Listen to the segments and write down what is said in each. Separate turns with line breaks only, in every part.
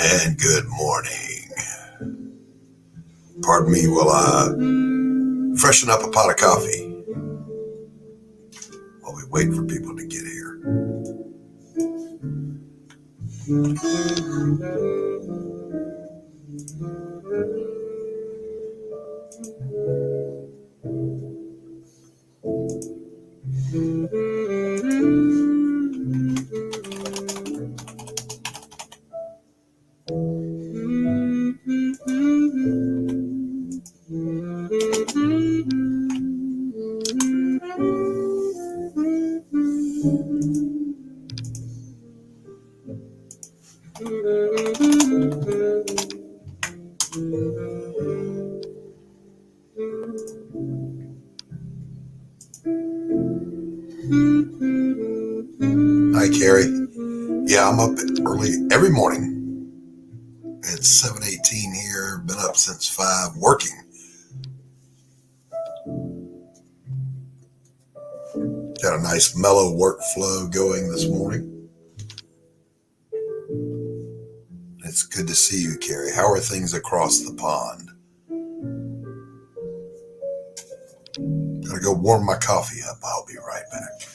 And good morning. Pardon me while I freshen up a pot of coffee while we wait for people to get here. Hi, Carrie. Yeah, I'm up early every morning. It's 7:18 here. Been up since 5, working. Got a nice mellow workflow going this morning. It's good to see you, Carrie. How are things across the pond? Gotta go warm my coffee up. I'll be right back.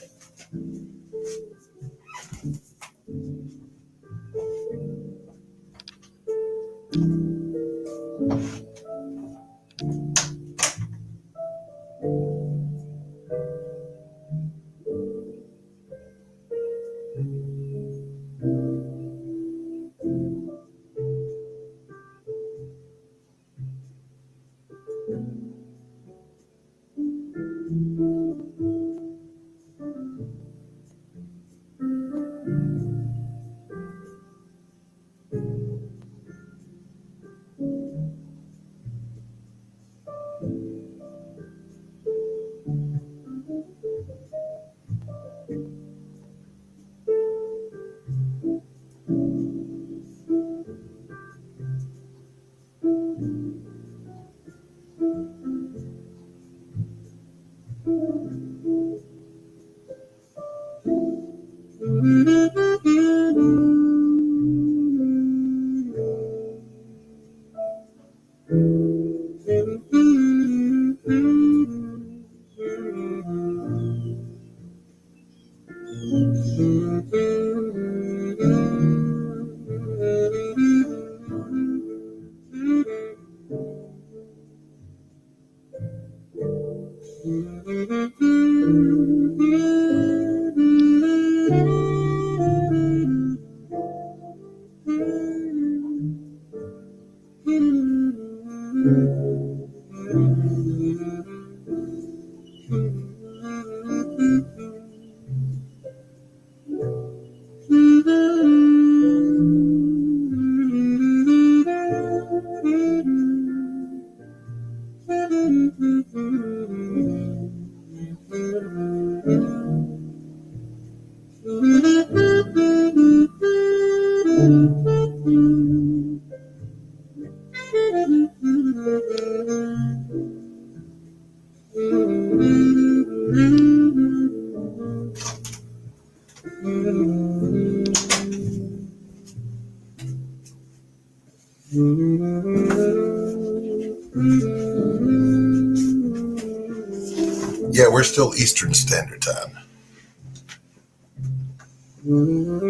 Yeah, we're still Eastern Standard Time.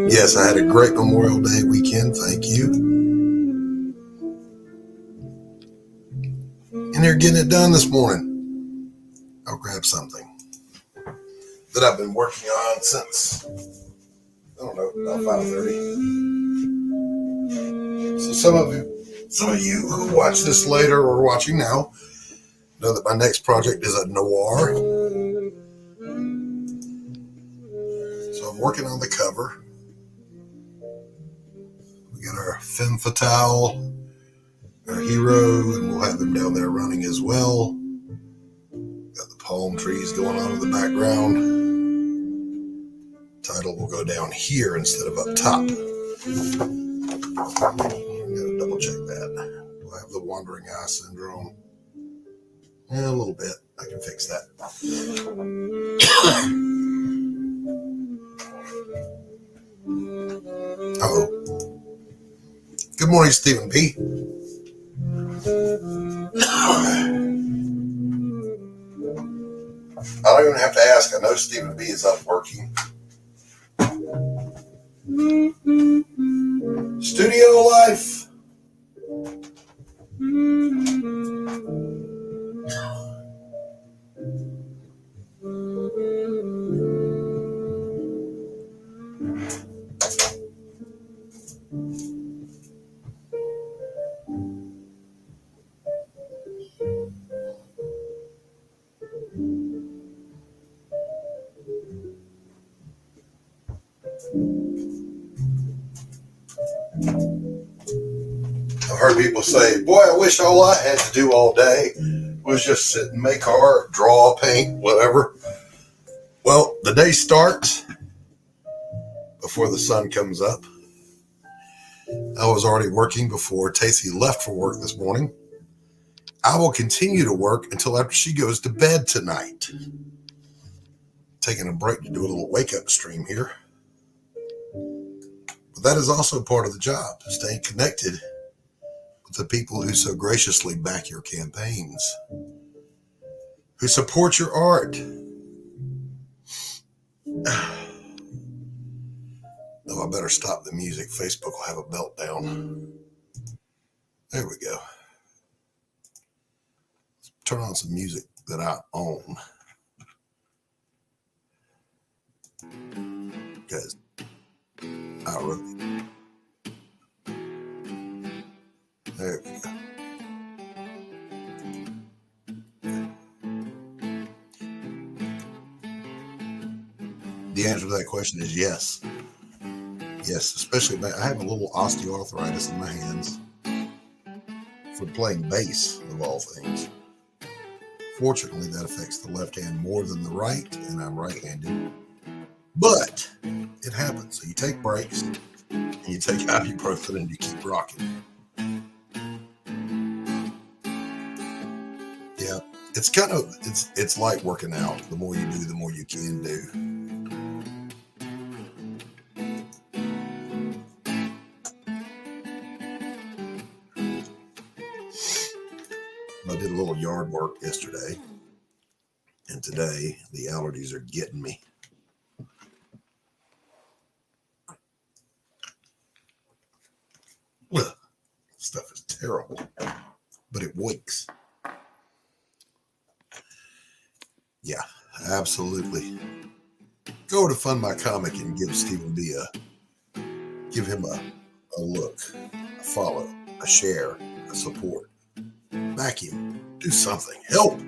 Yes, I had a great Memorial Day weekend. Thank you. And they're getting it done this morning. I'll grab something that I've been working on since, I don't know, about 5:30. So some of you who watch this later or watching now know that my next project is a noir. So I'm working on the cover. We got our femme fatale, our hero, and we'll have him down there running as well. Got the palm trees going on in the background. Title will go down here instead of up top. I gotta double check that. Do I have the wandering eye syndrome? Yeah, a little bit. I can fix that. Uh-oh. Good Good morning, Stephen B. I don't even have to ask. I know Stephen B is up working. Studio life. I've heard people say, boy, I wish all I had to do all day was just sit and make art, draw, paint, whatever. Well, the day starts before the sun comes up. I was already working before Tacey left for work this morning. I will continue to work until after she goes to bed tonight. Taking a break to do a little wake-up stream here. But that is also part of the job, staying connected with the people who so graciously back your campaigns, who support your art. No, I better stop the music. Facebook will have a meltdown. There we go. Let's turn on some music that I own. Because I wrote it. There we go. The answer to that question is yes. Yes, especially I have a little osteoarthritis in my hands for playing bass, of all things. Fortunately, that affects the left hand more than the right, and I'm right-handed. But it happens. So you take breaks, and you take ibuprofen, and you keep rocking. Yeah, it's like working out. The more you do, the more you can do. I did a little yard work yesterday, and today the allergies are getting me. Well, stuff is terrible, but it works. Yeah, absolutely. Go to Fund My Comic and give Stephen B give him a look, a follow, a share, a support. Back him. Do something. Help.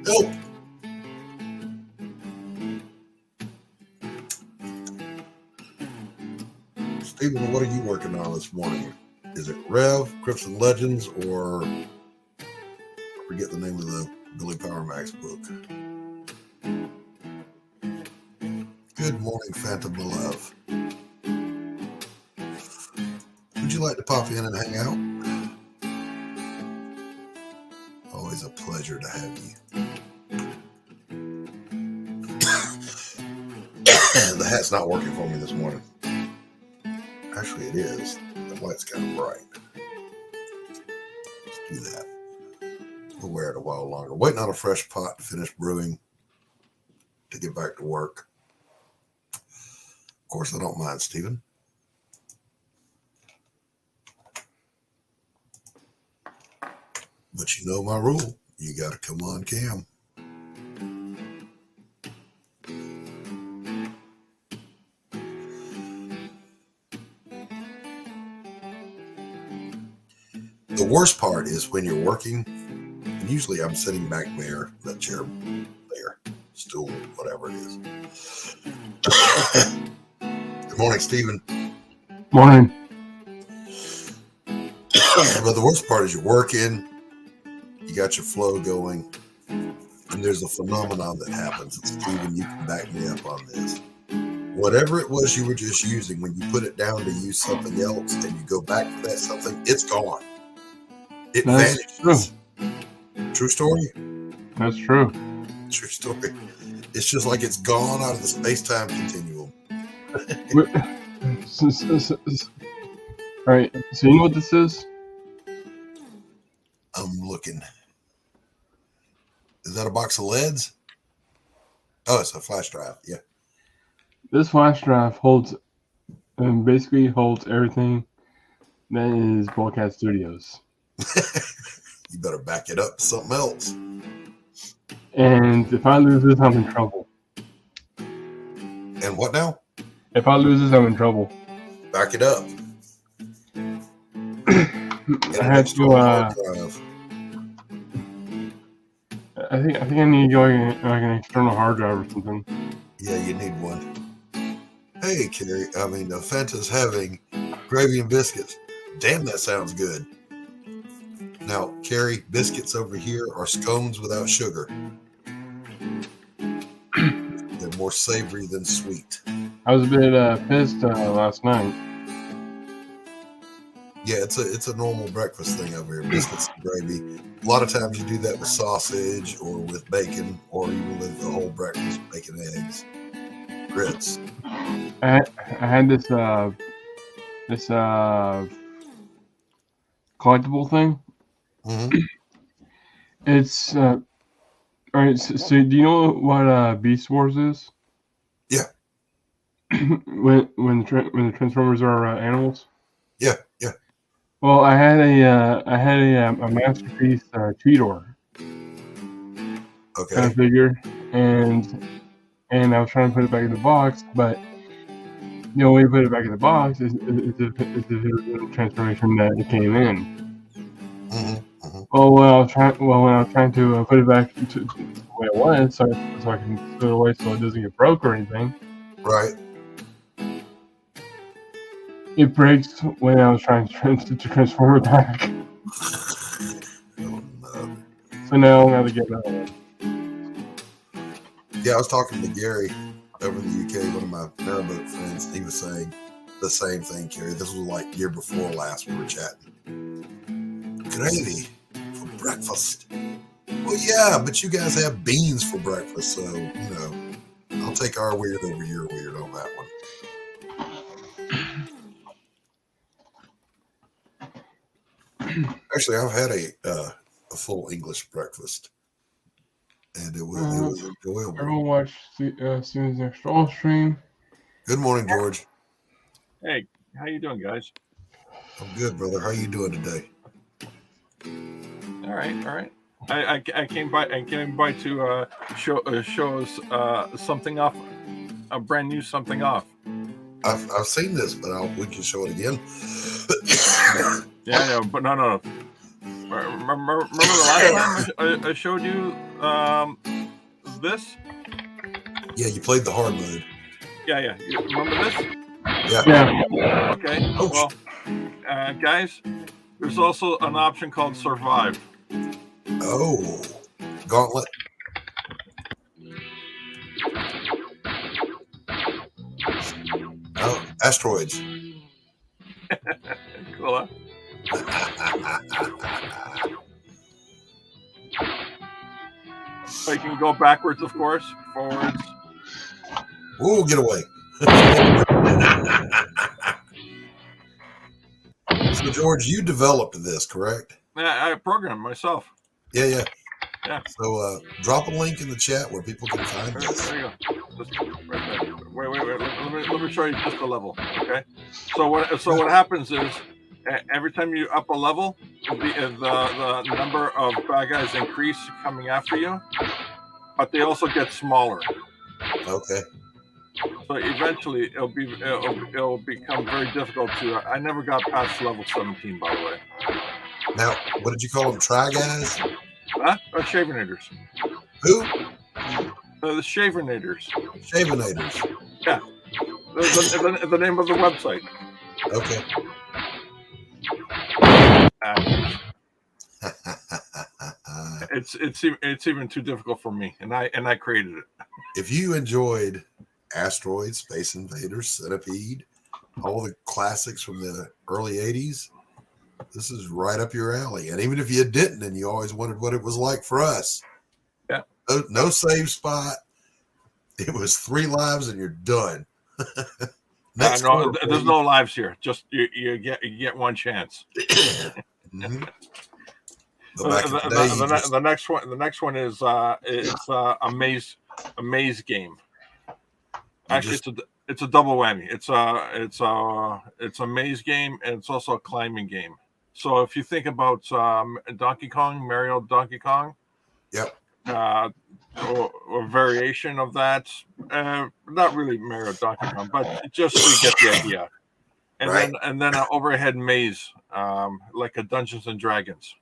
Stephen, what are you working on this morning? Is it Rev, Crips and Legends, or I forget the name of the Billy Power Max book? Good morning, Phantom Love. Would you like to pop in and hang out? Always a pleasure to have you. The hat's not working for me this morning. Actually, it is. The light's kind of bright. Let's do that. We'll wear it a while longer. Waiting on a fresh pot to finish brewing to get back to work. Of course, I don't mind, Stephen. But you know my rule. You got to come on cam. The worst part is when you're working, and usually I'm sitting back there, that chair there, stool, whatever it is. Good morning, Stephen.
Morning.
But the worst part is you're working, you got your flow going, and there's a phenomenon that happens. And Stephen, you can back me up on this. Whatever it was you were just using, when you put it down to use something else and you go back for that something, it's gone. It vanishes. True story?
That's true.
True story. It's just like it's gone out of the space-time continuum.
Right. So you know what this is?
looking? Is that a box of leads? Oh, it's a flash drive. Yeah.
This flash drive basically holds everything that is Ballcat Studios.
You better back it up to something else.
And if I lose this, I'm in trouble.
And what now?
If I lose this, I'm in trouble.
Back it up.
I had to. I think I need to go like an external hard drive or something.
Yeah, you need one. Hey, Carrie. Fenta's having gravy and biscuits. Damn, that sounds good. Now, Carrie, biscuits over here are scones without sugar. They're more savory than sweet.
I was a bit pissed last night.
Yeah, it's a normal breakfast thing over here. Biscuits and gravy. A lot of times you do that with sausage or with bacon or even with the whole breakfast, bacon, eggs, grits.
I had this collectible thing.
Mm-hmm.
It's all right. So do you know what Beast Wars is?
Yeah.
when the Transformers are animals.
Yeah.
Well, I had a Masterpiece Cheetor
Okay.
kind of figure, and I was trying to put it back in the box, but the only way to put it back in the box is the transformation that it came in.
Mm-hmm. Mm-hmm.
Well, when I was trying to put it back to the way it was, so I can put it away so it doesn't get broke or anything.
Right.
It breaks when I was trying to transform it back.
Oh, no.
So now I'm gonna get another one.
Yeah, I was talking to Gary over in the UK, one of my narrowboat friends. He was saying the same thing, Carrie. This was like year before last we were chatting. Gravy for breakfast. Well, yeah, but you guys have beans for breakfast, so, I'll take our weird over your weird on that one. Actually, I've had a full English breakfast, and it was enjoyable.
Everyone watch Steven's next Stroll stream.
Good morning, George.
Hey, how you doing, guys?
I'm good, brother. How you doing today?
All right. I came by to show us something off, a brand new something off.
I've seen this, but we can show it again.
Yeah, but no. Remember the last time I showed you this?
Yeah, you played the hard mode.
Yeah. You remember this?
Yeah.
Okay.
Oh,
Well, guys, there's also an option called Survive.
Oh, Gauntlet. Oh, asteroids.
Cool, huh? So you can go backwards, of course, forwards.
Ooh, get away. So, George, you developed this, correct?
I programmed myself.
Yeah.
Yeah.
So, drop a link in the chat where people can find this.
There you go. Just right there. Wait. Let me show you just a level. Okay. So what happens is every time you up a level, the number of bad guys increase coming after you, but they also get smaller.
Okay.
So eventually it'll become very difficult to. I never got past level 17, by the way.
Now, what did you call them? Try guys?
Huh? Shavenators.
Who?
The Shavenators.
Shavenators.
Yeah. The name of the website.
Okay.
It's even too difficult for me, and I created it.
If you enjoyed Asteroid, Space Invaders, Centipede, all the classics from the early 80s, this is right up your alley. And even if you didn't and you always wondered what it was like for us,
yeah,
no save spot. It was 3 lives and you're done.
No, there's no lives here. Just you get one chance.
Mm-hmm. But back in the day, you just,
the next one is it's a maze game. Actually, it's a double whammy. It's a maze game, and it's also a climbing game. So if you think about Donkey Kong, Mario Donkey Kong,
yep.
Or variation of that, not really Mario Donkey Kong, but just so you get the idea. And
Right.
then an overhead maze, like a Dungeons and Dragons.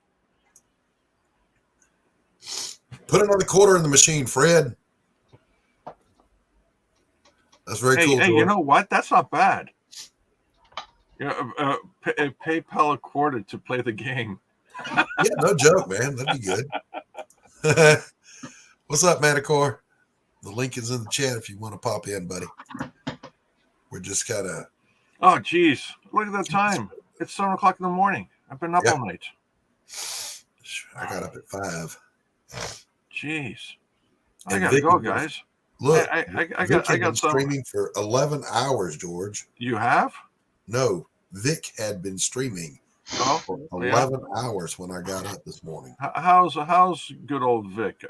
Put another quarter in the machine, Fred. That's very cool.
Hey,
George.
you know what? That's not bad. PayPal a quarter to play the game.
Yeah, no joke, man. That'd be good. What's up, Manticore? The link is in the chat if you want to pop in, buddy. We're just kind of.
Oh, geez. Look at the time. It's 7 o'clock in the morning. I've been up all night.
I got up at 5.
Jeez. I
And
gotta
Vic
go,
was-
guys.
Look,
I
Vic had
got
been
some.
streaming for 11 hours, George.
You have?
No, Vic had been streaming
Oh,
for
yeah.
11 hours when I got up this morning.
How's good old Vic?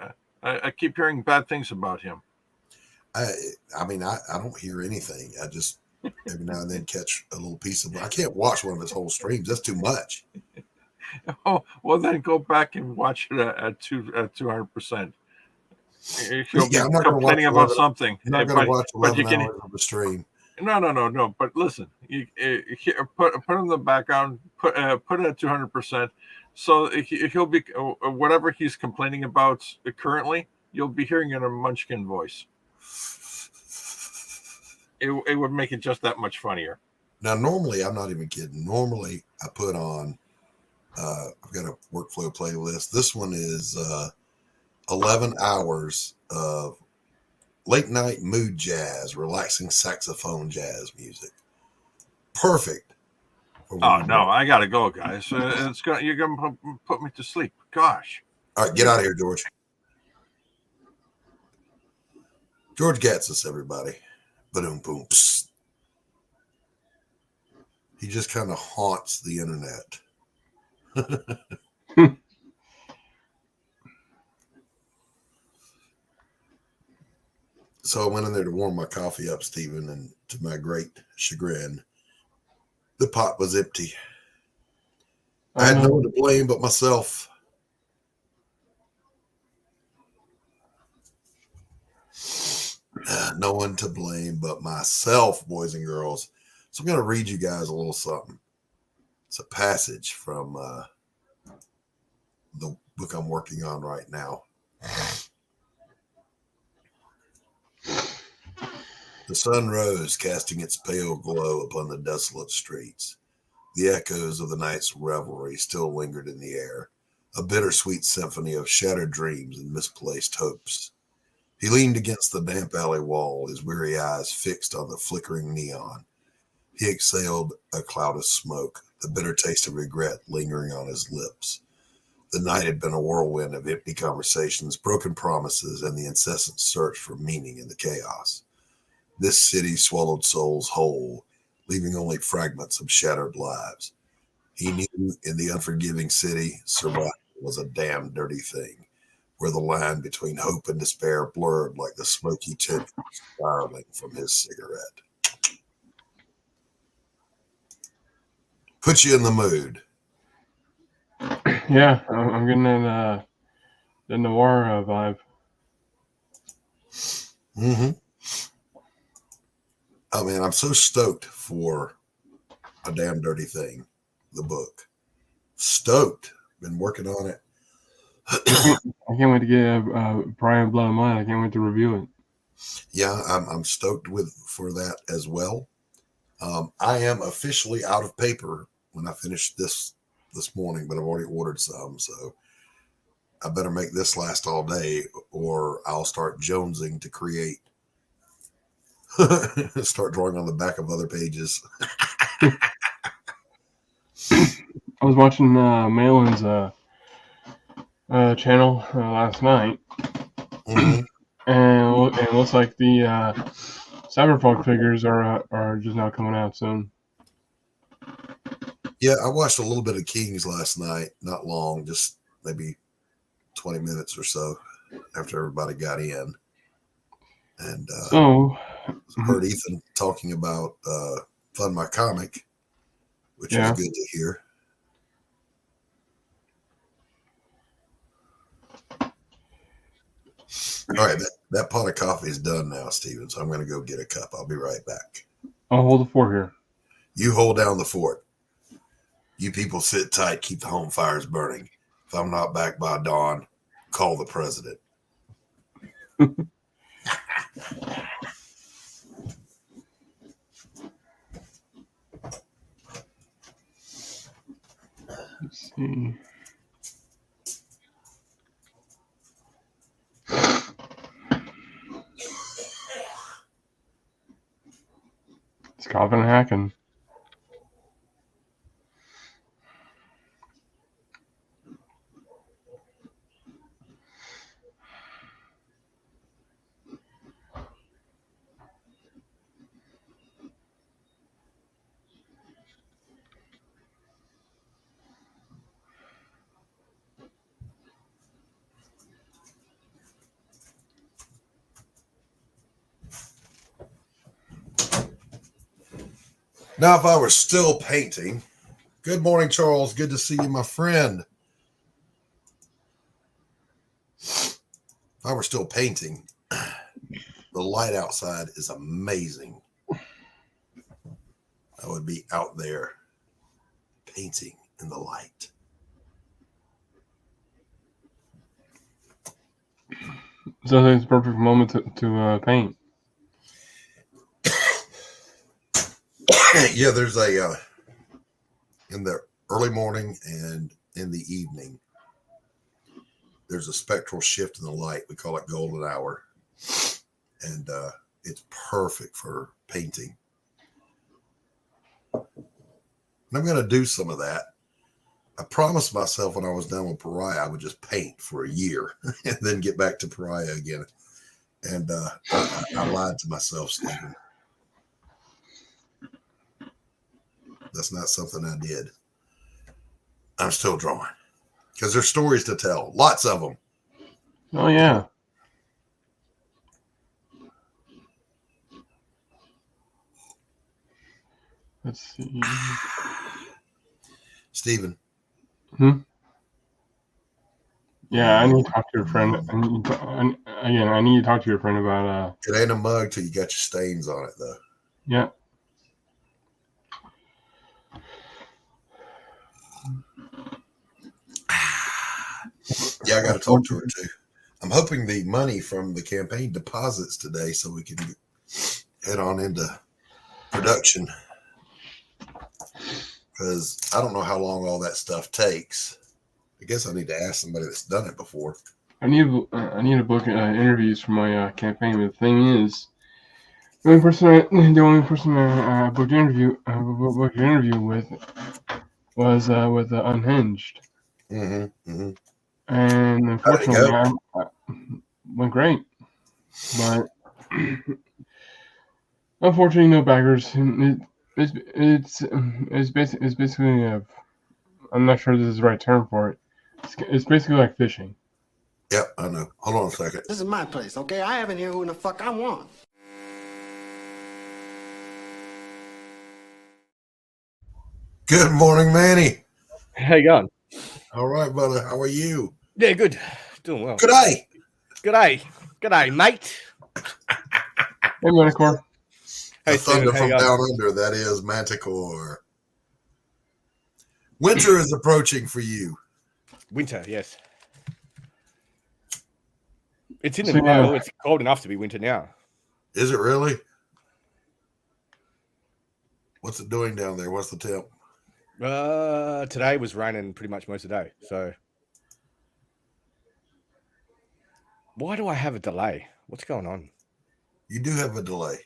I keep hearing bad things about him.
I mean, I don't hear anything. I just every now and then catch a little piece of. I can't watch one of his whole streams. That's too much.
Oh, well, then go back and watch it at 200%. He'll
Yeah, I'm
be
not gonna
complaining
watch
about
11
something.
I'm not going to watch
but
11
you can-
hours of the stream.
No. But listen, you put in the background, put it at 200%. So he'll be whatever he's complaining about currently. You'll be hearing in a Munchkin voice. It would make it just that much funnier.
Now, normally, I'm not even kidding. Normally, I put on. I've got a workflow playlist. This one is 11 hours of late night mood jazz, relaxing saxophone jazz music. Perfect.
Oh no, I gotta go, guys. You're gonna put me to sleep. Gosh.
All right, get out of here, George. George Gatsis, everybody. Boom, boom. Psst. He just kind of haunts the internet. So I went in there to warm my coffee up, Stephen, and to my great chagrin, the pot was empty. I had no one to blame but myself. No one to blame but myself, boys and girls. So I'm going to read you guys a little something. It's a passage from the book I'm working on right now. The sun rose, casting its pale glow upon the desolate streets. The echoes of the night's revelry still lingered in the air, a bittersweet symphony of shattered dreams and misplaced hopes. He leaned against the damp alley wall, his weary eyes fixed on the flickering neon. He exhaled a cloud of smoke, the bitter taste of regret lingering on his lips. The night had been a whirlwind of empty conversations, broken promises, and the incessant search for meaning in the chaos. This city swallowed souls whole, leaving only fragments of shattered lives. He knew in the unforgiving city, survival was a damn dirty thing, where the line between hope and despair blurred like the smoky tip spiraling from his cigarette. Put you in the mood.
Yeah, I'm getting the noir vibe.
Mm-hmm. Oh, man, I'm so stoked for A Damn Dirty Thing, the book. Stoked. Been working on it.
I can't wait to get Brian Blow Mine. I can't wait to review it.
Yeah, I'm stoked for that as well. I am officially out of paper when I finish this morning, but I've already ordered some, so I better make this last all day, or I'll start jonesing to create. Start drawing on the back of other pages.
I was watching Malin's channel last night,
Mm-hmm.
and it looks like the Cyberpunk figures are just now coming out soon.
Yeah, I watched a little bit of Kings last night. Not long, just maybe 20 minutes or so after everybody got in. And heard Ethan talking about Fund My Comic, which is good to hear. All right, that pot of coffee is done now, Steven, so I'm going to go get a cup. I'll be right back.
I'll hold the fort here.
You hold down the fort. You people sit tight, keep the home fires burning. If I'm not back by dawn, call the president.
Let's see. It's coughing and hacking.
Now, if I were still painting, good morning, Charles. Good to see you, my friend. If I were still painting, the light outside is amazing. I would be out there painting in the light.
So it's the perfect moment to paint.
Yeah, there's in the early morning and in the evening, there's a spectral shift in the light. We call it golden hour. And it's perfect for painting. And I'm going to do some of that. I promised myself when I was done with Pariah, I would just paint for a year and then get back to Pariah again. And I lied to myself, Stephen. That's not something I did. I'm still drawing because there's stories to tell. Lots of them.
Oh, yeah. Let's see.
Stephen.
Yeah, I need to talk to your friend. I need to talk to your friend about.
It ain't a mug till you got your stains on it, though.
Yeah.
Yeah, I got to talk to her too. I'm hoping the money from the campaign deposits today so we can head on into production. Because I don't know how long all that stuff takes. I guess I need to ask somebody that's done it before.
I need to book interviews for my campaign. But the thing is, the only person I booked an interview with was with Unhinged.
Mm-hmm.
And unfortunately, went great, but unfortunately, no backers. It's basically I'm not sure this is the right term for it. It's basically like fishing.
Yep, I know. Hold on a second.
This is my place, okay? I have in here who in the fuck I want.
Good morning, Manny.
How you going?
All right, brother. How are you?
Yeah, good. Doing well.
Good day.
G'day, mate.
Hey, Manticore.
The thunder from down under, that is Manticore. Winter is approaching for you.
Winter, yes. It's in the middle. It's cold enough to be winter now.
Is it really? What's it doing down there? What's the temp?
Today was raining pretty much most of the day. So, why do I have a delay? What's going on?
You do have a delay.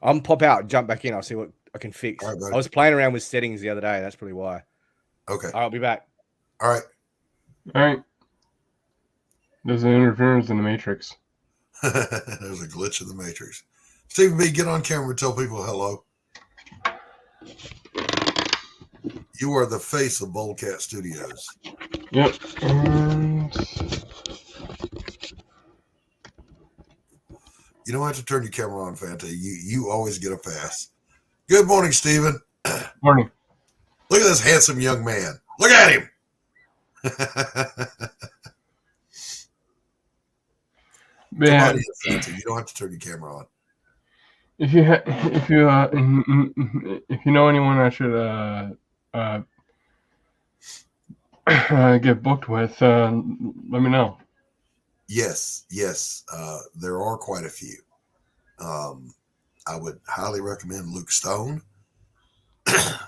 I'm pop out, jump back in. I'll see what I can fix.
All right,
I was playing around with settings the other day. That's probably why.
Okay.
I'll be back.
All right.
All right. There's an interference in the Matrix.
There's a glitch in the Matrix. Stephen B., get on camera and tell people hello. You are the face of Boldcat Studios.
Yep. And
You don't have to turn your camera on, Fanta. You always get a pass. Good morning, Stephen.
morning.
Look at this handsome young man. Look at him. Come
Yeah.
on in, Fanta. You don't have to turn your camera on.
If you know anyone I should get booked with, let me know.
Yes. There are quite a few. I would highly recommend Luke Stone. Of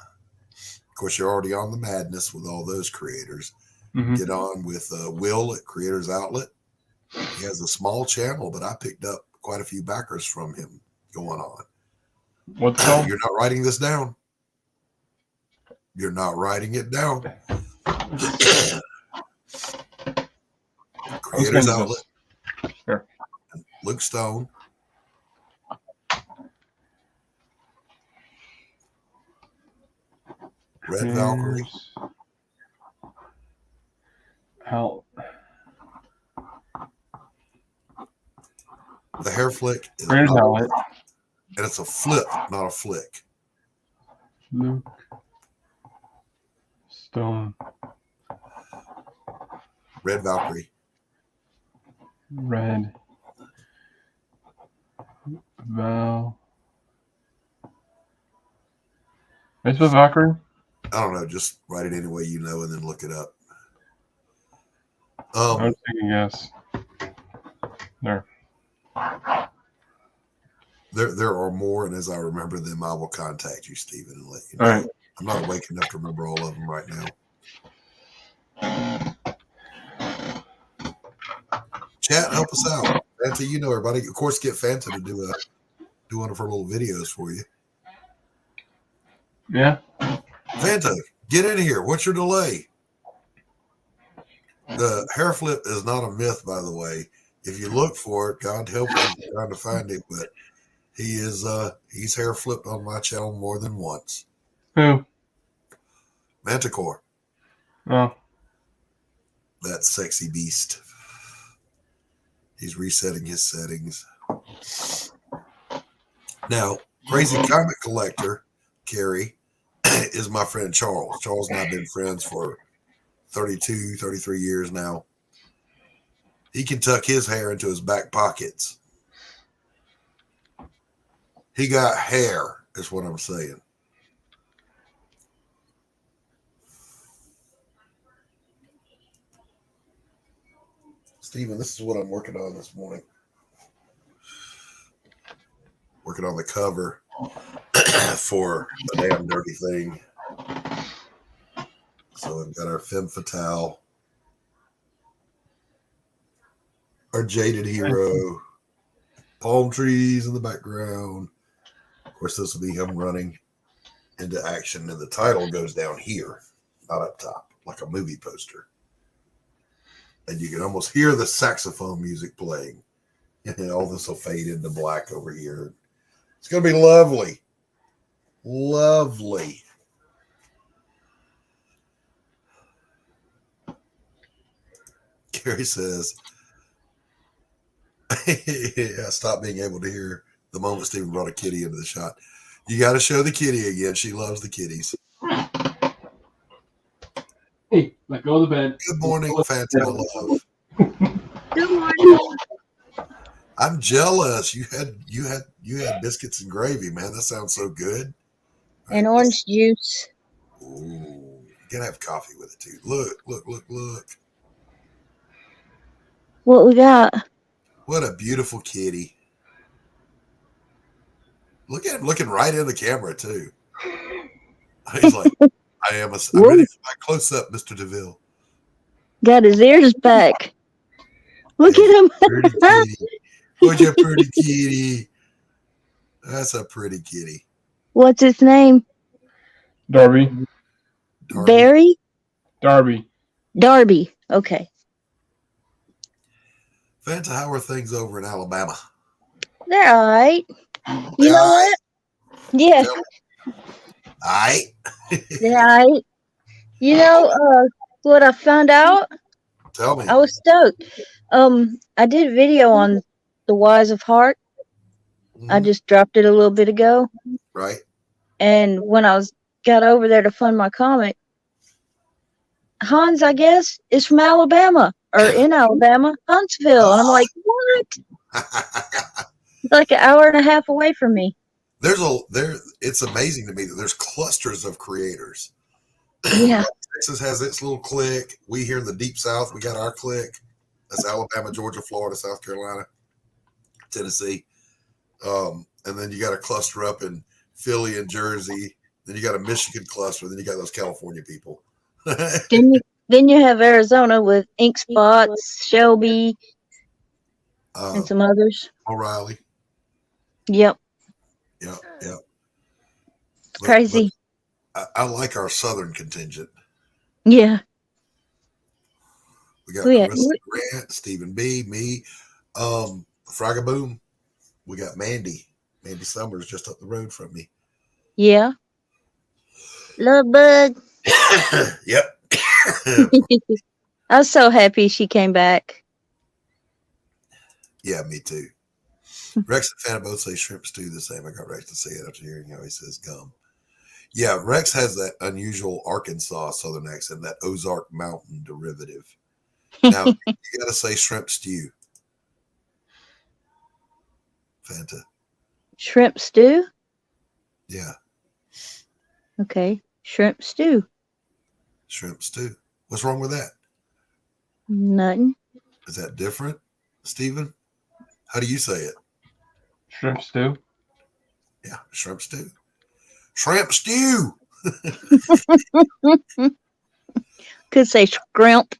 course, you're already on the madness with all those creators.
Mhm.
Get on with Will at Creators Outlet. He has a small channel, but I picked up quite a few backers from him going on.
What's it called?
You're not writing this down. You're not writing it down. Creators Outlet.
Sure.
Luke Stone. Red Valkyrie.
How?
The hair flick is
Creators
not,
Outlet.
and it's a flip, not a flick.
Luke Stone.
Red Valkyrie.
Red Val. Is it Valkyrie?
I don't know. Just write it any way you know, and then look it up.
I'll take a guess. There.
There are more, and as I remember them, I will contact you, Stephen, and let you know.
All right.
I'm not awake enough to remember all of them right now. Chat, help us out. Fanta, you know everybody. Of course, get Fanta to do one of her little videos for you.
Yeah.
Fanta, get in here. What's your delay? The hair flip is not a myth, by the way. If you look for it, God help you, I'm trying to find it, but he's hair flipped on my channel more than once.
Who?
Manticore,
Oh.
that sexy beast. He's resetting his settings. Now, Crazy Comic Collector, Carrie, is my friend Charles. Charles and I have been friends for 32, 33 years now. He can tuck his hair into his back pockets. He got hair, is what I'm saying. Stephen, this is what I'm working on this morning. Working on the cover for A Damn Dirty Thing. So we've got our femme fatale, our jaded hero, palm trees in the background. Of course, this will be him running into action, and the title goes down here, not up top, like a movie poster. And you can almost hear the saxophone music playing. And all this will fade into black over here. It's going to be lovely. Lovely. Gary says, I stopped being able to hear the moment Stephen brought a kitty into the shot. You got to show the kitty again. She loves the kitties.
Hey, let go of the bed.
Good morning, Fanta Love.
Good morning.
I'm jealous. You had biscuits and gravy, man. That sounds so good.
And orange juice.
Ooh, you gotta have coffee with it too. Look.
What we got?
What a beautiful kitty. Look at him looking right in the camera too. He's like, I'm ready for my close up, Mr. DeVille.
Got his ears back. Look at him.
Pretty kitty. What's your pretty kitty? That's a pretty kitty.
What's its name?
Darby.
Darby.
Barry?
Darby.
Darby. Okay.
Fanta, how are things over in Alabama?
They're all right. You know what? Yeah,
All right.
they're all right. You know, what I found out?
Tell me.
I was stoked. I did a video on the Wise of Heart. I
Mhm.
just dropped it a little bit ago.
Right.
And when I got over there to fund my comic, Hans, I guess, is from Alabama or in Alabama, Huntsville. And I'm like, what? Like an hour and a half away from me.
It's amazing to me that there's clusters of creators.
Yeah.
Texas has its little clique. We here in the deep south, we got our clique. That's Alabama, Georgia, Florida, South Carolina, Tennessee. And then you got a cluster up in Philly and Jersey. Then you got a Michigan cluster. Then you got those California people.
Then you have Arizona with Ink Spots, Shelby, and some others.
O'Reilly.
Yep.
Yeah.
It's crazy.
But I like our southern contingent.
Yeah.
We got Carissa Grant, Stephen B, me, Fragaboom. We got Mandy Summers just up the road from me.
Yeah. Love Bug.
Yep.
I was so happy she came back.
Yeah, me too. Rex and Fanta both say shrimp stew the same. I got Rex to say it after hearing how he says gum. Yeah, Rex has that unusual Arkansas Southern accent, that Ozark Mountain derivative. Now, you got to say shrimp stew. Fanta.
Shrimp stew?
Yeah.
Okay. Shrimp stew.
Shrimp stew. What's wrong with that?
Nothing.
Is that different, Stephen? How do you say it?
Shrimp stew.
Yeah, shrimp stew. Shrimp stew.
Could say shrimp.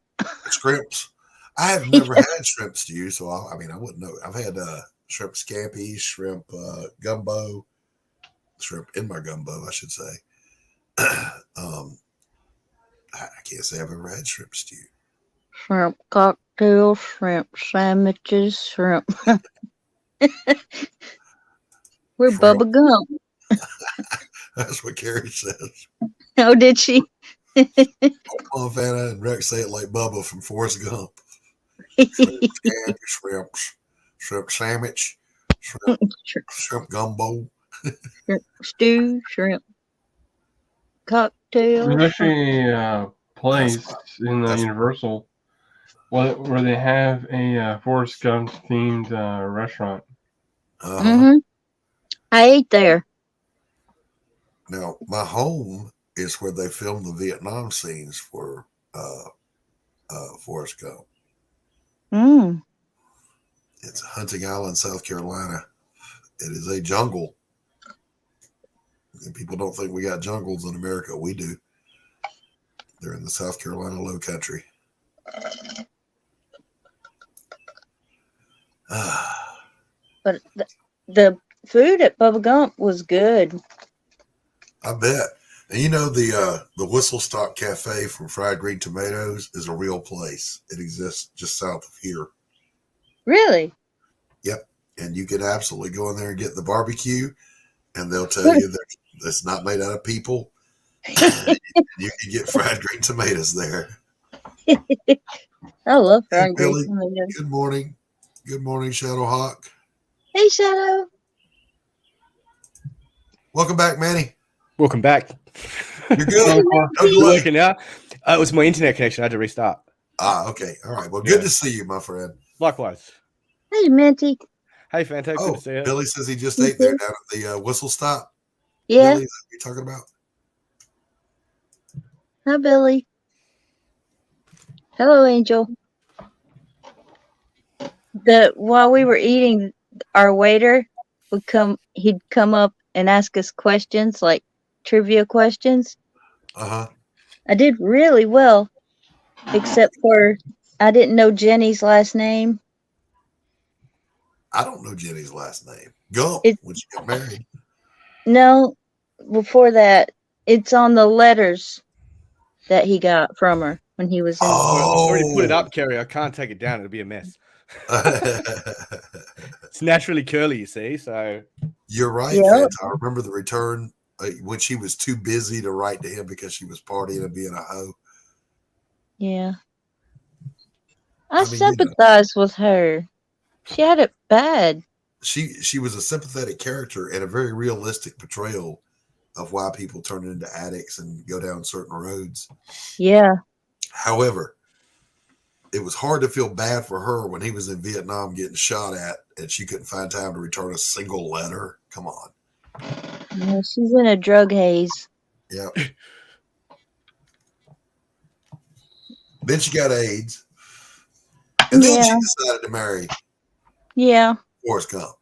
Shrimps. I have never had shrimp stew, so I wouldn't know. I've had shrimp scampi, shrimp gumbo, shrimp in my gumbo, I should say. I can't say I've ever had shrimp stew.
Shrimp cocktail, shrimp sandwiches, shrimp. We're
Shrimp.
Bubba Gump.
That's what Carrie says.
Oh, did she?
Mom, Fanta, and Rex say it like Bubba from Forrest Gump. Shrimp scampi, shrimp sandwich, shrimp gumbo.
Shrimp stew, shrimp cocktail.
There's actually a place in the Universal where they have a Forrest Gump themed restaurant.
Mm-hmm. I ate there.
Now, my home is where they filmed the Vietnam scenes for Forrest Gump.
Mm.
It's Hunting Island, South Carolina. It is a jungle. And people don't think we got jungles in America. We do. They're in the South Carolina low country.
But the food at Bubba Gump was good.
I bet. And you know the Whistle Stop Cafe from Fried Green Tomatoes is a real place. It exists just south of here.
Really?
Yep. And you can absolutely go in there and get the barbecue, and they'll tell you that it's not made out of people. You can get fried green tomatoes there.
I love fried
Hey, Billy,
green tomatoes.
good morning. Good morning, Shadowhawk.
Hey, Shadow.
Welcome back, Manny.
Welcome back.
You're good. No
You
delay.
working now? It was my internet connection. I had to restart.
Okay. All right. Well, good to see you, my friend.
Likewise.
Hey, Minty.
Hey, Fanta. Good to see you.
Billy says he just ate there down at the Whistle Stop.
Yeah.
Billy, is that what you're talking about?
Hi, Billy. Hello, Angel. While we were eating, our waiter he'd come up and ask us questions, like trivia questions.
Uh-huh.
I did really well, except for I didn't know Jenny's last name.
I don't know Jenny's last name. Gump, when she got married.
No, before that, it's on the letters that he got from her when he was in.
I already put it up, Kerry. I can't take it down. It'll be a mess. It's naturally curly, you see. So
you're right, Fanta. I remember the return when she was too busy to write to him because she was partying and being a hoe.
Yeah.
I
I
mean, you know,
sympathize with her. She had it bad.
she was a sympathetic character and a very realistic portrayal of why people turn into addicts and go down certain roads.
Yeah.
However, it was hard to feel bad for her when he was in Vietnam getting shot at and she couldn't find time to return a single letter. Come on.
Yeah, she's in a drug haze.
Yeah. Then she got AIDS. And then she
Yeah.
decided to marry
Yeah.
Forrest Gump.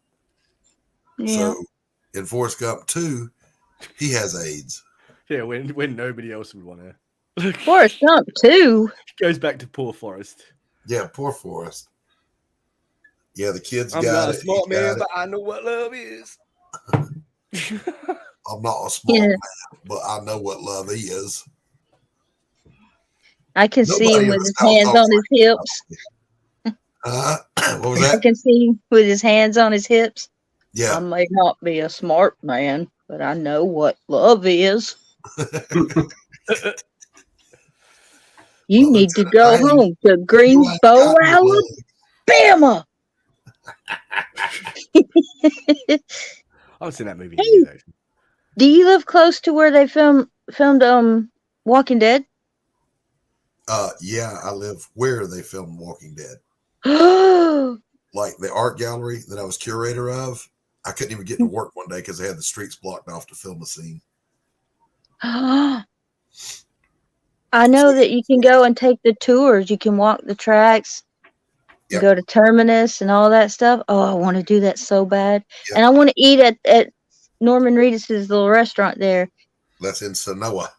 Yeah.
So in Forrest Gump 2, he has AIDS.
Yeah, when nobody else would want to.
Forrest Gump too.
Goes back to poor Forrest.
Yeah, poor Forrest. Yeah, the kids
I'm
got
not a
it.
smart
He got
man,
it.
but I know what love is.
I'm not a smart
Yeah.
man, but I know what love is.
I can see
Nobody
him
in
with
the
his
South
hands
talks
on his
like
hips.
what was
I
that?
can see him with his hands on his hips.
Yeah.
I may not be a smart man, but I know what love is. You
Well,
need to
Lieutenant
go
Dan,
home to
you ain't
Greensboro,
got no love.
Alabama.
I haven't seen that movie in
Hey,
years, actually.
do you live close to where they filmed Walking Dead?
Yeah, I live where they filmed Walking Dead.
Oh,
Like the art gallery that I was curator of, I couldn't even get to work one day because they had the streets blocked off to film a scene.
I know that you can go and take the tours. You can walk the tracks,
Yep.
go to Terminus and all that stuff. Oh, I want to do that so bad.
Yep.
And I want to eat at Norman Reedus's little restaurant there.
That's in Sonoa.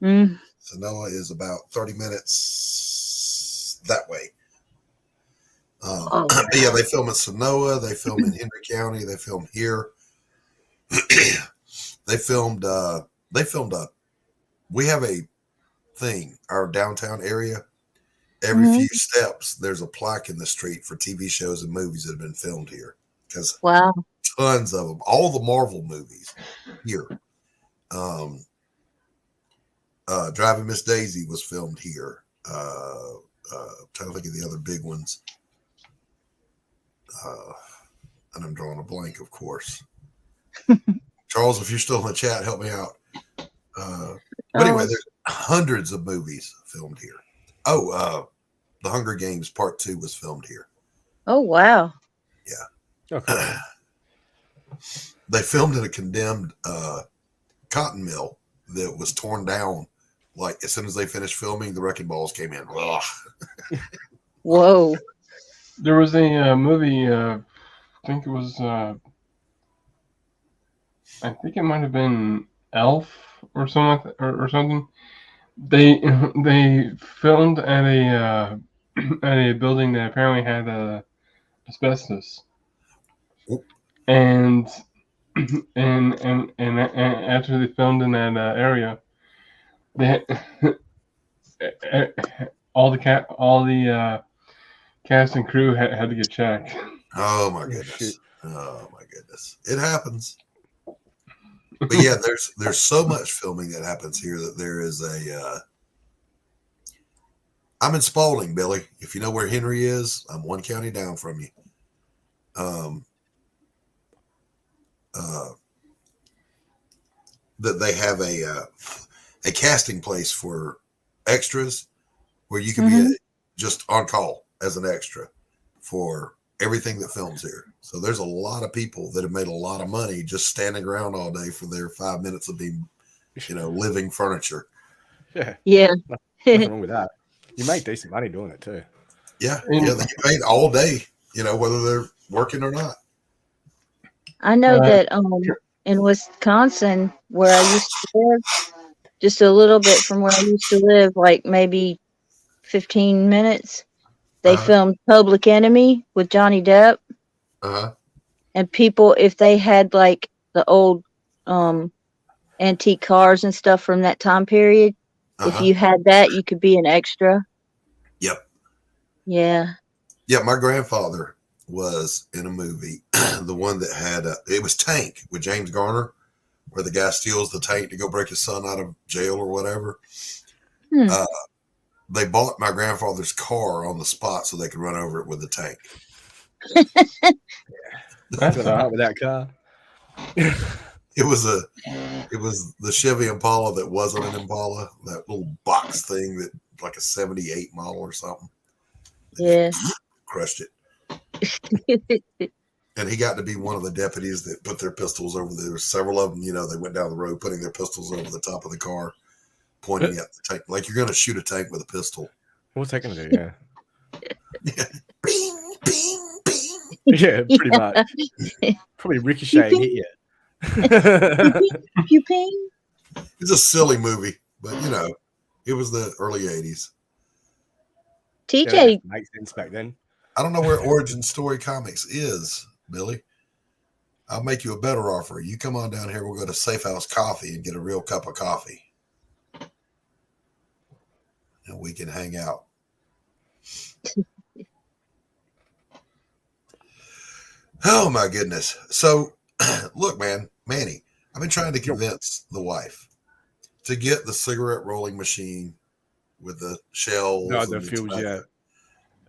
Mm.
Sonoa is about 30 minutes that way.
Oh,
But yeah, they film in Sonoa. They film in Henry County. They film here. They filmed. We have a thing. Our downtown area. Every
Mhm.
few steps, there's a plaque in the street for TV shows and movies that have been filmed here. Because
wow.
tons of them, all the Marvel movies here. Driving Miss Daisy was filmed here. Trying to think of the other big ones. And I'm drawing a blank, of course. Charles, if you're still in the chat, help me out. But anyway, there's hundreds of movies filmed here. Oh, The Hunger Games Part 2 was filmed here.
Oh, wow.
Okay.
They filmed in a condemned cotton mill that was torn down. Like as soon as they finished filming, the wrecking balls came in. Ugh.
Whoa.
There was a movie. I think it was. I think it might have been Elf or something. Or something. They filmed at a at a building that apparently had asbestos,
Oop.
and after they filmed in that area, they all the cast and crew had to get checked.
Oh my
Oh,
goodness.
shoot.
Oh my goodness. It happens. But yeah, there's so much filming that happens here that there is a I'm in Spalding, Billy. If you know where Henry is, I'm one county down from you. That they have a casting place for extras where you can be just on call as an extra for everything that films here. So there's a lot of people that have made a lot of money just standing around all day for their 5 minutes of being, living furniture.
Yeah.
Yeah.
Nothing wrong with that. You make decent money doing it too.
Yeah,
And-
they get paid all day, whether they're working or not.
I know
Uh,
that in Wisconsin, where I used to live, just a little bit from where I used to live, like maybe 15 minutes, they filmed Public Enemy with Johnny Depp.
Uh-huh.
And people, if they had like the old antique cars and stuff from that time period, if you had that, you could be an extra.
Yep.
Yeah.
Yeah, my grandfather was in a movie, the one that had, it was Tank with James Garner, where the guy steals the tank to go break his son out of jail or whatever. they bought my grandfather's car on the spot so they could run over it with the tank.
That's
Got out with that car.
It was the Chevy Impala that wasn't an Impala, that little box thing that like a 78 model or something.
Yeah.
Crushed it. And he got to be one of the deputies that put their pistols over there. There were several of them, they went down the road putting their pistols over the top of the car, pointing at the tank. Like you're going to shoot a tank with a pistol.
What's that going to do? Yeah.
Bing, bing, bing.
Yeah, pretty much. Probably ricochet and hit you.
Pew ping.
It's a silly movie, but it was the early 80s.
TJ,
Makes sense back then.
I don't know where Origin Story Comics is, Billy. I'll make you a better offer. You come on down here, we'll go to Safe House Coffee and get a real cup of coffee. And we can hang out. Oh my goodness. So look, man, Manny, I've been trying to convince the wife to get the cigarette rolling machine with the shells.
No,
and
the fuels,
tobacco.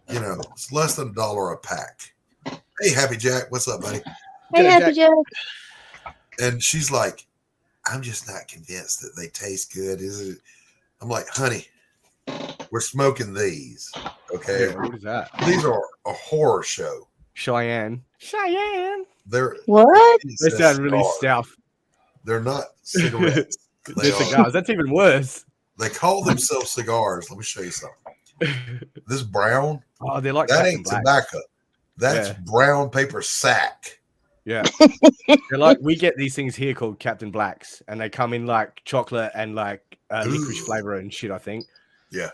yeah.
It's less than $1 a pack. Hey, Happy Jack, what's up, buddy?
hey,
G'day,
Happy Jack.
And she's like, I'm just not convinced that they taste good. Is it? I'm like, honey, we're smoking these. Okay.
Yeah, what is that?
These are a horror show.
Cheyenne.
They're
What?
They sound really
cigars.
south.
They're not cigarettes.
They're cigars. That's even worse.
They call themselves cigars. Let me show you something. This brown,
Oh, they're like
that
Captain
ain't
Black.
tobacco. That's
Yeah.
brown paper sack.
Yeah. They're like, we get these things here called Captain Blacks, and they come in like chocolate and like licorice
Ooh.
flavor and shit, I think.
Yeah.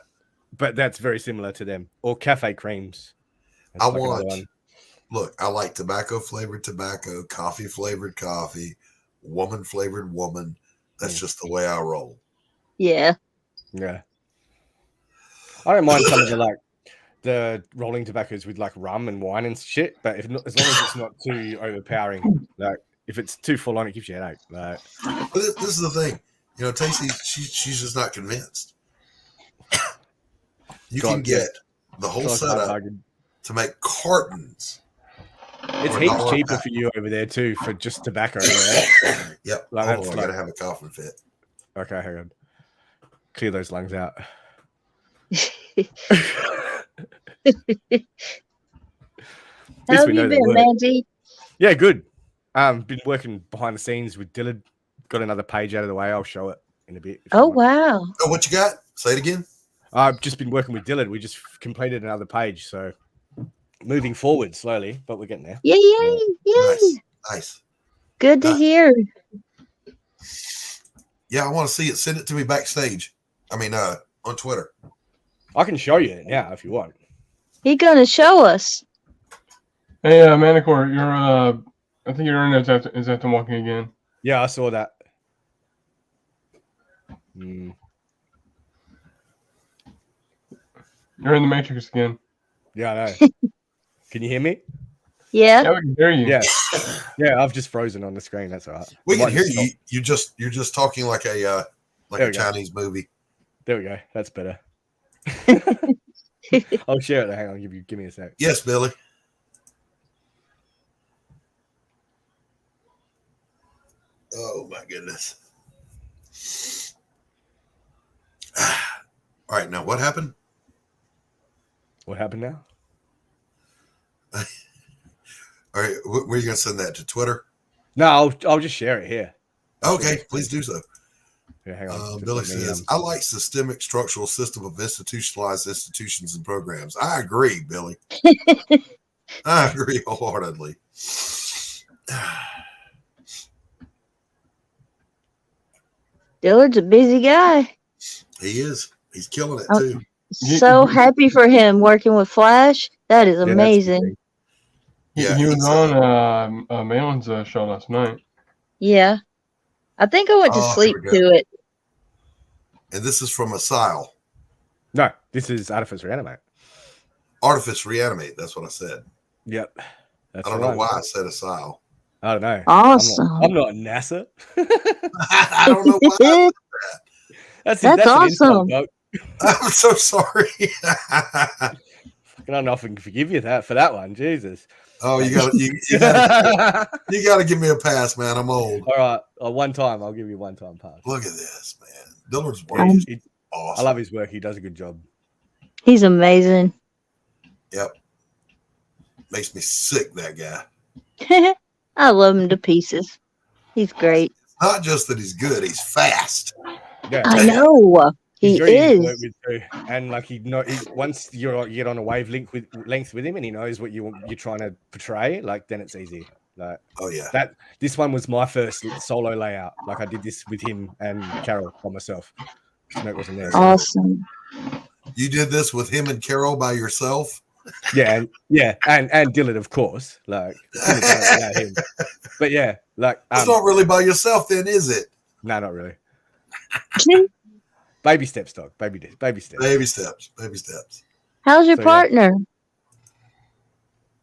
But that's very similar to them. Or cafe creams. That's
I
like another
want,
one.
look, I like tobacco flavored tobacco, coffee flavored coffee, woman flavored woman. That's just the way I roll.
Yeah.
Yeah. I don't mind some of the rolling tobaccos with like rum and wine and shit, but if not, as long as it's not too overpowering, like if it's too full on, it gives you a headache. Like,
But this is the thing, Tacey, she's just not convinced. You can get the whole setup to make cartons.
It's
for
heaps
$1 a
cheaper
pack.
for you over there too for just tobacco. Right?
Yep.
Like,
Hold
that's
on, I
like-
gotta have a coughing fit.
Okay, hang on. Clear those lungs out.
How have
we
you
know they
been,
work.
Mandy?
Yeah, good. Been working behind the scenes with Dillard. Got another page out of the way. I'll show it in a bit. if you
Oh,
want.
wow.
Oh, what you got? Say it again.
I've just been working with Dillard. We just completed another page, so moving forward slowly, but we're getting there.
Yay, yay, yay.
Nice.
Good to
Uh,
hear.
Yeah, I want to see it. Send it to me backstage. I mean, on Twitter.
I can show you it now if you want.
He gonna show us.
Hey, Manticore, I think your internet is after walking again.
Yeah, I saw that. Hmm.
You're in the Matrix again.
Yeah, I know. Can you hear me?
Yeah.
Yeah, we can hear you.
Yeah. Yeah, I've just frozen on the screen. That's all right.
We can
Might
hear
just
you. You're just talking like a
There we go.
Chinese movie.
There we go. That's better. I'll share it. Hang on. Give me a sec.
Yes, Billy. Oh my goodness. All right, now what happened?
What happened now?
All right, where are you gonna send that to Twitter?
No, I'll just share it here.
Okay, please do so.
Yeah, hang on. Just
Billy
let me,
says, I like systemic structural system of institutionalized institutions and programs. I agree, Billy. I agree wholeheartedly.
Dillard's a busy guy.
He is. He's killing it
Oh.
too.
So happy for him working with Flash. That is
that's the
amazing.
thing.
Yeah,
he was
he's,
on Malin's show last night.
Yeah. I think I went to
Oh, here
sleep
we go.
to it.
And this is from Asile.
No, this is Artifice Reanimate.
Artifice Reanimate. That's what I said.
Yep. That's
I don't
the
know
one.
why I said Asile.
I don't know.
Awesome.
I'm not NASA.
I don't know why.
That's
an insult,
awesome.
dog.
I'm so sorry.
I don't know if I can forgive you that for that one. Jesus.
Oh, you gotta give me a pass, man. I'm old.
All right, one time. I'll give you one time pass.
Look at this, man. Dillard's work
Um,
is
I
awesome.
love his work. He does a good job.
He's amazing.
Yep. Makes me sick, that guy.
I love him to pieces. He's great.
Not just that he's good, he's fast.
Yeah,
I know. He
he's very easy to work
is.
with too. And like once you get on a wavelength with him, and he knows what you're trying to portray, like then it's easy. Like
Oh yeah.
this one was my first solo layout. Like I did this with him and Carol by myself. Smoke wasn't there. So.
Awesome.
You did this with him and Carol by yourself?
And Dylan, of course. Like couldn't have done it without him. But yeah, like
It's not really by yourself then, is it?
no, not really. Baby steps, dog. Baby steps.
Baby steps. Baby steps.
How's your
So, yeah.
partner?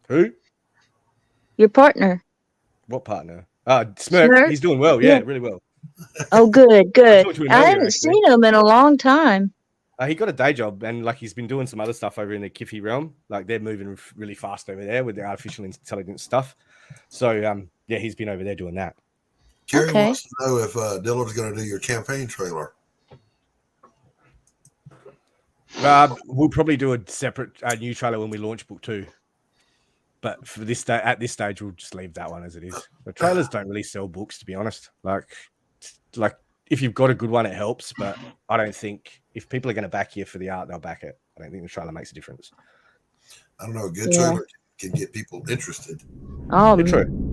Who?
Your partner.
What partner? Smirk.
Smirk?
He's doing well.
Yeah.
Yeah, really well.
Oh, good, good.
talked to him
I
earlier,
haven't
actually.
seen him in a long time.
He got a day job and like he's been doing some other stuff over in the Kiffy realm. Like they're moving really fast over there with the artificial intelligence stuff. So yeah, he's been over there doing that.
Carrie
Okay.
wants to know if Dillard's going to do your campaign trailer.
We'll probably do a separate new trailer when we launch book 2. But for this at this stage, we'll just leave that one as it is. The trailers don't really sell books, to be honest. Like if you've got a good one, it helps. But I don't think if people are going to back you for the art, they'll back it. I don't think the trailer makes a difference.
I don't know. A good
Yeah.
trailer can get people interested.
Oh,
Yeah, true.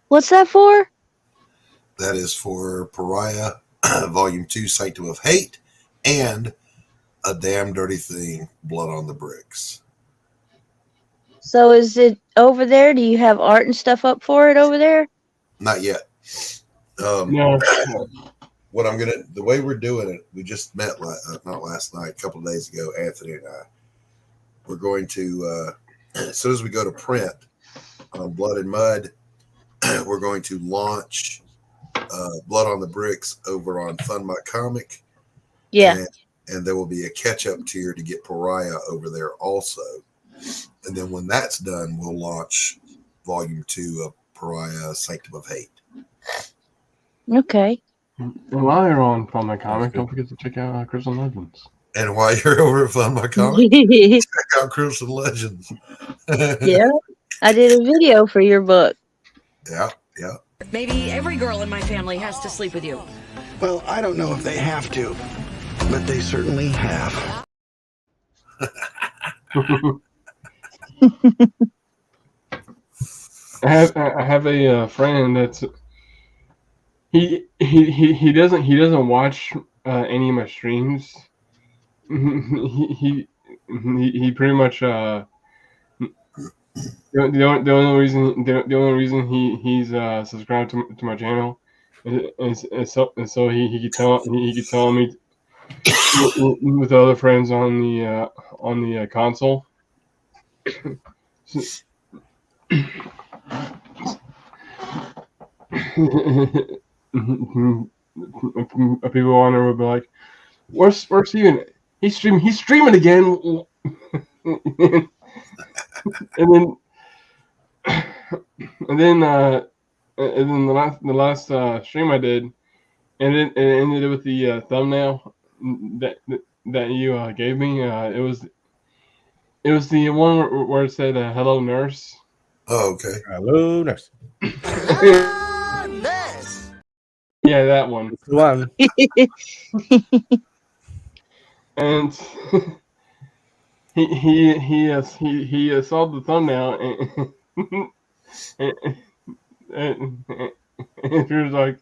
what's that for?
That is for Pariah, Volume 2, Sanctum of Hate, and A Damn Dirty Thing, Blood on the Bricks.
So is it over there? Do you have art and stuff up for it over there?
Not yet.
No.
What I'm gonna, the way we're doing it, we just met not last night, a couple of days ago, Anthony and I. We're going to, as soon as we go to print on Blood and Mud, we're going to launch Blood on the Bricks over on Fund My Comic.
Yeah.
And there will be a catch-up tier to get Pariah over there also. And then when that's done, we'll launch Volume 2 of Pariah, Sanctum of Hate.
Okay.
And while you're on From My Comic, don't forget to check out Crystal Legends.
And while you're over at Fund My Comic,
Yeah.
check out Crystal Legends.
I did a video for your book.
Yeah.
Maybe every girl in my family has to sleep with you.
Well, I don't know if they have to, but they certainly have.
I have a friend that's he doesn't watch any of my streams. He pretty much the only reason he's subscribed to my channel is so he could tell me with other friends on the console. People on there would be like, "Where's Steven? He's streaming again." and then the last stream I did, and it ended with the thumbnail that you gave me. It was the one where it said "Hello, Nurse."
Oh, okay.
Hello, nurse.
Yeah, that one.
That's the one.
And he saw the thumbnail and She was like,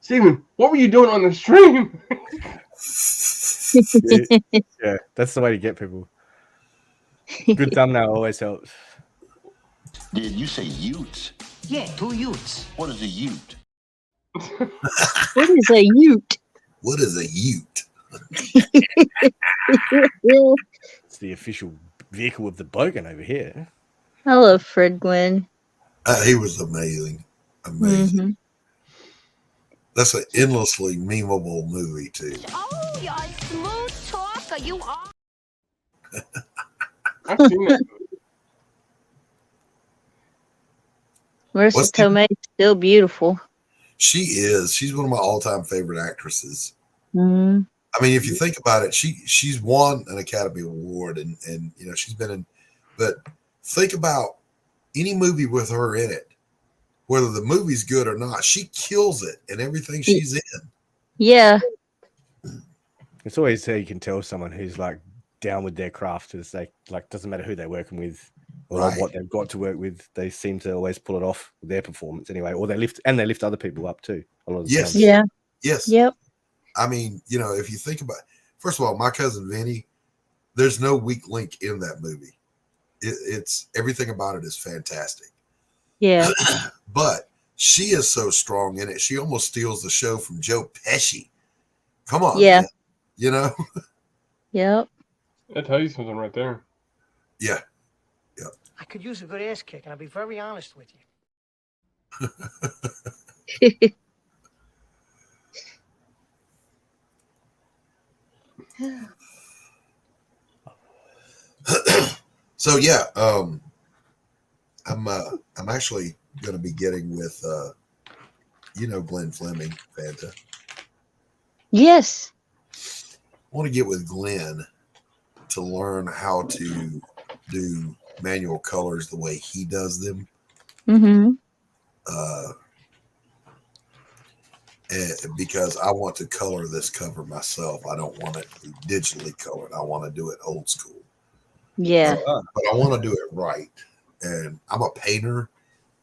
Steven, what were you doing on the stream?
Yeah, that's the way to get people. Good thumbnail always helps.
Did you say utes?
Yeah, 2 utes.
What is a ute?
What is a ute?
What is a ute?
It's the official vehicle of the bogan over here.
I love Fred Gwynn.
He was amazing. Amazing.
Mm-hmm.
That's an endlessly memeable movie, too.
Oh, you're a smooth talker. You are.
I've seen that movie.
Marissa
What's the-
Tomei's still beautiful.
She is. She's one of my all-time favorite actresses.
Mm-hmm.
I mean, if you think about it, she's won an Academy Award, and you know she's been in. But think about any movie with her in it, whether the movie's good or not, she kills it in everything she's in.
Yeah.
It's always how you can tell someone who's like down with their craft, is they like doesn't matter who they're working with or
Right.
what they've got to work with, they seem to always pull it off with their performance anyway, or they lift other people up too. A lot of the
Yes.
time.
Yeah.
Yes.
Yep.
I mean, you know, if you think about, first of all, My Cousin Vinny, there's no weak link in that movie. It's everything about it is fantastic.
Yeah.
But she is so strong in it. She almost steals the show from Joe Pesci. Come on.
Yeah.
Man. You know?
Yep.
That tells you something right there.
Yeah.
I could use a good ass kick, and I'll be very honest with you.
So yeah, I'm actually going to be getting with Glenn Fleming, Fanta.
Yes.
I want to get with Glenn to learn how to do manual colors the way he does them.
Mm-hmm.
Because I want to color this cover myself. I don't want it to be digitally colored. I want to do it old school.
Yeah.
But I want to do it right. And I'm a painter,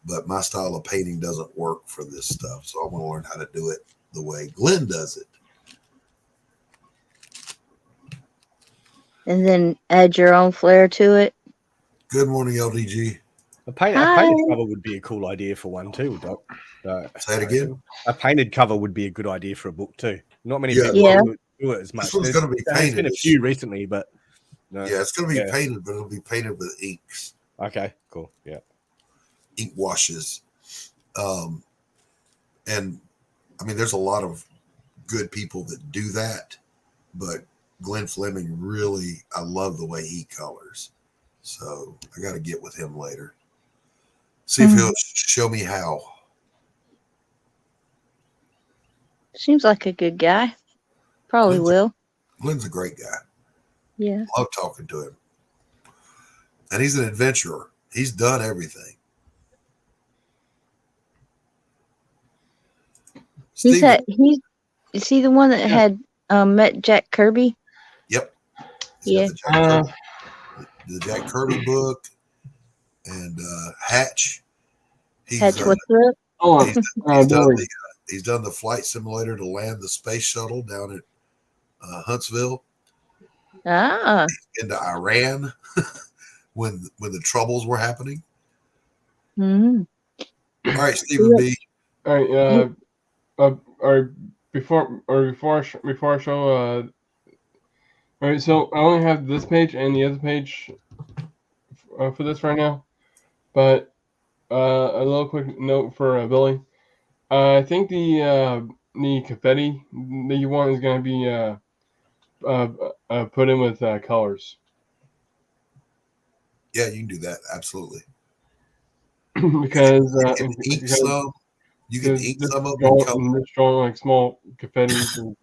but my style of painting doesn't work for this stuff. So I want to learn how to do it the way Glenn does it.
And then add your own flair to it.
Good morning, LDG.
A painted cover would be a cool idea for one too, Doc.
Say it again.
A painted cover would be a good idea for a book too. Not many
Yeah.
people do it as much.
This one's going to be
There's been
painted.
a few recently, but no.
Yeah, it's going to be
Yeah.
painted, but it'll be painted with inks,
Okay, cool. Yeah.
ink washes. And I mean, there's a lot of good people that do that, but Glenn Fleming really, I love the way he colors. So I got to get with him later. See if he'll show me how.
Seems like a good guy. Probably
Glenn's-
will.
Glenn's a great guy.
Yeah.
Love talking to him. And he's an adventurer. He's done everything.
He's
Steven,
is he the one that had met Jack Kirby?
Yep. He's got
Yeah.
the Jack Kirby book and Hatch. He's,
Hatch, what's up?
Oh,
he's done
Billy.
he's done the flight simulator to land the space shuttle down at Huntsville
Ah.
into Iran when the troubles were happening.
Mm-hmm.
All right, Stephen B.
All right. All right. Before I show. All right. So I only have this page and the other page for this right now, but a little quick note for Billy. I think the confetti that you want is going to be put in with colors.
Yeah, you can do that. Absolutely.
Because
You can ink some. You can ink some of them in color.
drawing like small confettis. And,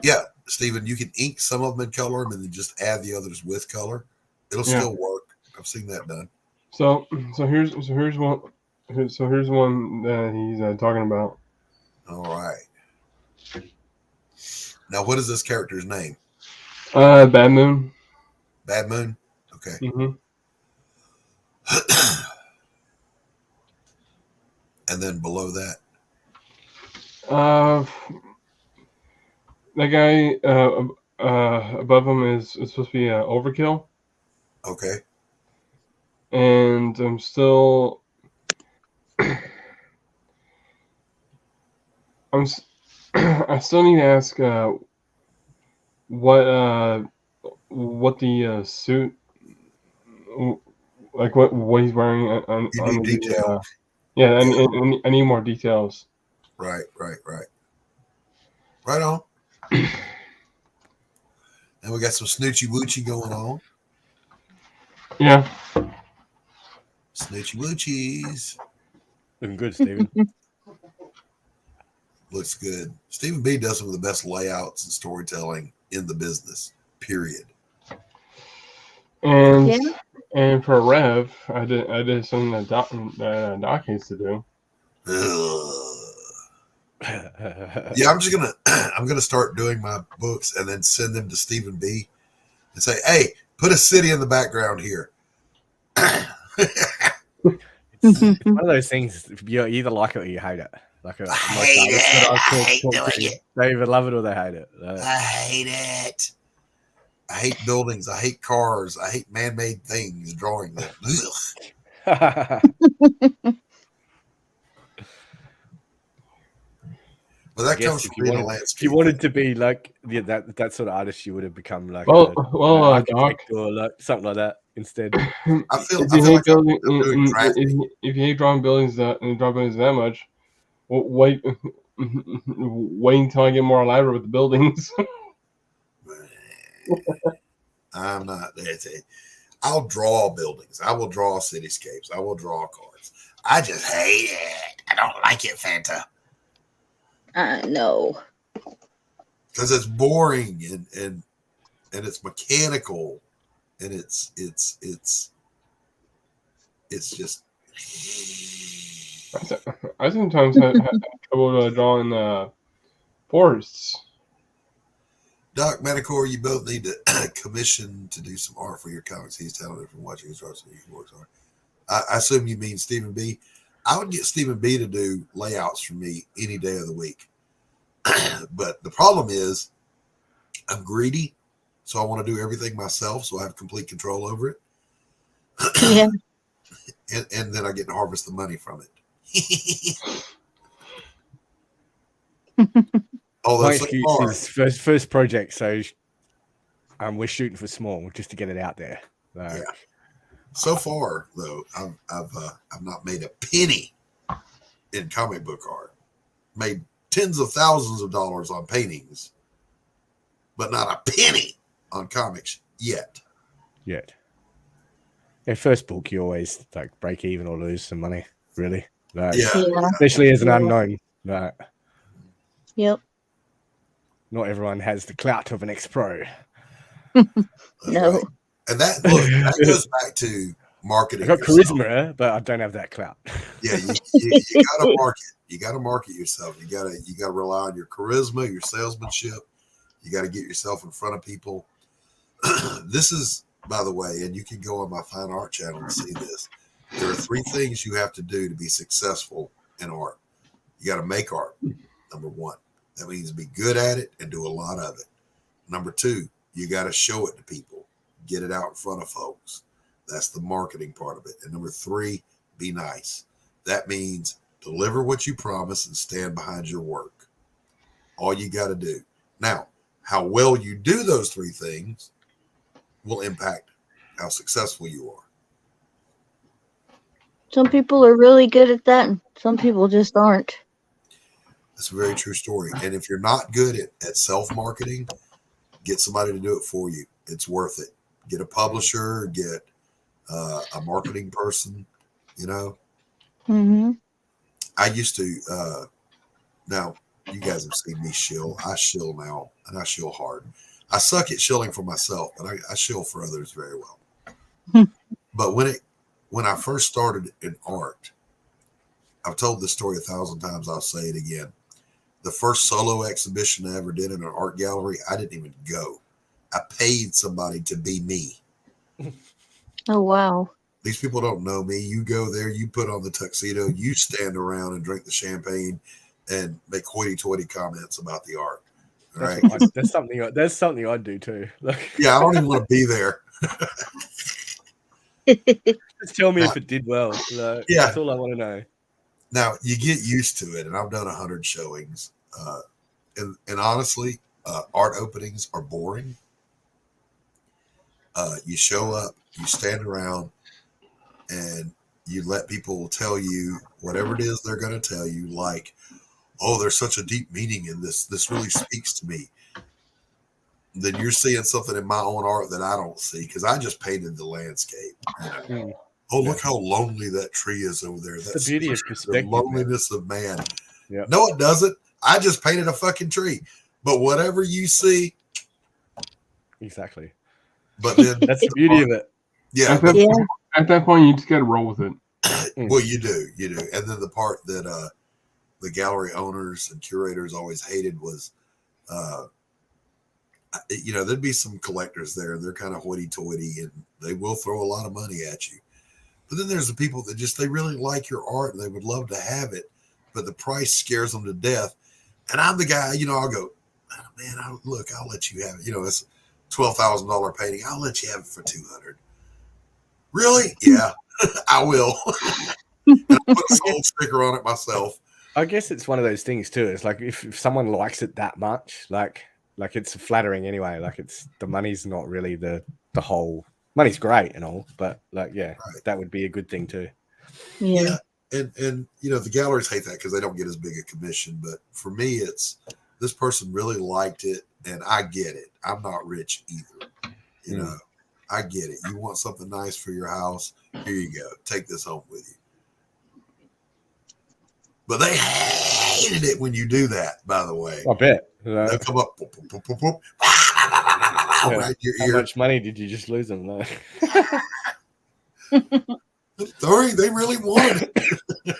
Yeah, Stephen, you can ink some of them and color them and then just add the others with color. It'll
Yeah.
still work. I've seen that done.
so here's one. So here's one that he's talking about.
All right. Now, what is this character's name?
Bad Moon.
Bad Moon? Okay.
Mm-hmm.
And then below that,
That guy above him is supposed to be Overkill,
Okay.
and I'm still. I still need to ask what the suit, like what he's wearing on
You need
the
detail.
yeah.
Yeah.
I need more details.
Right. Right on. And we got some snoochie woochie going on.
Yeah.
Snoochie woochies.
Looking good, Stephen.
Looks good. Stephen B does some of the best layouts and storytelling in the business. Period.
And for Rev, I did something that Doc hates to do.
Yeah, I'm gonna start doing my books and then send them to Stephen B and say, hey, put a city in the background here.
It's one of those things. You either like it or you hate it. Like
I hate doing it.
They either love it or they hate it.
I hate it. I hate buildings. I hate cars. I hate man-made things. Drawing them. Well, that comes from being a landscape.
If you wanted to be like that sort of artist, you would have become like
Doc,
or like something like that instead.
If you hate drawing buildings that much, wait until I get more elaborate with the buildings.
I'm not. I'll draw buildings. I will draw cityscapes. I will draw cars. I just hate it. I don't like it, Fanta.
I know.
Because it's boring and it's mechanical and it's just.
I sometimes have trouble drawing forests.
Doc Manacor, you both need to commission to do some art for your comics. He's talented from watching his art, so he works hard. I assume you mean Stephen B. I would get Stephen B to do layouts for me any day of the week. But the problem is I'm greedy, so I want to do everything myself, so I have complete control over it.
Yeah.
And then I get to harvest the money from it.
My excuse is first project, so we're shooting for small just to get it out there.
Yeah. So far, though, I've not made a penny in comic book art. Made tens of thousands of dollars on paintings, but not a penny on comics yet.
Yeah, first book, you always like break even or lose some money, really. Like, especially as an unknown. Like,
yep.
Not everyone has the clout of an ex-pro.
No.
Right. And that goes back to marketing.
I got charisma, but I don't have that clout.
Yeah, you gotta market. You gotta market yourself. You gotta rely on your charisma, your salesmanship. You gotta get yourself in front of people. This is, by the way, and you can go on my fine art channel and see this. There are 3 things you have to do to be successful in art. You got to make art, number 1. That means be good at it and do a lot of it. Number 2, you got to show it to people. Get it out in front of folks. That's the marketing part of it. And number 3, be nice. That means deliver what you promise and stand behind your work. All you got to do. Now, how well you do those 3 things will impact how successful you are.
Some people are really good at that, and some people just aren't.
That's a very true story. And if you're not good at self-marketing, get somebody to do it for you. It's worth it. Get a publisher, get a marketing person, you know.
Mm-hmm.
I used to, now you guys have seen me shill. I shill now, and I shill hard. I suck at shilling for myself, but I shill for others very well. But when I first started in art, I've told this story 1,000 times. I'll say it again. The first solo exhibition I ever did in an art gallery, I didn't even go. I paid somebody to be me.
Oh, wow.
These people don't know me. You go there, you put on the tuxedo, you stand around and drink the champagne and make hoity-toity comments about the art. All right.
That's something I'd do too. Like,
Yeah, I don't even want to be there.
just tell me if it did well. Like,
Yeah.
That's all I want to know.
Now you get used to it, and I've done 100 showings, and honestly, art openings are boring. You show up, you stand around, and you let people tell you whatever it is they're going to tell you. Like, oh, there's such a deep meaning in this. This really speaks to me. Then you're seeing something in my own art that I don't see because I just painted the landscape. You know? Oh, look how lonely that tree is over there. That's
the beauty of
the
perspective.
loneliness of man.
Yeah.
No, it doesn't. I just painted a fucking tree. But whatever you see,
Exactly.
but then
That's the beauty of it.
yeah,
At that, at that point, you just got to roll with it.
well, you do, and then the part that the gallery owners and curators always hated was, there'd be some collectors there. They're kind of hoity-toity, and they will throw a lot of money at you. But then there's the people that they really like your art and they would love to have it, but the price scares them to death. And I'm the guy, I'll go, oh, man, I'll let you have it. It's $12,000 painting. I'll let you have it for $200. Really? Yeah, I will. And I put a sold sticker on it myself.
I guess it's one of those things too. It's like if someone likes it that much, like it's flattering anyway. Like the money's not really the whole. Money's great and all, but right. That would be a good thing too.
Yeah.
And the galleries hate that because they don't get as big a commission. But for me, it's this person really liked it, and I get it. I'm not rich either. I get it. You want something nice for your house? Here you go. Take this home with you. But they hated it when you do that, by the way.
I bet.
They'll come up. Boop, boop, boop, boop, boop, right in your
How
ear.
much money did you just lose them? No.
Sorry, they really wanted it.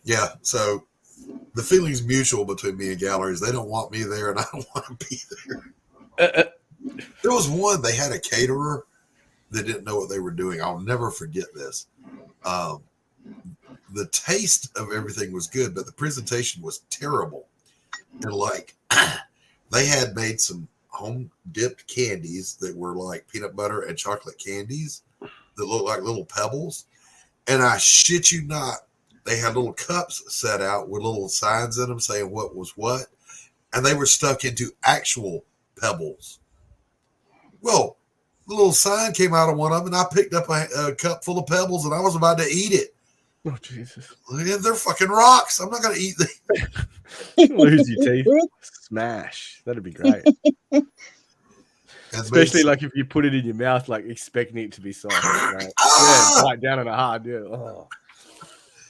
Yeah, so the feeling's mutual between me and galleries. They don't want me there, and I don't want to be there. There was one, they had a caterer that didn't know what they were doing. I'll never forget this. The taste of everything was good, but the presentation was terrible. And they had made some home dipped candies that were like peanut butter and chocolate candies that looked like little pebbles. And I shit you not, they had little cups set out with little signs in them saying what was what. And they were stuck into actual pebbles. Well, the little sign came out of one of them, and I picked up a cup full of pebbles, and I was about to eat it.
Oh, Jesus.
They're fucking rocks. I'm not going to eat them.
Lose your teeth. Smash. That'd be great. Especially if you put it in your mouth, expecting it to be soft. Right? Yeah, bite down on it hard. Yeah. Oh,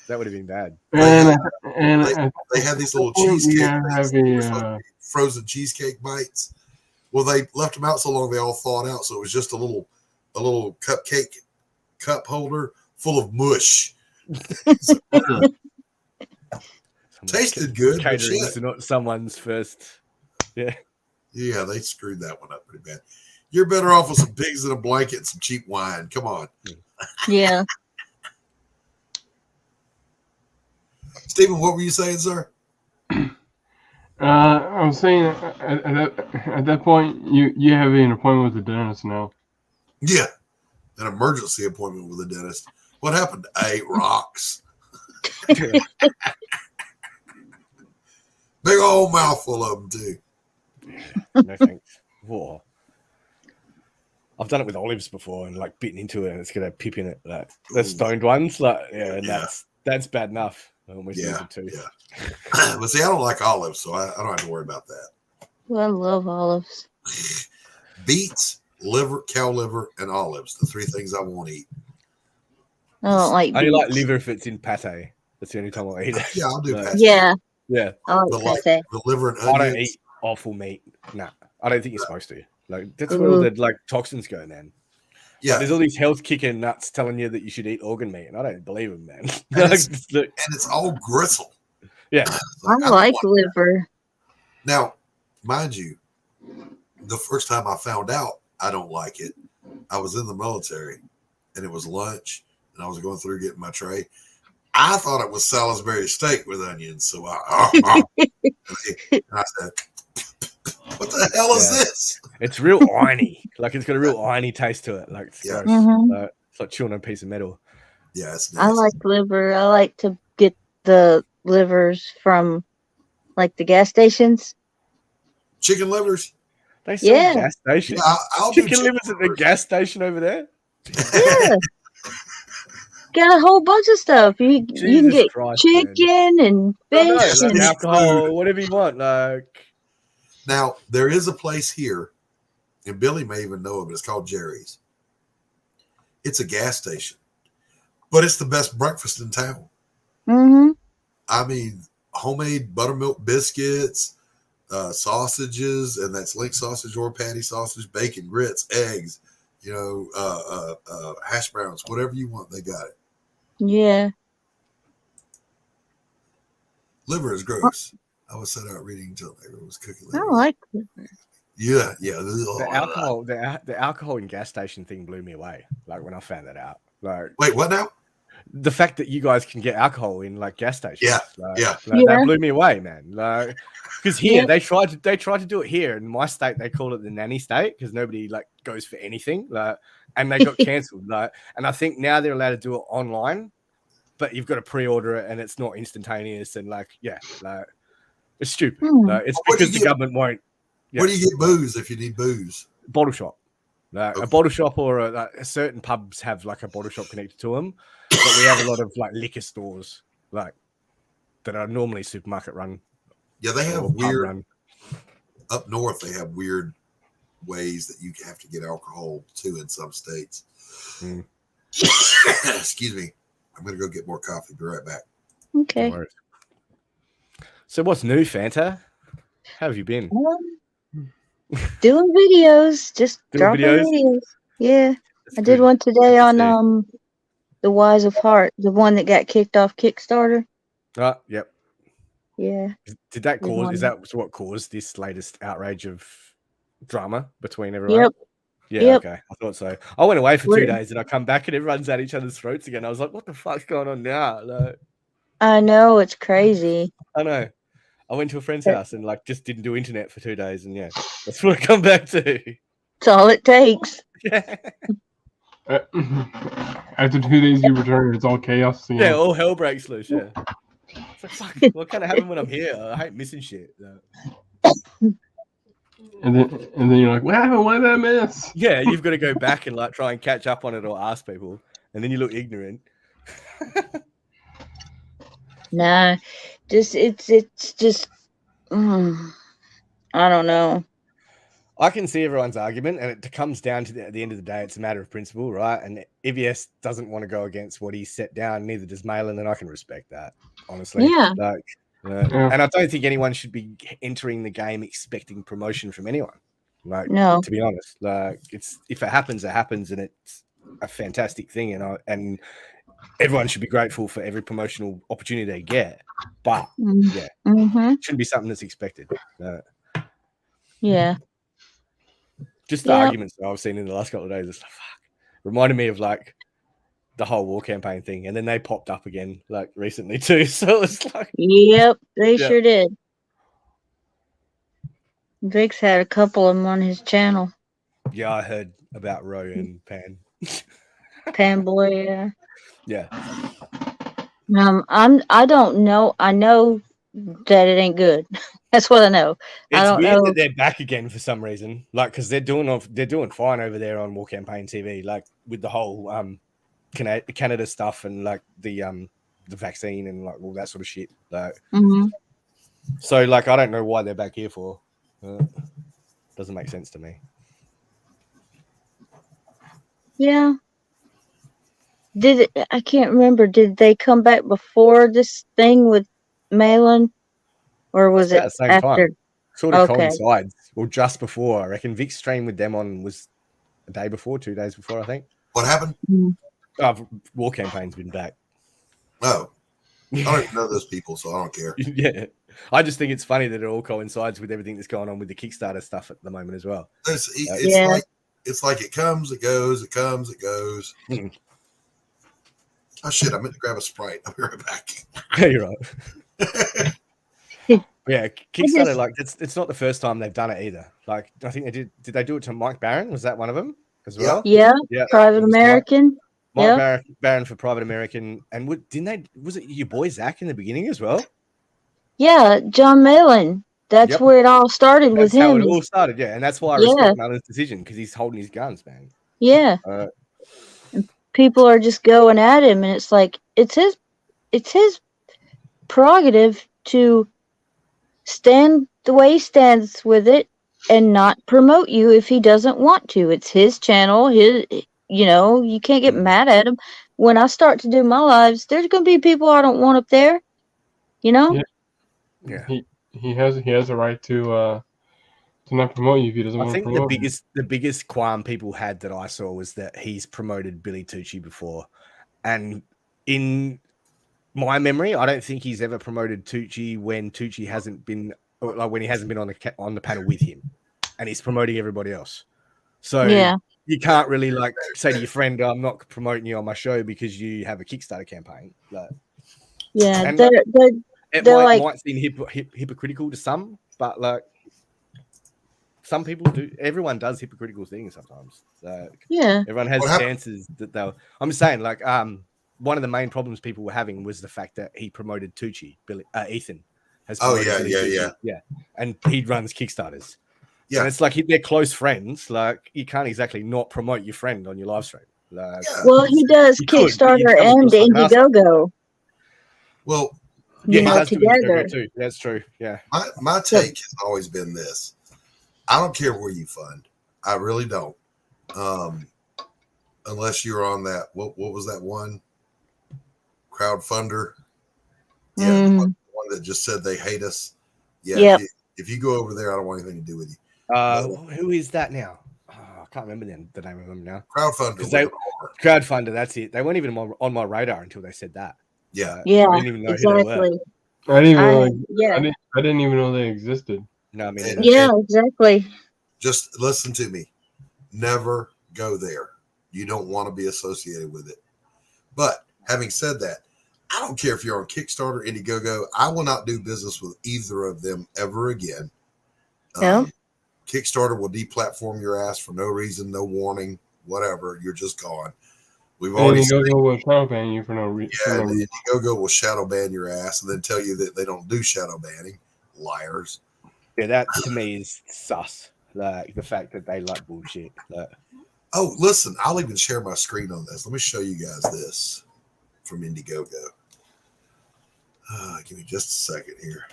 that would have been bad.
And
they had these little frozen cheesecake bites. Well, they left them out so long they all thawed out, so it was just a little cupcake cup holder full of mush. Tasted good.
Catering is not someone's first. Yeah.
Yeah, they screwed that one up pretty bad. You're better off with some pigs in a blanket and some cheap wine. Come on.
Yeah.
Stephen, what were you saying, sir?
I was saying at that point, you have an appointment with the dentist now.
Yeah, an emergency appointment with a dentist. What happened? I ate rocks. Big old mouthful of them too.
No thanks. Whoa. I've done it with olives before and bitten into it and it's got a pip in it. The stoned ones, and that's bad enough. I almost needed to.
Yeah. But see, I don't like olives, so I don't have to worry about that.
Well, I love olives.
Beets, liver, cow liver, and olives. The three things I won't eat.
I don't like
I only like
beets.
liver if it's in pate. That's the only time I'll eat it.
Yeah, I'll do pate.
Yeah.
Yeah.
I like pate.
The liver and
I
onions.
don't eat awful meat. Nah. I don't think you're supposed to. That's where all the toxins go, man.
Yeah.
There's all these health kicking nuts telling you that you should eat organ meat, and I don't believe them, man.
And it's all gristle.
Yeah.
I like liver.
Now, mind you, the first time I found out I don't like it, I was in the military and it was lunch and I was going through getting my tray. I thought it was Salisbury steak with onions, so I said, "What the hell is this?"
It's real irony. Like it's got a real irony taste to it. Like it's
Yeah.
gross.
Mhm.
It's like chewing on a piece of metal.
Yeah, it's
I
nasty.
like liver. I like to get the livers from like the gas stations.
Chicken livers.
They sell
Yeah.
gas stations.
Yeah, I'll do
Chicken livers at the gas station over there.
Yeah. Got a whole bunch of stuff. You can
Jesus
get
Christ, man.
chicken and
I know,
fish
like
and
alcohol, whatever you want. Like
Now, there is a place here, and Billy may even know it, but it's called Jerry's. It's a gas station, but it's the best breakfast in town.
mm-hmm.
I mean, homemade buttermilk biscuits, sausages, and that's link sausage or patty sausage, bacon, grits, eggs, hash browns, whatever you want, they got it.
Yeah.
Liver is gross. I was set out reading until Neighbor was cooking
I
liver.
like liver.
Yeah.
the alcohol in gas station thing blew me away. Like when I found that out. Like
Wait, what now?
the fact that you guys can get alcohol in like gas stations.
Yeah,
Like,
yeah.
like,
Yeah.
that blew me away, man. Like because here
Yeah.
they tried to do it here in my state. They call it the nanny state because nobody like goes for anything. Like and they got cancelled. Like and I think now they're allowed to do it online, but you've got to pre-order it and it's not instantaneous and like it's stupid.
Hmm.
Like, it's
What do you
because the
get-
government won't. Yeah.
Where do you get booze if you need booze?
Bottle shop. Like,
Okay.
a bottle shop or certain pubs have like a bottle shop connected to them, but we have a lot of like liquor stores like that are normally supermarket run.
Yeah, they have
or pub
weird
run.
up north. They have weird ways that you have to get alcohol too in some states.
Mm.
Excuse me. I'm gonna go get more coffee. Be right back.
Okay.
No worries. So what's new, Fanta? How have you been?
Doing videos, just
Doing
dropping
videos?
videos. Yeah.
That's
I did
good.
one today
Good to
on
see.
The Wise of Heart, the one that got kicked off Kickstarter.
Yep.
Yeah.
Did that
Good
cause?
one.
Is that what caused this latest outrage of drama between everyone?
Yep.
Yeah,
Yep.
okay. I thought so. I went away for 2
We're-
days and I come back and everyone's at each other's throats again. I was like, what the fuck's going on now? Like,
I know, it's crazy.
I know. I went to a friend's house and like just didn't do internet for 2 days and yeah, that's what I come back to.
It's all it takes.
Yeah,
After 2 days, you return. It's all chaos.
yeah, all hell breaks loose. Yeah. It's like, fuck, what kind of happen when I'm here? I hate missing shit.
And then you're like, what happened? What did I miss?
Yeah, you've got to go back and like try and catch up on it or ask people, and then you look ignorant.
Nah, it's just I don't know.
I can see everyone's argument, and it comes down to at the end of the day, it's a matter of principle, right? And EVS doesn't want to go against what he's set down, neither does Malin, and I can respect that, honestly.
Yeah.
Like,
Yeah.
and I don't think anyone should be entering the game expecting promotion from anyone. Like,
No.
to be honest, like it's if it happens, it happens, and it's a fantastic thing, and everyone should be grateful for every promotional opportunity they get. But yeah,
Mm-hmm.
it shouldn't be something that's expected.
Yeah.
Just the
Yeah.
arguments that I've seen in the last couple of days, it's like, fuck. Reminded me of like the whole war campaign thing, and then they popped up again like recently too. So it's like,
Yep, they
Yeah.
sure did. Vic's had a couple of them on his channel.
yeah, I heard about Ro and Pan.
Panboy,
Yeah,
I don't know. I know that it ain't good. That's what I know. I
it's
don't
weird
know.
that they're back again for some reason. Like, because they're doing fine over there on War Campaign TV. Like with the whole Canada stuff and like the vaccine and like all that sort of shit. Like,
Mhm.
so like I don't know why they're back here for. Doesn't make sense to me.
Yeah. I can't remember. Did they come back before this thing with Malin? Or was
At
it
the same
after?
time. Sort of
Okay.
coincides, or just before. I reckon Vic's stream with them on was a day before, 2 days before, I think.
What happened?
War Campaign's been back.
Oh, I don't even know those people, so I don't care.
Yeah, I just think it's funny that it all coincides with everything that's going on with the Kickstarter stuff at the moment as well.
It's
Yeah.
like it's like it comes, it goes, it comes, it goes. Oh shit! I meant to grab a Sprite. I'll be right back.
Yeah, you're right. Yeah, Kickstarter, like it's not the first time they've done it either. Like I think they did they do it to Mike Barron? Was that one of them as well?
Yeah.
Yeah.
Private
It was
American.
Mike
Yep.
Barron for Private American, and was it your boy Zach in the beginning as well?
Yeah, John Malin. That's
Yep.
where it all started with
That's how
him.
it all started, yeah, and that's why I
Yeah.
respect Malin's decision because he's holding his guns, man.
Yeah. People are just going at him, and it's like it's his prerogative to stand the way he stands with it and not promote you if he doesn't want to. It's his channel. You can't get mad at him. When I start to do my lives, there's going to be people I don't want up there.
Yeah.
Yeah.
He has a right to not promote you if he doesn't
I
want to
think
promote you.
the biggest qualm people had that I saw was that he's promoted Billy Tucci before, and in my memory, I don't think he's ever promoted Tucci when Tucci hasn't been, like when he hasn't been on the panel with him, and he's promoting everybody else. So
Yeah.
you can't really like say to your friend, "I'm not promoting you on my show because you have a Kickstarter campaign." Like,
Yeah,
and
they're
it
they're like,
might seem hypocritical to some, but like some people do. Everyone does hypocritical things sometimes.
yeah.
Everyone has
What happened?
chances that they'll. I'm saying like one of the main problems people were having was the fact that he promoted Tucci. Ethan has.
Oh,
promoted
yeah,
Billy
yeah,
Tucci.
yeah.
Yeah, and he runs Kickstarters.
Yeah.
And it's like they're close friends. Like you can't exactly not promote your friend on your live stream. Like,
Yeah.
Well, he does
You could, but you'd
Kickstarter
come
and
across like an asshole.
Indiegogo.
Well,
Yeah,
You
he
know,
does do
together.
Indiegogo too. That's true. Yeah.
my take has always been this. I don't care where you fund. I really don't. Unless you're on that, what was that one? Crowdfunder. Yeah, the
Mhm.
one that just said they hate us. Yeah.
Yep.
If you go over there, I don't want anything to do with you.
Who is that now? Oh, I can't remember the name of them now.
Crowdfunder.
Because they
with an R.
crowdfunder, that's it. They weren't even on my radar until they said that.
Yeah.
Yeah,
I didn't even know who they were.
exactly.
I didn't even
Yeah.
I didn't even know they existed.
No, I mean,
And-
Yeah, exactly.
Just listen to me. Never go there. You don't want to be associated with it. But having said that, I don't care if you're on Kickstarter, Indiegogo. I will not do business with either of them ever again.
No.
Kickstarter will deplatform your ass for no reason, no warning, whatever. You're just gone. We've
And
already
Indiegogo will shadow ban you for no reason.
yeah, the Indiegogo will shadow ban your ass and then tell you that they don't do shadow banning. Liars.
yeah, that to me is sus. Like the fact that they like bullshit. Like,
Oh, listen, I'll even share my screen on this. Let me show you guys this from Indiegogo. Give me just a second here.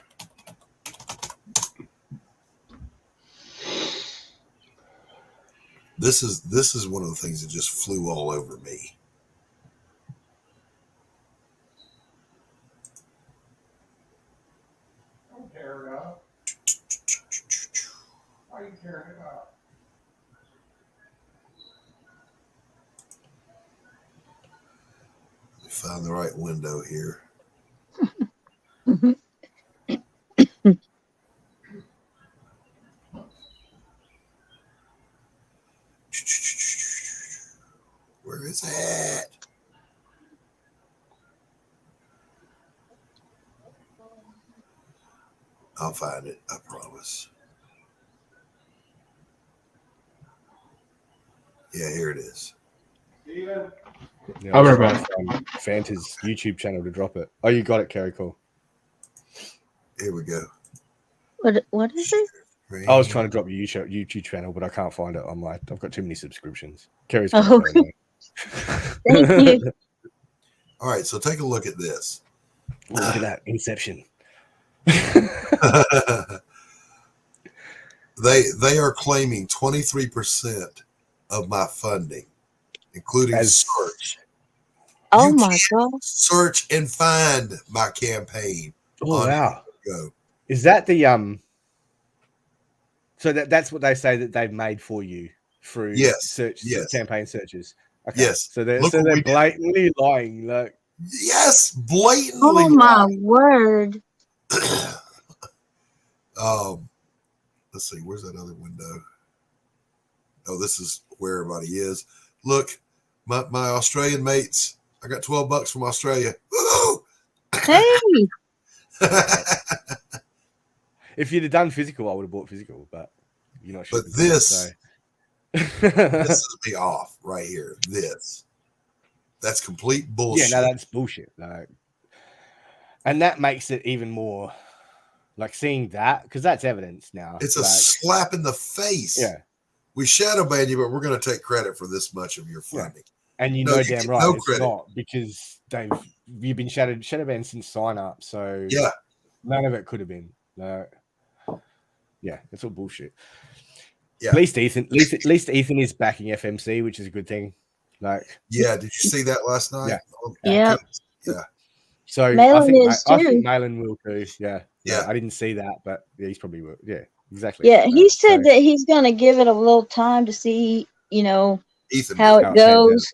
This is one of the things that just flew all over me. Let me find the right window here. Where is it? I'll find it, I promise. Yeah, here it is.
I'll be right back.
Fanta's YouTube channel to drop it. Oh, you got it, Kerry. Cool.
Here we go.
What is it?
I was trying to drop your YouTube channel, but I can't find it on my. I've got too many subscriptions. Kerry's.
Oh, thank you.
All right, so take a look at this.
Look at that Inception.
They are claiming 23% of my funding, including
As-
search.
Oh
You
my
can't
god.
Search and find my campaign.
Oh wow!
Go.
Is that the So that's what they say that they've made for you through
Yes, yes.
campaign searches. Okay.
Yes.
So they're
Look what we did.
blatantly lying. Like
Yes, blatantly.
Oh my word.
Let's see, where's that other window? Oh, this is where everybody is. Look, my Australian mates, I got $12 from Australia. Woo!
Hey,
If you'd have done physical, I would have bought physical, but you're not sure.
But this
So.
pisses me off right here. That's complete bullshit.
Yeah, no, that's bullshit. Like, and that makes it even more like seeing that, because that's evidence now.
It's a
like,
slap in the face.
Yeah.
We shadow ban you, but we're going to take credit for this much of your funding.
And you
No,
know
you
damn
get
right
no
it's
credit.
not, because you've been shadow banned since sign up, so
Yeah.
none of it could have been. Like, yeah, it's all bullshit.
Yeah.
At least Ethan is backing FMC, which is a good thing. Like,
Yeah, did you see that last night?
Yeah.
Yeah.
Yeah.
So
Malin is
I
too.
think Malin will too. Yeah.
Yeah.
I didn't see that, but yeah, he's probably will. Yeah, exactly.
Yeah, he said
So-
that he's gonna give it a little time to see,
Ethan.
how
How
it
it pans
goes.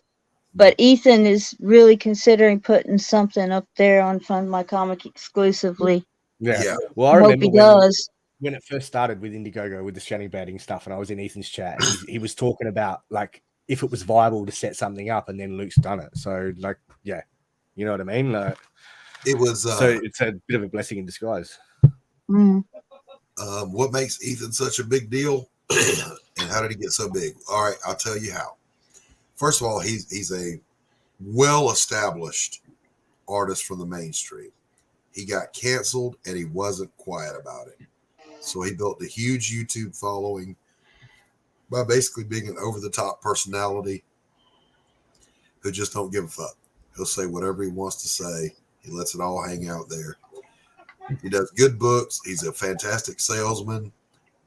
But Ethan is really considering putting something up there on Fund My Comic exclusively.
Yeah.
Yeah.
Well, I
I hope
remember
he does.
when it first started with Indiegogo with the shadow banning stuff, and I was in Ethan's chat, and he was talking about like if it was viable to set something up, and then Luke's done it. So like, yeah, you know what I mean? Like,
It was
so it's a bit of a blessing in disguise.
Mm.
what makes Ethan such a big deal, and how did he get so big? All right, I'll tell you how. First of all, he's a well-established artist from the mainstream. He got canceled, and he wasn't quiet about it. So he built a huge YouTube following by basically being an over-the-top personality who just don't give a fuck. He'll say whatever he wants to say. He lets it all hang out there. He does good books. He's a fantastic salesman.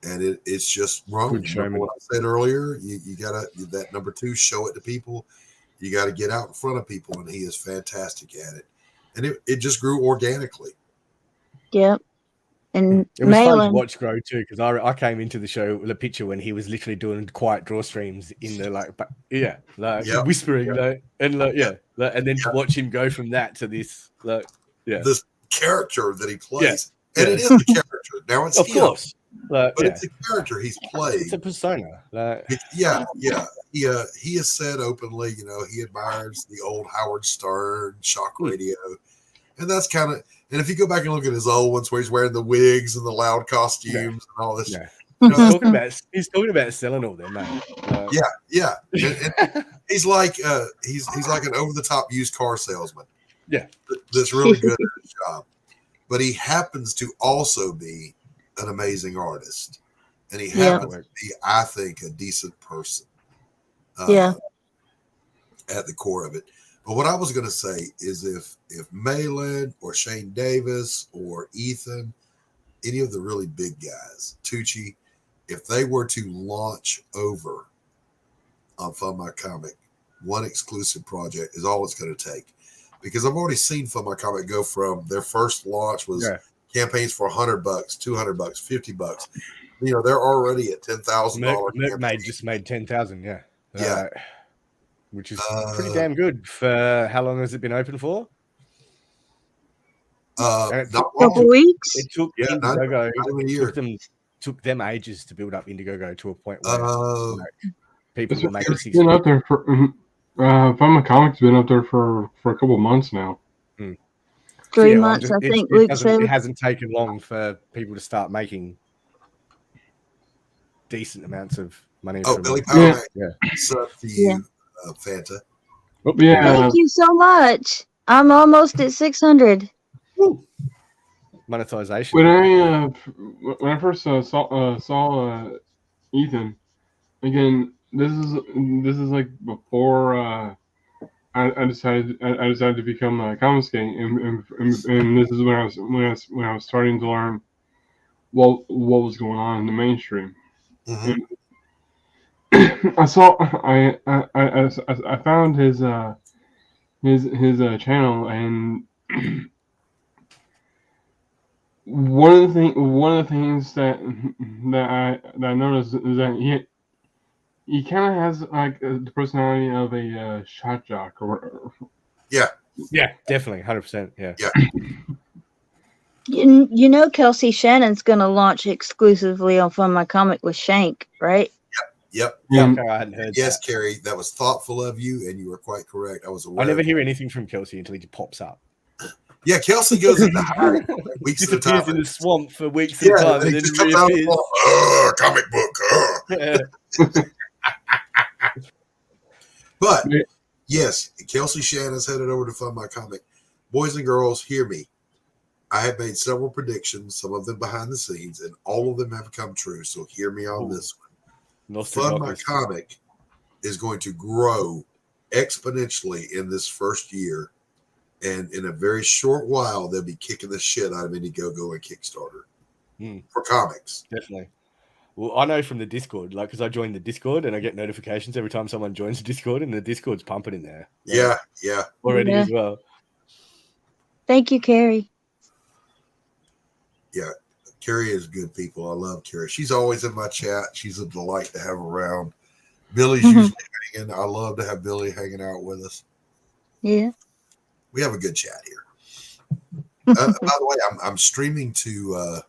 And it's just wrong.
Good showman.
What I said earlier, you gotta, that number 2, show it to people. You got to get out in front of people, and he is fantastic at it. And it just grew organically.
Yep. And
It was fun to
Malin,
watch grow too, because I came into the show with a picture when he was literally doing quiet draw streams in the like
Yep.
whispering and and then to watch him go from that to this
This character that he plays.
Yeah.
And it is the character. Now it's
of
him,
course,
but it's a character he's played.
it's a persona.
Yeah. He has said openly, he admires the old Howard Stern shock radio, and that's kind of. And if you go back and look at his old ones where he's wearing the wigs and the loud costumes and all this,
Yeah.
that's-
He's talking about selling all them, man.
yeah. And he's like he's like an over the top used car salesman.
Yeah.
That's really good at his job, but he happens to also be an amazing artist, and he happens to be, I think, a decent person.
Yeah.
At the core of it. But what I was going to say is if Malin or Shane Davis or Ethan, any of the really big guys, Tucci, if they were to launch over on Fund My Comic, one exclusive project is all it's going to take. Because I've already seen Fund My Comic go from their first launch was campaigns for $100, $200, $50. They're already at $10,000.
Merc just made 10,000. Yeah.
Yeah.
Which is pretty damn good for how long has it been open for?
Not
couple
long.
weeks.
It took
Yeah, not
Indiegogo.
even a year.
Took them ages to build up Indiegogo to a point where people
It's
were making
it's been up there for. Fund My Comic's been up there for a couple months now.
3 months, I think Luke said.
It hasn't taken long for people to start making decent amounts of money.
Oh,
from
Billy
it.
Power,
Yeah.
sub to you, Fanta.
Oh, yeah.
Thank you so much. I'm almost at 600.
Monetization.
When I first saw Ethan, again, this is like before I decided to become a comics gang, and this is when I was starting to learn what was going on in the mainstream.
Mm-hmm.
I found his channel, and one of the things that I noticed is that he kind of has like the personality of a shot jock,
Yeah,
definitely, 100%. Yeah.
Kelsey Shannon's going to launch exclusively on Fund My Comic with Shank, right?
Yep.
Yeah,
And
okay, I hadn't heard.
Yes,
that.
Carrie, that was thoughtful of you, and you were quite correct. I was aware.
I never
of
hear
that.
anything from Kelsey until he just pops up.
Yeah, Kelsey goes into hiding for weeks at a time.
Disappears in the swamp for weeks
Yeah,
at a time,
and
and
he
then
just comes out of
reappears.
the comic book.
Yeah.
But
Yeah.
yes, Kelsey Shannon's headed over to Fund My Comic. Boys and girls, hear me. I have made several predictions, some of them behind the scenes, and all of them have come true. So hear me on
Ooh.
this one. Fund My
Nostradamus.
Comic is going to grow exponentially in this first year. And in a very short while, they'll be kicking the shit out of Indiegogo and Kickstarter for comics.
Definitely. Well, I know from the Discord, like, because I joined the Discord and I get notifications every time someone joins the Discord, and the Discord's pumping in there.
Yeah.
Already
Yeah.
as well.
Thank you, Carrie.
Carrie is good people. I love Carrie. She's always in my chat. She's a delight to have around. Billy's
Mhm.
usually hanging. I love to have Billy hanging out with us.
Yeah.
We have a good chat here. By the way, I'm streaming to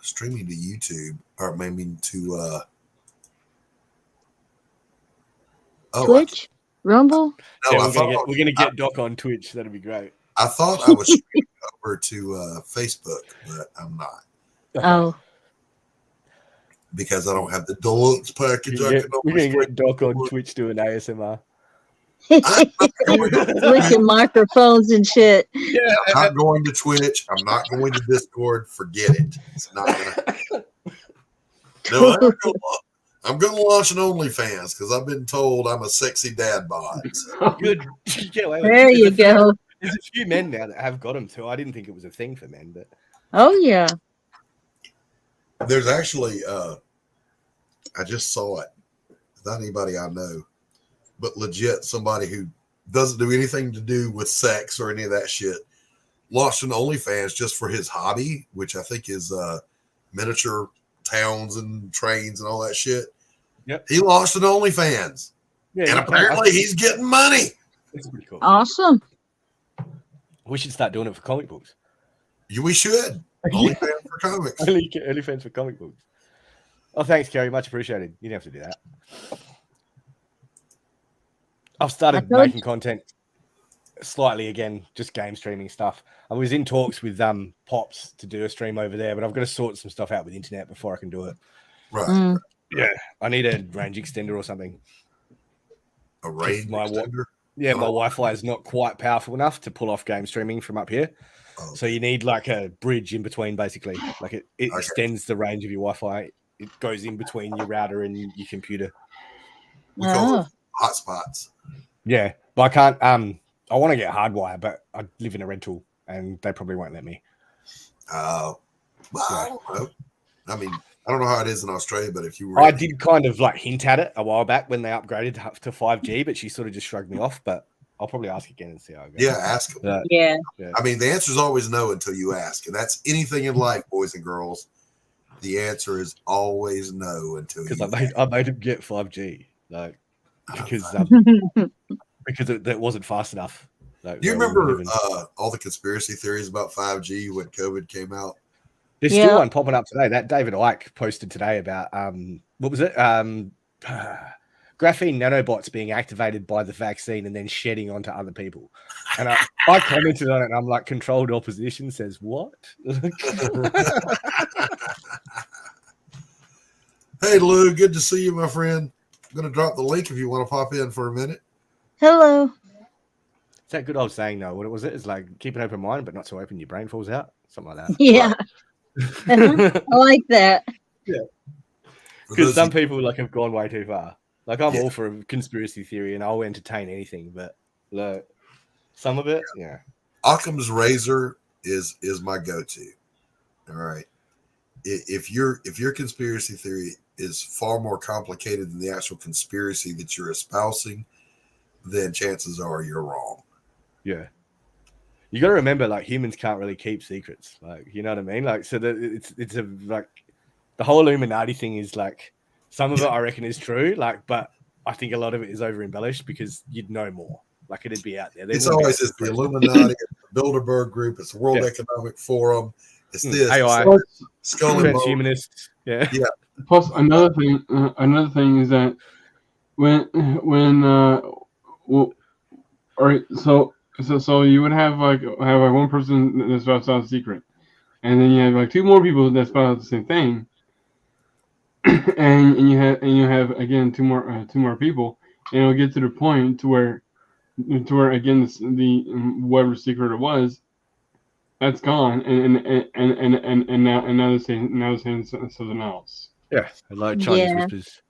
YouTube, or maybe to
Twitch, Rumble.
No,
Yeah,
I thought
we're gonna get Doc on Twitch. That'd be great.
I thought I was streaming over to Facebook, but I'm not
Oh,
because I don't have the deluxe package.
We're gonna get Doc on Twitch doing ASMR.
licking microphones and shit.
Yeah,
I'm not going to Twitch. I'm not going to Discord. Forget it. It's not gonna. No, I'm gonna launch an OnlyFans because I've been told I'm a sexy dad bod. So.
good. Yeah, wait,
There you go.
There's a few men now that have got them too. I didn't think it was a thing for men, but
Oh yeah.
There's actually, I just saw it. Not anybody I know, but legit somebody who doesn't do anything to do with sex or any of that shit launched an OnlyFans just for his hobby, which I think is miniature towns and trains and all that shit.
Yep.
He launched an OnlyFans,
yeah,
and apparently he's getting money.
it's pretty cool.
Awesome.
We should start doing it for comic books.
We should. OnlyFans for comics.
Only fans for comic books. Oh, thanks, Kerry. Much appreciated. You didn't have to do that. I've started
I told
making content slightly again, just game streaming stuff. I was in talks with Pops to do a stream over there, but I've got to sort some stuff out with internet before I can do it.
Right.
Mm.
Yeah, I need a range extender or something.
A range
my
extender.
Yeah, my Wi-Fi is not quite powerful enough to pull off game streaming from up here.
Oh.
So you need like a bridge in between, basically. Like it
Okay.
extends the range of your Wi-Fi. It goes in between your router and your computer.
We call
Oh.
them hotspots.
Yeah, but I can't. I want to get hardwire, but I live in a rental, and they probably won't let me.
Well, I don't know. I mean, I don't know how it is in Australia, but if you were,
I did kind of like hint at it a while back when they upgraded to 5G, but she sort of just shrugged me off. But I'll probably ask again and see how it goes.
Yeah, ask them.
But,
Yeah.
I mean, the answer is always no until you ask, and that's anything in life, boys and girls. The answer is always no until you.
because I made him get 5G, like because it wasn't fast enough. Like,
Do you
they were
remember
living-
all the conspiracy theories about 5G when COVID came out?
There's
Yeah.
still one popping up today. That David Icke posted today about what was it? Graphene nanobots being activated by the vaccine and then shedding onto other people. And I commented on it, and I'm like, controlled opposition says what?
Hey, Lou, good to see you, my friend. I'm going to drop the link if you want to pop in for a minute.
Hello.
It's that good old saying, though. What was it? It's like keep an open mind, but not so open your brain falls out. Something like that.
Yeah. I like that.
For
Because
those
some
of-
people like have gone way too far. Like I'm
Yeah.
all for a conspiracy theory and I'll entertain anything, but like some of it, yeah.
Occam's razor is my go-to. All right. If your conspiracy theory is far more complicated than the actual conspiracy that you're espousing, then chances are you're wrong.
Yeah. You got to remember, like humans can't really keep secrets. Like, you know what I mean? Like, so that it's a like the whole Illuminati thing is like some of it I reckon is true. Like, but I think a lot of it is over embellished because you'd know more. Like, it'd be out there. There
It's
wouldn't be
always
a
it's the
secret.
Illuminati, it's the Bilderberg Group, it's the World
Yeah.
Economic Forum, it's this,
AI,
it's Skull and Bones.
transhumanists. Yeah.
Yeah,
plus another thing is that when well, all right, so you would have like one person that spouts out a secret, and then you have like two more people that spout out the same thing, and you have again two more people, and it'll get to the point to where again the whatever secret it was, that's gone, and now they're saying something else.
Yeah, like Chinese
Yeah.
whispers,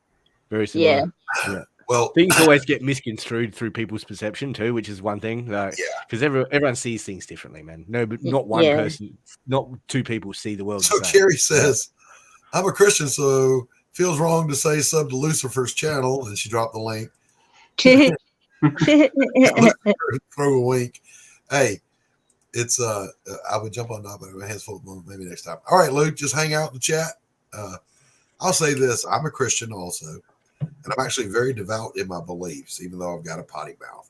very
Yeah.
similar.
Well,
Things always get misconstrued through people's perception too, which is one thing. Like,
yeah.
because everyone sees things differently, man. No, but not one
Yeah.
person, not two people see the world.
So
the same.
Carrie says, I'm a Christian, so feels wrong to say sub to Lucifer's channel. And she dropped the link. Throw a wink. Hey, it's I would jump on that, but my hands full maybe next time. All right, Luke, just hang out in the chat. I'll say this. I'm a Christian also, and I'm actually very devout in my beliefs, even though I've got a potty mouth.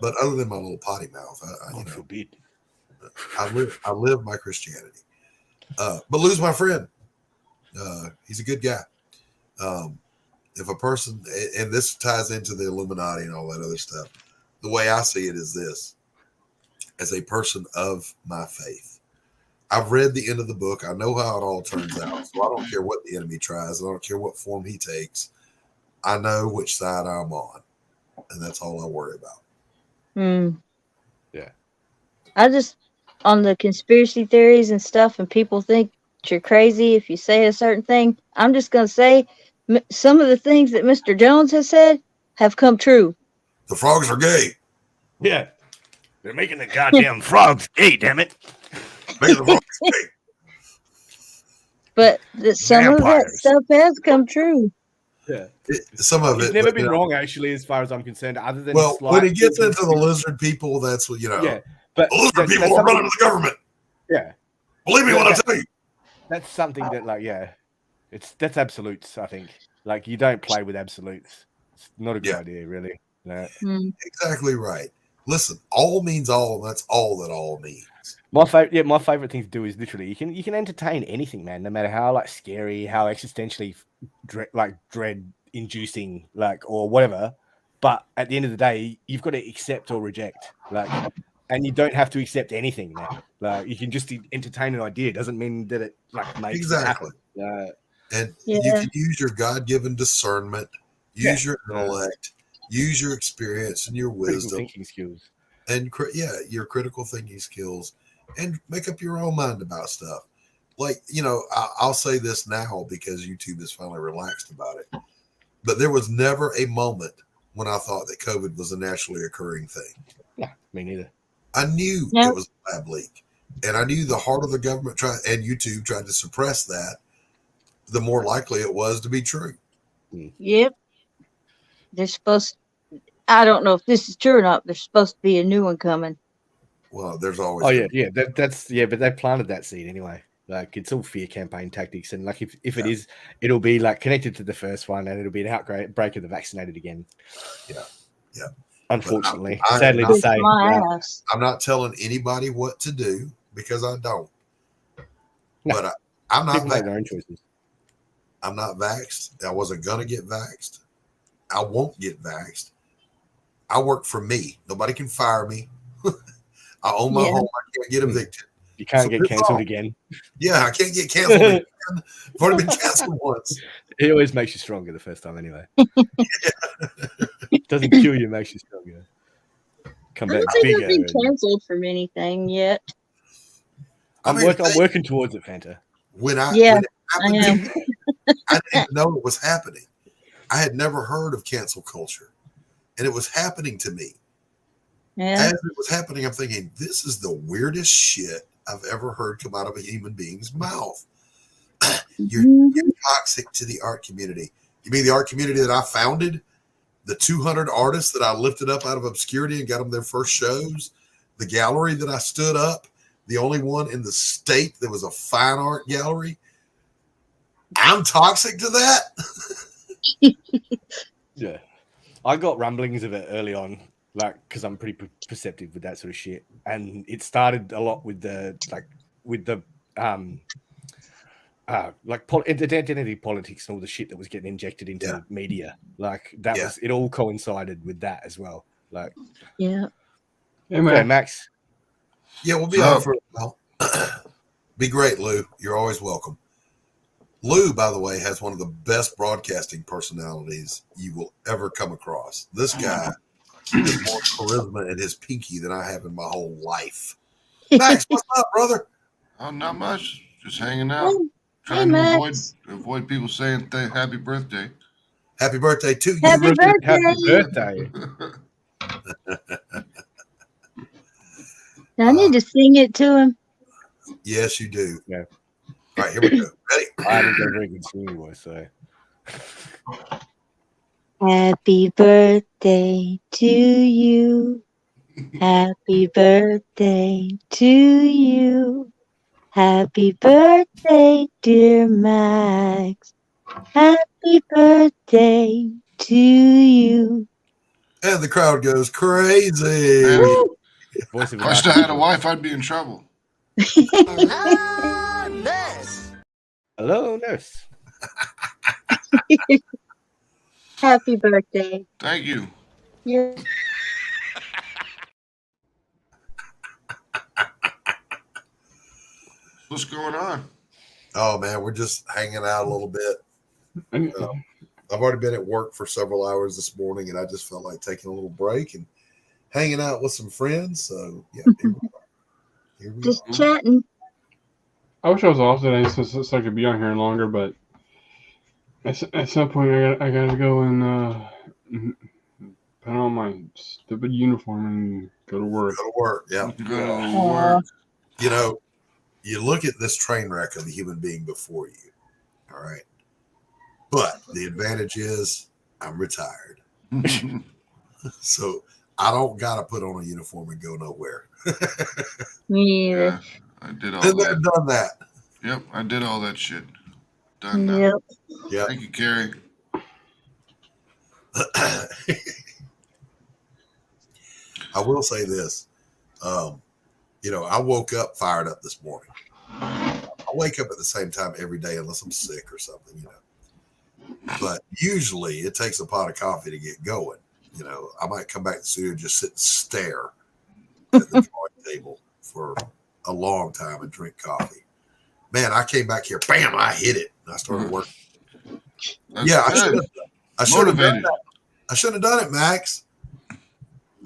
But other than my little potty mouth,
God forbid.
I live my Christianity. But Lou's my friend. He's a good guy. If a person, and this ties into the Illuminati and all that other stuff, the way I see it is this: as a person of my faith, I've read the end of the book. I know how it all turns out. So I don't care what the enemy tries. I don't care what form he takes. I know which side I'm on. And that's all I worry about.
Yeah.
I just, on the conspiracy theories and stuff, and people think you're crazy if you say a certain thing, I'm just going to say some of the things that Mr. Jones has said have come true.
The frogs are gay.
Yeah. They're making the goddamn frogs gay, damn it.
Making the frogs gay.
But some of that
Vampires.
stuff has come true.
Yeah.
Some of
It's
it.
never
but,
been
you know,
wrong, actually, as far as I'm concerned, other than
well,
slight
when it gets into the
differences.
lizard people, that's what,
Yeah. But
the lizard
that's
people are
something-
running the government.
Yeah.
Believe me when I tell you.
That's something that, like, yeah, that's absolutes, I think. Like, you don't play with absolutes. It's not a good idea, really. No.
Exactly right. Listen, all means all, and that's all that all means.
My favorite thing to do is literally you can entertain anything, man, no matter how like scary, how existentially dread inducing, like, or whatever. But at the end of the day, you've got to accept or reject, like, and you don't have to accept anything, man. Like, you can just entertain an idea. It doesn't mean that it like makes it happen.
And you can use your God-given discernment, use your intellect, use your experience and your
Critical
wisdom,
thinking skills,
and your critical thinking skills, and make up your own mind about stuff. Like, I'll say this now because YouTube is finally relaxed about it, but there was never a moment when I thought that COVID was a naturally occurring thing.
No, me neither.
I knew it was a lab leak, and I knew the harder the government and YouTube tried to suppress that, the more likely it was to be true.
Yep. They're supposed, I don't know if this is true or not. There's supposed to be a new one coming.
Well, there's always.
Oh yeah. That's but they planted that seed anyway. Like, it's all fear campaign tactics, and like if it is, it'll be like connected to the first one, and it'll be an outbreak of the vaccinated again.
Yeah.
Unfortunately,
I-
sadly to say,
I'm not telling anybody what to do because I don't.
No.
But I'm not
people make their own choices.
I'm not vaxxed. I wasn't gonna get vaxxed. I won't get vaxxed. I work for me. Nobody can fire me. I own my home. I can't get evicted.
You can't
So
get
piss
cancelled
off.
again.
Yeah, I can't get canceled again. I've already been canceled once.
It always makes you stronger the first time, anyway. Doesn't kill you, makes you stronger. Come
I
back
don't think
bigger.
I've been
and-
canceled from anything yet.
I'm working towards it, Fanta.
When
I
when it
I
happened
am.
to me, I didn't even know it was happening. I had never heard of cancel culture, and it was happening to me.
Yeah.
As it was happening, I'm thinking, this is the weirdest shit I've ever heard come out of a human being's mouth. You're toxic to the art community. You mean the art community that I founded? The 200 artists that I lifted up out of obscurity and got them their first shows? The gallery that I stood up? The only one in the state that was a fine art gallery? I'm toxic to that?
Yeah. I got rumblings of it early on, like, because I'm pretty perceptive with that sort of shit. And it started a lot with the like identity politics and all the shit that was getting injected into media. Like that was it all coincided with that as well. Like
Yeah.
Hey,
okay, Max.
Yeah, we'll be on for a while. Be great, Lou. You're always welcome. Lou, by the way, has one of the best broadcasting personalities you will ever come across. This guy has more charisma in his pinky than I have in my whole life. Max, what's up, brother?
Oh, not much. Just hanging out.
Hey,
Trying to
Max.
avoid people saying happy birthday.
Happy birthday to you.
Happy birthday.
Happy birthday.
I need to sing it to him.
Yes, you do.
Yeah.
All right, here we go. Ready?
I haven't got a very good singing voice, so.
Happy birthday to you. Happy birthday to you. Happy birthday, dear Max. Happy birthday to you.
And the crowd goes crazy.
Man,
Voice of
if I still had a wife, I'd be in trouble.
Hello, nurse.
Happy birthday.
Thank you.
Yeah.
What's going on?
Oh, man, we're just hanging out a little bit. I've already been at work for several hours this morning, and I just felt like taking a little break and hanging out with some friends. So, yeah, here we
Just
are.
chatting.
I wish I was off today so I could be on here longer, but at some point I gotta go and put on my stupid uniform and go to work.
Go to work, yeah.
Go to work.
You know, you look at this train wreck of the human being before you, all right? But the advantage is I'm retired. So I don't got to put on a uniform and go nowhere.
Me either.
Yeah, I did all
Been there,
that.
done that.
Yep, I did all that shit. Done now.
Yep.
Yeah.
Thank you, Carrie.
I will say this. You know, I woke up fired up this morning. I wake up at the same time every day unless I'm sick or something, you know. But usually it takes a pot of coffee to get going. You know, I might come back to the studio and just sit and stare at the drawing table for a long time and drink coffee. Man, I came back here, bam, I hit it. And I started working.
That's
Yeah,
good.
I should have done
Motivated.
that. I should have done it, Max.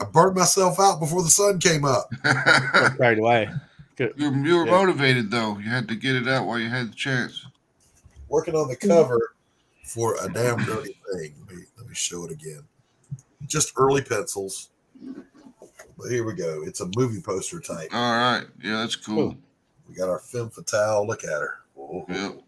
I burned myself out before the sun came up.
Got carried away. Good.
You were motivated, though. You had to get it out while you had the chance.
Working on the cover for A Damn Dirty Thing. Let me show it again. Just early pencils. But here we go. It's a movie poster type.
All right. Yeah, that's cool.
We got our femme fatale. Look at her. Oh.
Yep.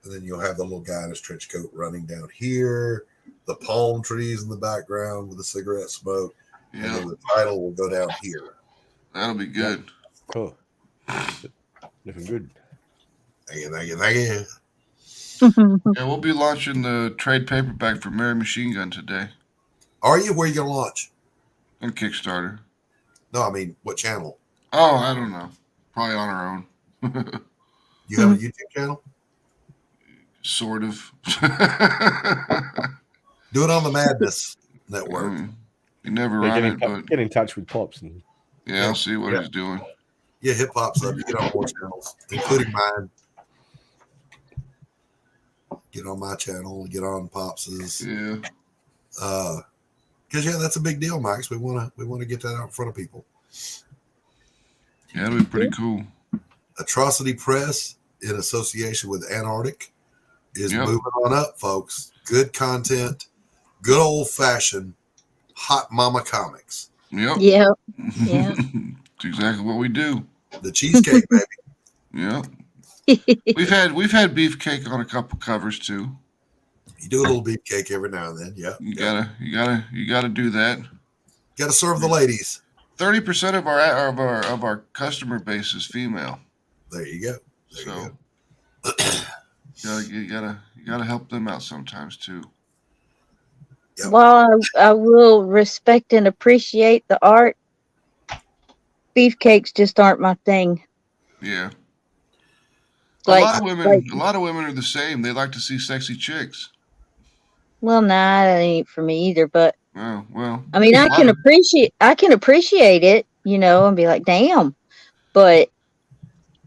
And then you'll have the little guy in his trench coat running down here. The palm trees in the background with the cigarette smoke. And
Yeah,
then the title will go down here.
that'll be good.
Cool. Looking good.
Thank you, thank you, thank you.
Yeah, we'll be launching the trade paperback for Mary Machine Gun today
Are you? Where are you going to launch?
on Kickstarter.
No, I mean, what channel?
Oh, I don't know. Probably on our own.
You have a YouTube channel?
Sort of.
Do it on the Madness Network.
You never
Yeah,
run it, but
get in touch with Pops. And
yeah, I'll see what he's doing.
Yeah, hip hop's up. You get on more channels, including mine. Get on my channel. Get on Pops's.
Yeah.
Because that's a big deal, Max. We want to get that out in front of people.
Yeah, it'll be pretty cool.
Atrocity Press, in association with Antarctic, is
Yep.
moving on up, folks. Good content, good old fashioned hot mama comics.
Yep.
Yep. Yeah.
It's exactly what we do.
The cheesecake baby.
Yep. We've had Beefcake on a couple covers too.
You do a little beefcake every now and then. Yeah.
You gotta do that.
Got to serve the ladies.
30% of our customer base is female.
There you go. There you
So you gotta help them out sometimes too.
Yep.
While I will respect and appreciate the art, beefcakes just aren't my thing.
Yeah.
Like,
a
like,
lot of women are the same. They like to see sexy chicks.
well, nah, that ain't for me either. But
Oh, well.
I mean,
a
I
lot
can
of-
appreciate it, and be like, damn. But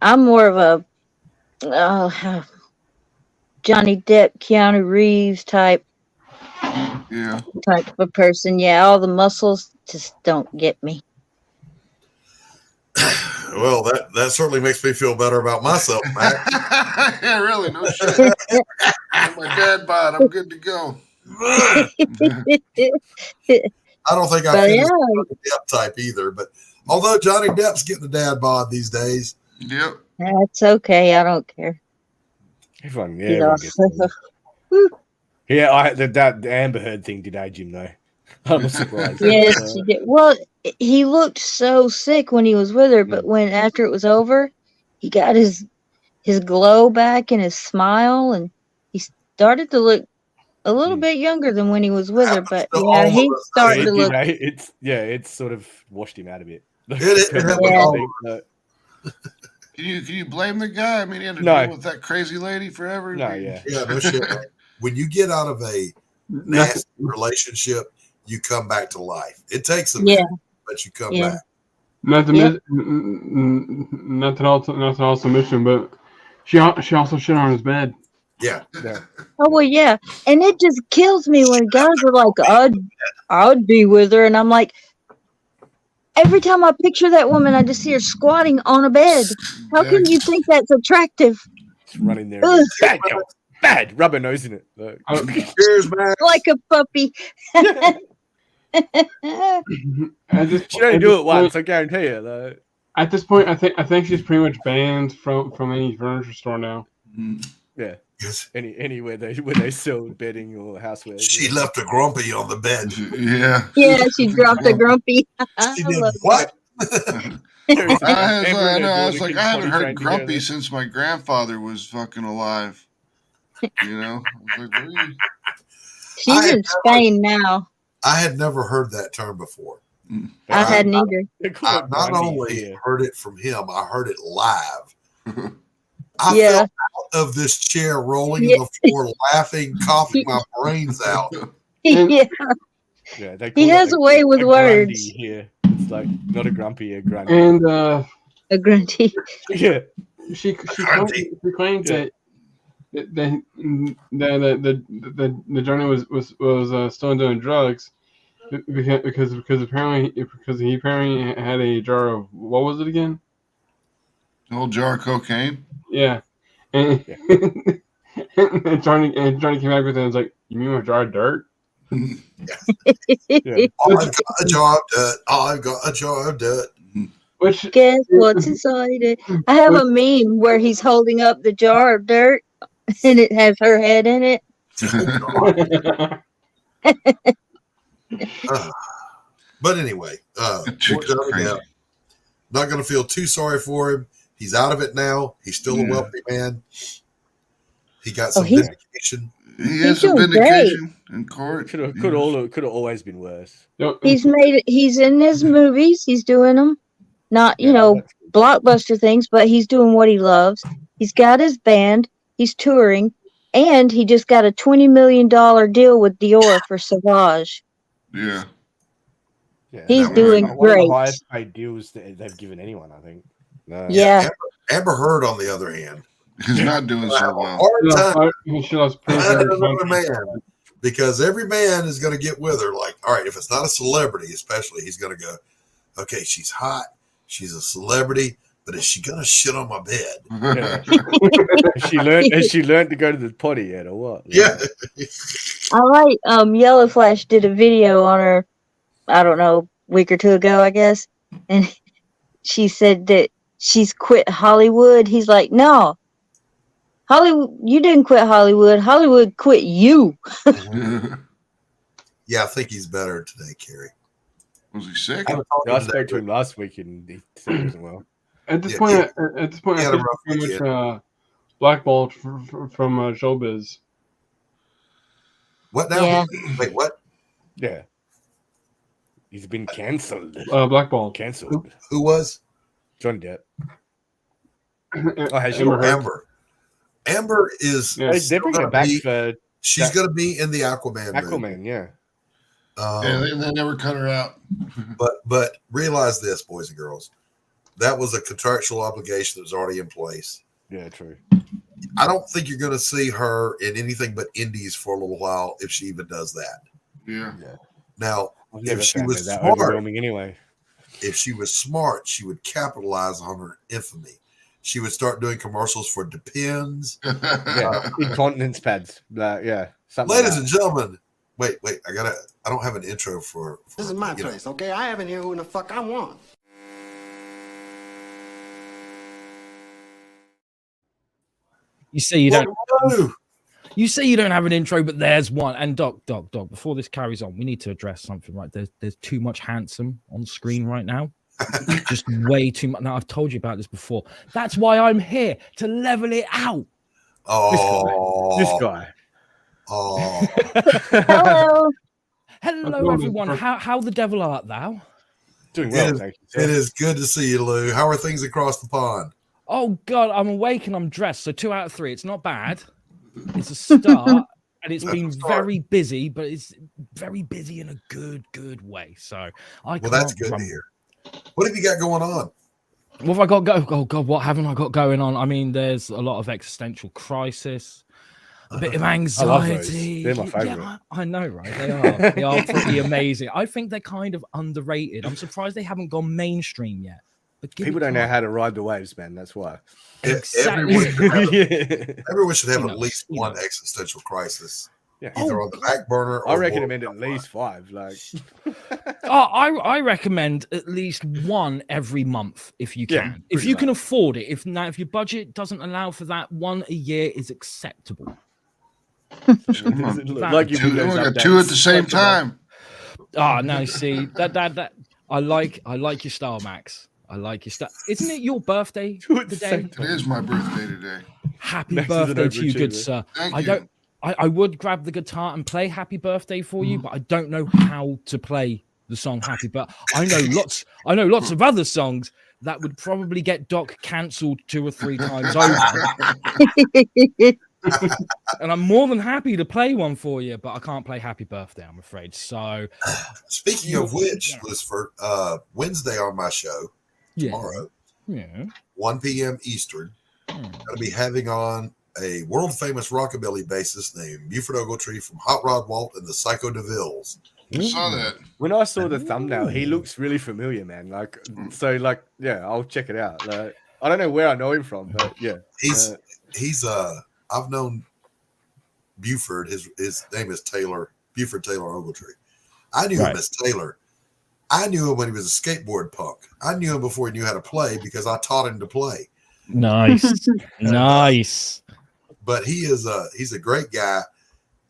I'm more of a Johnny Depp, Keanu Reeves type of a person. Yeah, all the muscles just don't get me.
Well, that certainly makes me feel better about myself, Mac.
Yeah, really, no shit. I'm my dad bod. I'm good to go.
I don't think I
But
fit
yeah.
as Johnny Depp type either. But although Johnny Depp's getting a dad bod these days,
Yep.
That's okay. I don't care.
Everyone, yeah,
You
everyone
know.
gets it. Yeah, that Amber Heard thing did age him though. I'm not surprised.
Yes, she did. Well, he looked so sick when he was with her, but when after it was over, he got his glow back and his smile, and he started to look a little bit younger than when he was with her. But yeah, he's starting to look.
It's sort of washed him out a bit.
Can you blame the guy? I mean, he had to
No.
deal with that crazy lady forever.
No, yeah.
yeah, no shit. Man. When you get out of a nasty relationship, you come back to life. It takes a minute, but you come back.
Not to all submission, but she also shit on his bed.
Yeah.
Oh well, yeah, and it just kills me when guys are like, "I'd be with her," and I'm like, every time I picture that woman, I just see her squatting on a bed. How can you think that's attractive?
Just running there.
Ugh.
Bad. Rubber nose in it.
Cheers, man.
Like a puppy.
She only do it once, I guarantee you. Though.
At this point, I think she's pretty much banned from any furniture store now.
Yeah.
Yes.
Anywhere they sell bedding or housewares.
She left a grumpy on the bed.
Yeah.
Yeah, she dropped a grumpy.
She did what?
I was like, I haven't heard grumpy since my grandfather was fucking alive. You know? I was like, really?
She's in Spain now.
I had never heard that term before.
I hadn't either.
I not only heard it from him, I heard it live. I
Yeah.
fell out of this chair, rolling on the floor, laughing, coughing my brains out.
Yeah.
Yeah, they
He
call
has
it
a way with
grundy
words.
Here. It's like not a grumpy, a grundy.
And
A grunty.
Yeah.
She claimed that the Johnny was still doing drugs because apparently he apparently had a jar of, what was it again?
An old jar of cocaine.
Yeah, and Johnny came back with it and was like, "You mean a jar of dirt?"
Yeah. I've got a jar of dirt. I've got a jar of dirt.
Which
guess what's inside it? I have a meme where he's holding up the jar of dirt and it has her head in it.
But anyway, poor Johnny Depp. Not going to feel too sorry for him. He's out of it now. He's still a wealthy man. He got some vindication.
He has some vindication in court.
Could have always been worse.
He's in his movies. He's doing them. Not, blockbuster things, but he's doing what he loves. He's got his band. He's touring. And he just got a $20 million deal with Dior for Sauvage.
Yeah.
He's doing
one
great.
of the highest paid deals that they've given anyone, I think.
Yeah.
Amber Heard, on the other hand,
he's not doing so well.
She lost
another man, because every man is going to get with her. Like, all right, if it's not a celebrity, especially, he's going to go, okay, she's hot, she's a celebrity, but is she going to shit on my bed?
Yeah. Has she learned to go to the potty yet, or what?
Yeah.
Yellow Flash did a video on her, I don't know, a week or two ago, I guess, and she said that she's quit Hollywood. He's like, no, Hollywood, you didn't quit Hollywood. Hollywood quit you.
Yeah, I think he's better today, Kerry.
Was he sick?
I spoke to him last week and he said he wasn't well.
At this point, I think he's pretty much blackballed from showbiz.
What now?
Yeah.
Wait, what?
Yeah. He's been cancelled.
Blackballed.
Cancelled.
Who was?
John Depp.
Amber. Amber is.
Yeah.
They're
still
bringing
gonna
it back
be-
for
She's
that-
going to be in the Aquaman. movie.
Aquaman. Yeah.
Yeah, they never cut her out.
But realize this, boys and girls, that was a contractual obligation that was already in place.
Yeah, true.
I don't think you're going to see her in anything but indies for a little while if she even does that.
Yeah.
Now,
I've never
if she
found
was
it that
smart,
overwhelming anyway.
if she was smart, she would capitalize on her infamy. She would start doing commercials for Depends.
Yeah, incontinence pads. Yeah, something
Ladies
like
and gentlemen, wait, I don't have an intro for
This is my
you know.
place, okay? I have in here who the fuck I want.
You say you don't.
Whoa.
You say you don't have an intro, but there's one. And Doc, before this carries on, we need to address something, right? There's too much handsome on screen right now. Just way too much. Now, I've told you about this before. That's why I'm here, to level it out.
Oh,
this guy.
Oh,
Hello.
Hello, everyone. How the devil art thou?
Doing well,
it is,
thank you. Sir.
it is good to see you, Lou. How are things across the pond?
Oh, God, I'm awake and I'm dressed. So 2 out of 3. It's not bad. It's a start. And it's been very busy, but it's very busy in a good way. So
Well, that's good to hear. What have you got going on?
What have I got go? Oh God, what haven't I got going on? I mean, there's a lot of existential crisis, a bit of anxiety.
They're my favorite.
Yeah, I know, right? They are. They are pretty amazing. I think they're kind of underrated. I'm surprised they haven't gone mainstream yet. But
People don't know how to ride the waves, man. That's why.
Exactly.
Everyone should have
You
at
know,
least
you
one
know.
existential crisis,
Yeah.
either on the back burner. Or
I recommend at least 5. Like,
I recommend at least one every month if you can.
Yeah,
if
pretty
you can afford it. If your budget doesn't allow for that, one a year is acceptable.
like you
We got 2 at the same time.
No, see that I like your style, Max. I like your style. Isn't it your birthday today?
It is my birthday today.
Happy
Max is an
birthday to you, good
overachiever.
sir.
Thank
I
you.
don't. I would grab the guitar and play Happy Birthday for you, but I don't know how to play the song Happy Birthday. I know lots of other songs that would probably get Doc cancelled 2 or 3 times over. And I'm more than happy to play one for you, but I can't play Happy Birthday, I'm afraid. So,
Speaking of which, Lucifer, Wednesday on my show tomorrow,
yeah.
1 p.m. Eastern, I'm going to be having on a world famous rockabilly bassist named Buford Ogletree from Hot Rod Walt and the Psycho DeVilles.
I saw that.
when I saw the thumbnail, he looks really familiar, man. Like, so, like, yeah, I'll check it out. Like, I don't know where I know him from, but yeah,
He's I've known Buford. His name is Buford Taylor Ogletree. I knew him as Taylor. I knew him when he was a skateboard punk. I knew him before he knew how to play because I taught him to play.
Nice. Nice.
But he's a great guy,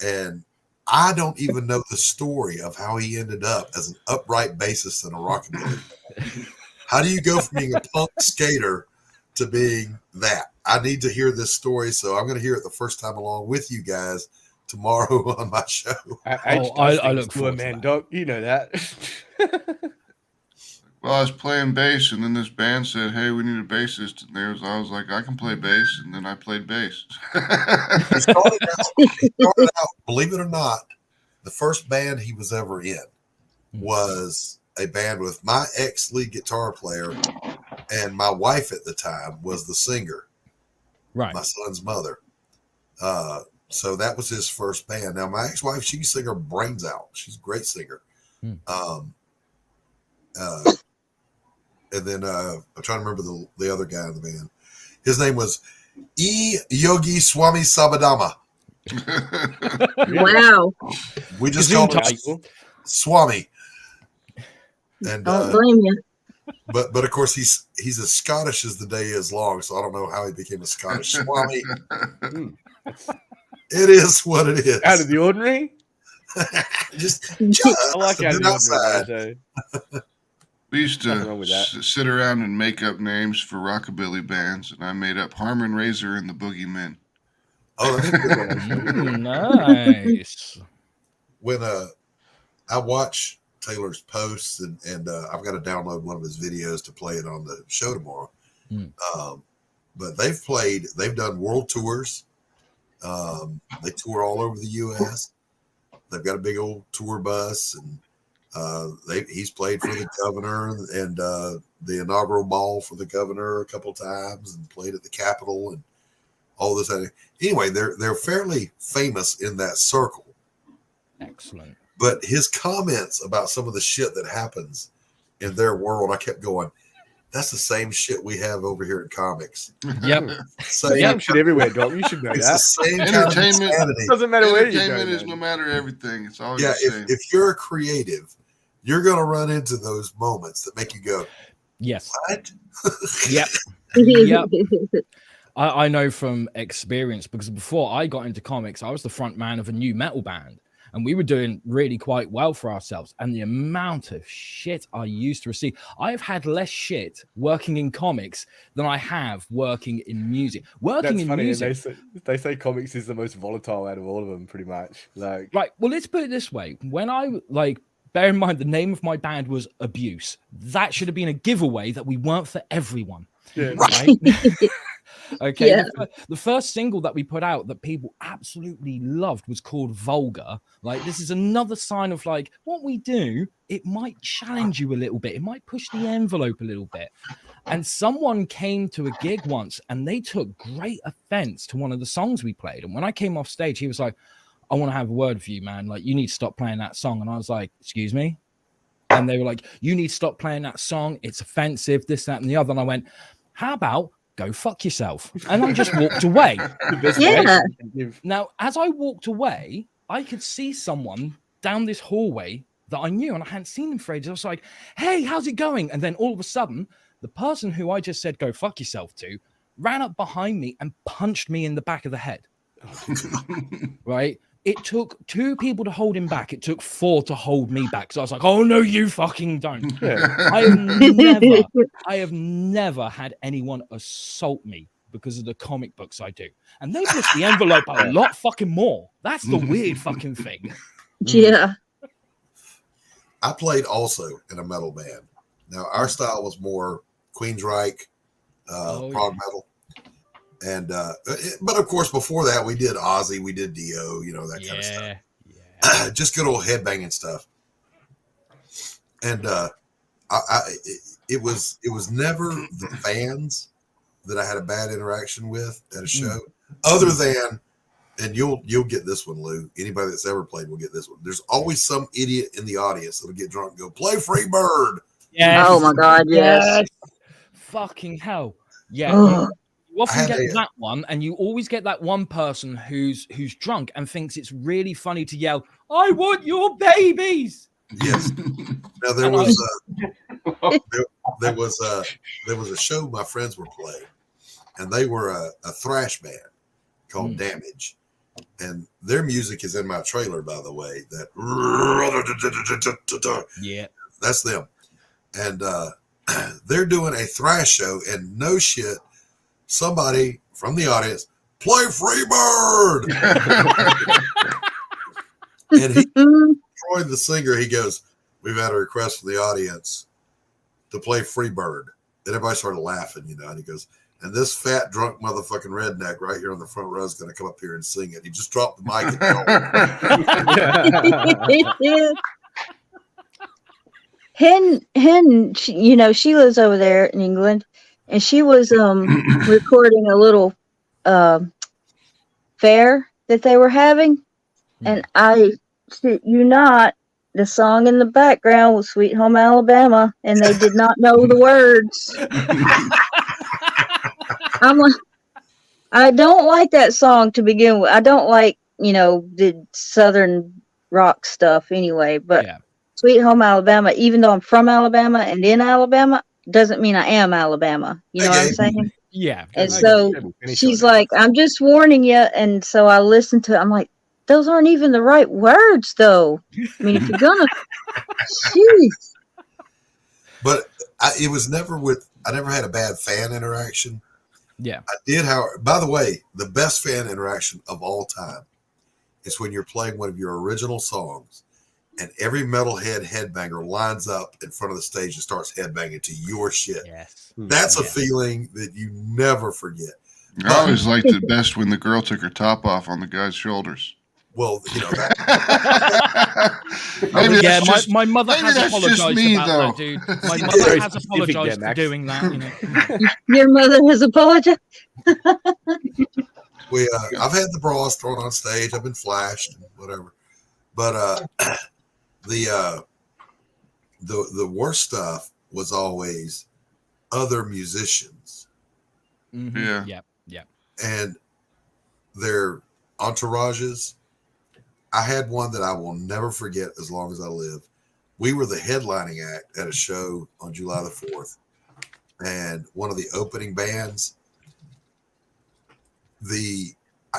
and I don't even know the story of how he ended up as an upright bassist in a rockabilly. How do you go from being a punk skater to being that? I need to hear this story, so I'm going to hear it the first time along with you guys tomorrow on my show.
I look forward to
man,
that.
Doc. You know that.
Well, I was playing bass, and then this band said, "Hey, we need a bassist." And I was like, "I can play bass," and then I played bass.
He started out, believe it or not, the first band he was ever in was a band with my ex-lead guitar player, and my wife at the time was the singer,
Right.
my son's mother. So that was his first band. Now, my ex-wife, she can sing her brains out. She's a great singer. And then I'm trying to remember the other guy in the band. His name was E. Yogi Swami Sabadama.
Wow.
We just called him Swami. And
Don't blame you.
but of course he's as Scottish as the day is long, so I don't know how he became a Scottish Swami. It is what it is.
Out of the ordinary.
just
I like
a
out of
bit
the
outside.
ordinary.
We used
Nothing wrong with
to
that.
sit around and make up names for rockabilly bands, and I made up Harmon Razor and the Boogeymen.
Oh, that's a good one.
Nice.
When I watch Taylor's posts and I've got to download one of his videos to play it on the show tomorrow. but they've done world tours. They tour all over the U.S. They've got a big old tour bus, and he's played for the governor and the inaugural ball for the governor a couple times, and played at the Capitol and all this. Anyway, they're fairly famous in that circle.
Excellent.
But his comments about some of the shit that happens in their world, I kept going, that's the same shit we have over here in comics.
Yep.
Same shit everywhere, Doc. You should know
It's
that.
the same
Entertainment
kind of insanity.
Doesn't matter where you go.
Entertainment is
man.
no matter everything. It's always
Yeah,
the same.
if you're a creative, you're going to run into those moments that make you go,
Yes.
what?
Yep. Yep. I know from experience, because before I got into comics, I was the front man of a new metal band, and we were doing really quite well for ourselves. And the amount of shit I used to receive, I've had less shit working in comics than I have working in music. Working
That's
in
funny.
music,
They say comics is the most volatile out of all of them, pretty much. Like,
right? Well, let's put it this way: when bear in mind the name of my band was Abuse. That should have been a giveaway that we weren't for everyone.
yeah.
Right? Okay.
Yeah.
The first single that we put out that people absolutely loved was called Vulgar. Like, this is another sign of like what we do. It might challenge you a little bit. It might push the envelope a little bit. And someone came to a gig once and they took great offense to one of the songs we played. And when I came off stage, he was like, I want to have a word with you, man. Like, you need to stop playing that song. And I was like, excuse me? And they were like, you need to stop playing that song. It's offensive, this, that, and the other. And I went, how about go fuck yourself? And I just walked away.
Yeah.
Now, as I walked away, I could see someone down this hallway that I knew, and I hadn't seen them for ages. I was like, hey, how's it going? And then all of a sudden, the person who I just said, go fuck yourself to, ran up behind me and punched me in the back of the head. Right? It took 2 people to hold him back. It took 4 to hold me back. So I was like, oh, no, you fucking don't.
Yeah.
I have never had anyone assault me because of the comic books I do. And they push the envelope a lot fucking more. That's the weird fucking thing.
Yeah.
I played also in a metal band. Now, our style was more Queensryche, prog metal. And but of course, before that, we did Ozzy, we did Dio, that kind of stuff. Yeah. Just good old headbanging stuff. And it was never the fans that I had a bad interaction with at a show, other than, and you'll get this one, Lou. Anybody that's ever played will get this one. There's always some idiot in the audience that'll get drunk and go, play Free Bird.
Yes.
Oh my God, yes.
Fucking hell. Yeah. You often get that one, and you always get that one person who's drunk and thinks it's really funny to yell, I want your babies.
Yes. Now there was a show my friends were playing, and they were a thrash band called Damage, and their music is in my trailer, by the way. That that's them, and they're doing a thrash show, and no shit, somebody from the audience play Free Bird, and he. Troy, the singer, he goes, we've had a request from the audience to play Free Bird. And everybody started laughing, and he goes, and this fat, drunk motherfucking redneck right here on the front row is going to come up here and sing it. He just dropped the mic.
Hen, she lives over there in England, and she was recording a little fair that they were having, and I shit you not, the song in the background was Sweet Home Alabama, and they did not know the words. I'm like, I don't like that song to begin with. I don't like, the Southern rock stuff anyway, but Sweet Home Alabama, even though I'm from Alabama and in Alabama, doesn't mean I am Alabama. You know what I'm saying?
Yeah.
And so she's like, I'm just warning you. And so I listened to it. I'm like, those aren't even the right words, though. I mean, if you're gonna, jeez.
But it was never I never had a bad fan interaction.
Yeah.
I did, by the way, the best fan interaction of all time is when you're playing one of your original songs and every metalhead headbanger lines up in front of the stage and starts headbanging to your shit.
Yes.
That's a feeling that you never forget.
I always liked it best when the girl took her top off on the guy's shoulders.
Well, you know that.
Maybe
Yeah,
that's just,
my mother
maybe
has
that's just
apologized
me,
about
though.
that, dude. My
Yeah.
mother
Very
has
specific
apologized
there,
for
Max.
doing that. You know.
Your mother has apologized.
I've had the bras thrown on stage. I've been flashed and whatever, but the worst stuff was always other musicians
Yeah.
Yeah.
and their entourages. I had one that I will never forget as long as I live. We were the headlining act at a show on July the 4th, and one of the opening bands, I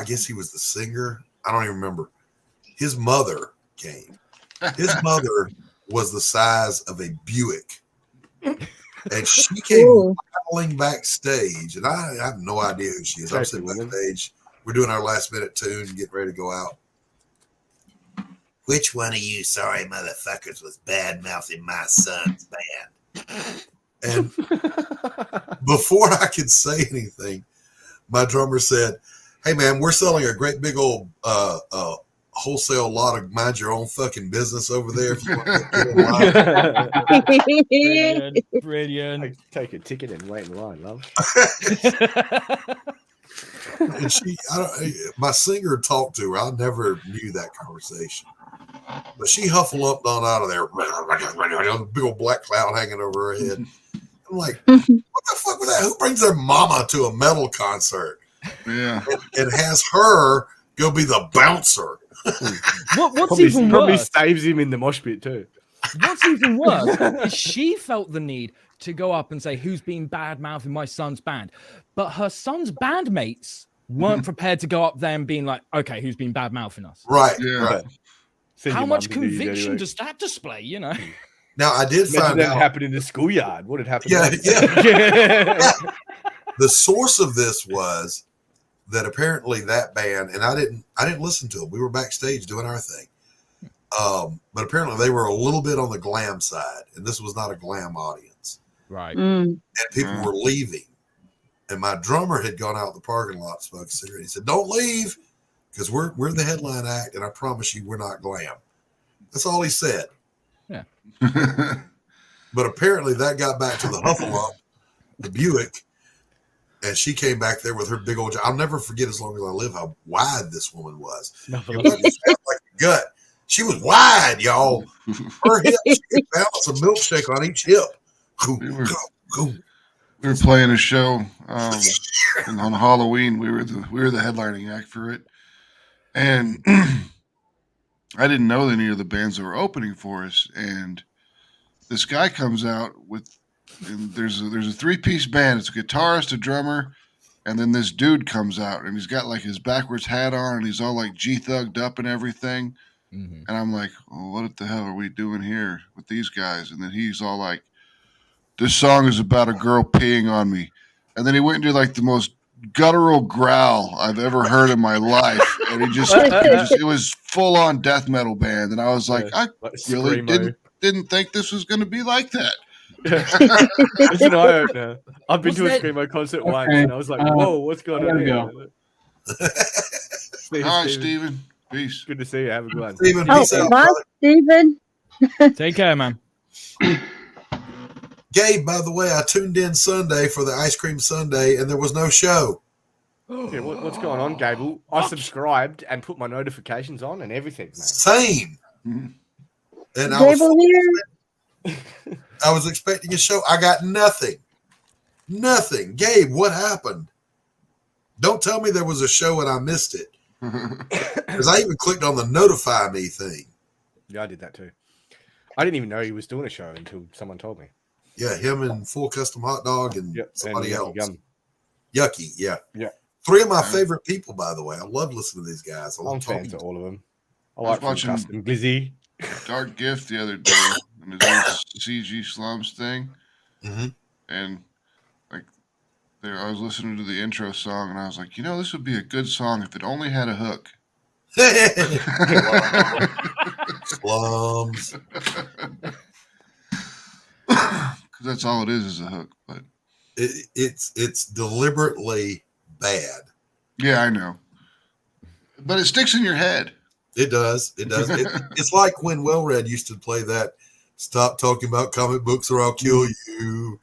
guess he was the singer. I don't even remember. His mother came. His mother was the size of a Buick. And she came rattling backstage. And I have no idea who she is. I'm sitting backstage. We're doing our last minute tune and getting ready to go out. Which one of you sorry motherfuckers was bad mouthing my son's band? And before I could say anything, my drummer said, "Hey man, we're selling a great big old wholesale lot of mind your own fucking business over there. If you want to get in line."
Brilliant.
Take a ticket and wait in line, love.
And my singer talked to her. I never knew that conversation, but she huffled up on out of there. Big old black cloud hanging over her head. I'm like, what the fuck was that? Who brings their mama to a metal concert?
Yeah.
And has her go be the bouncer.
What's even
probably
worse?
staves him in the mosh pit too.
What's even worse is she felt the need to go up and say who's been bad mouthing my son's band, but her son's bandmates weren't prepared to go up there and being like, okay, who's been bad mouthing us?
Right.
Yeah.
Right.
Send
How
your
much
mum to do you
conviction
anyway.
does that display? You know.
Now I did
Imagine
find
that
out.
happened in the schoolyard. What had happened?
Yeah,
there?
The source of this was that apparently that band, and I didn't listen to them. We were backstage doing our thing. But apparently they were a little bit on the glam side, and this was not a glam audience.
Right.
And people were leaving. And my drummer had gone out in the parking lot, smoked a cigarette. He said, "Don't leave, because we're the headline act, and I promise you we're not glam." That's all he said.
Yeah.
But apparently that got back to the Hufflepuff, the Buick, and she came back there with her big old. I'll never forget as long as I live how wide this woman was. It wasn't just like a gut. She was wide, y'all. Her hip, she could balance a milkshake on each hip.
We were playing a show and on Halloween. We were the headlining act for it, and I didn't know any of the bands that were opening for us. And this guy comes out with, and there's a 3-piece band. It's a guitarist, a drummer, and then this dude comes out, and he's got like his backwards hat on, and he's all like G-thugged up and everything. And I'm like, oh, what the hell are we doing here with these guys? And then he's all like, this song is about a girl peeing on me. And then he went into like the most guttural growl I've ever heard in my life. And it was full on death metal band. And I was like, I really didn't think this was going to be like that.
Listen, I don't know. I've been to a Screamo concert once, and I was like, whoa, what's going on here?
All right, Steven. Peace.
Good to see you. Have a good one.
Steven,
Oh,
peace out,
bye,
brother.
Steven.
Take care, man.
Gabe, by the way, I tuned in Sunday for the Ice Cream Sunday, and there was no show.
Yeah, what's going on, Gable? I subscribed and put my notifications on and everything, man.
Same. And
Gable here.
I was expecting a show. I got nothing. Nothing. Gabe, what happened? Don't tell me there was a show and I missed it. Because I even clicked on the notify me thing.
Yeah, I did that too. I didn't even know he was doing a show until someone told me.
Yeah, him and Full Custom Hot Dog and somebody
and
else.
Gum.
Yucky, yeah.
Yeah.
3 of my favorite people, by the way. I love listening to these guys. I love
I'm
talking
fans
to
of all of them. I
I was
like Full
watching
Custom Glizzy.
Dark Gift the other day and his old CG Slums thing. And like I was listening to the intro song and I was like, this would be a good song if it only had a hook.
Slums.
Because that's all it is a hook. But
It's deliberately bad.
yeah, I know. But it sticks in your head.
It does. It does. It's like when Well Read used to play that "Stop talking about comic books or I'll kill you."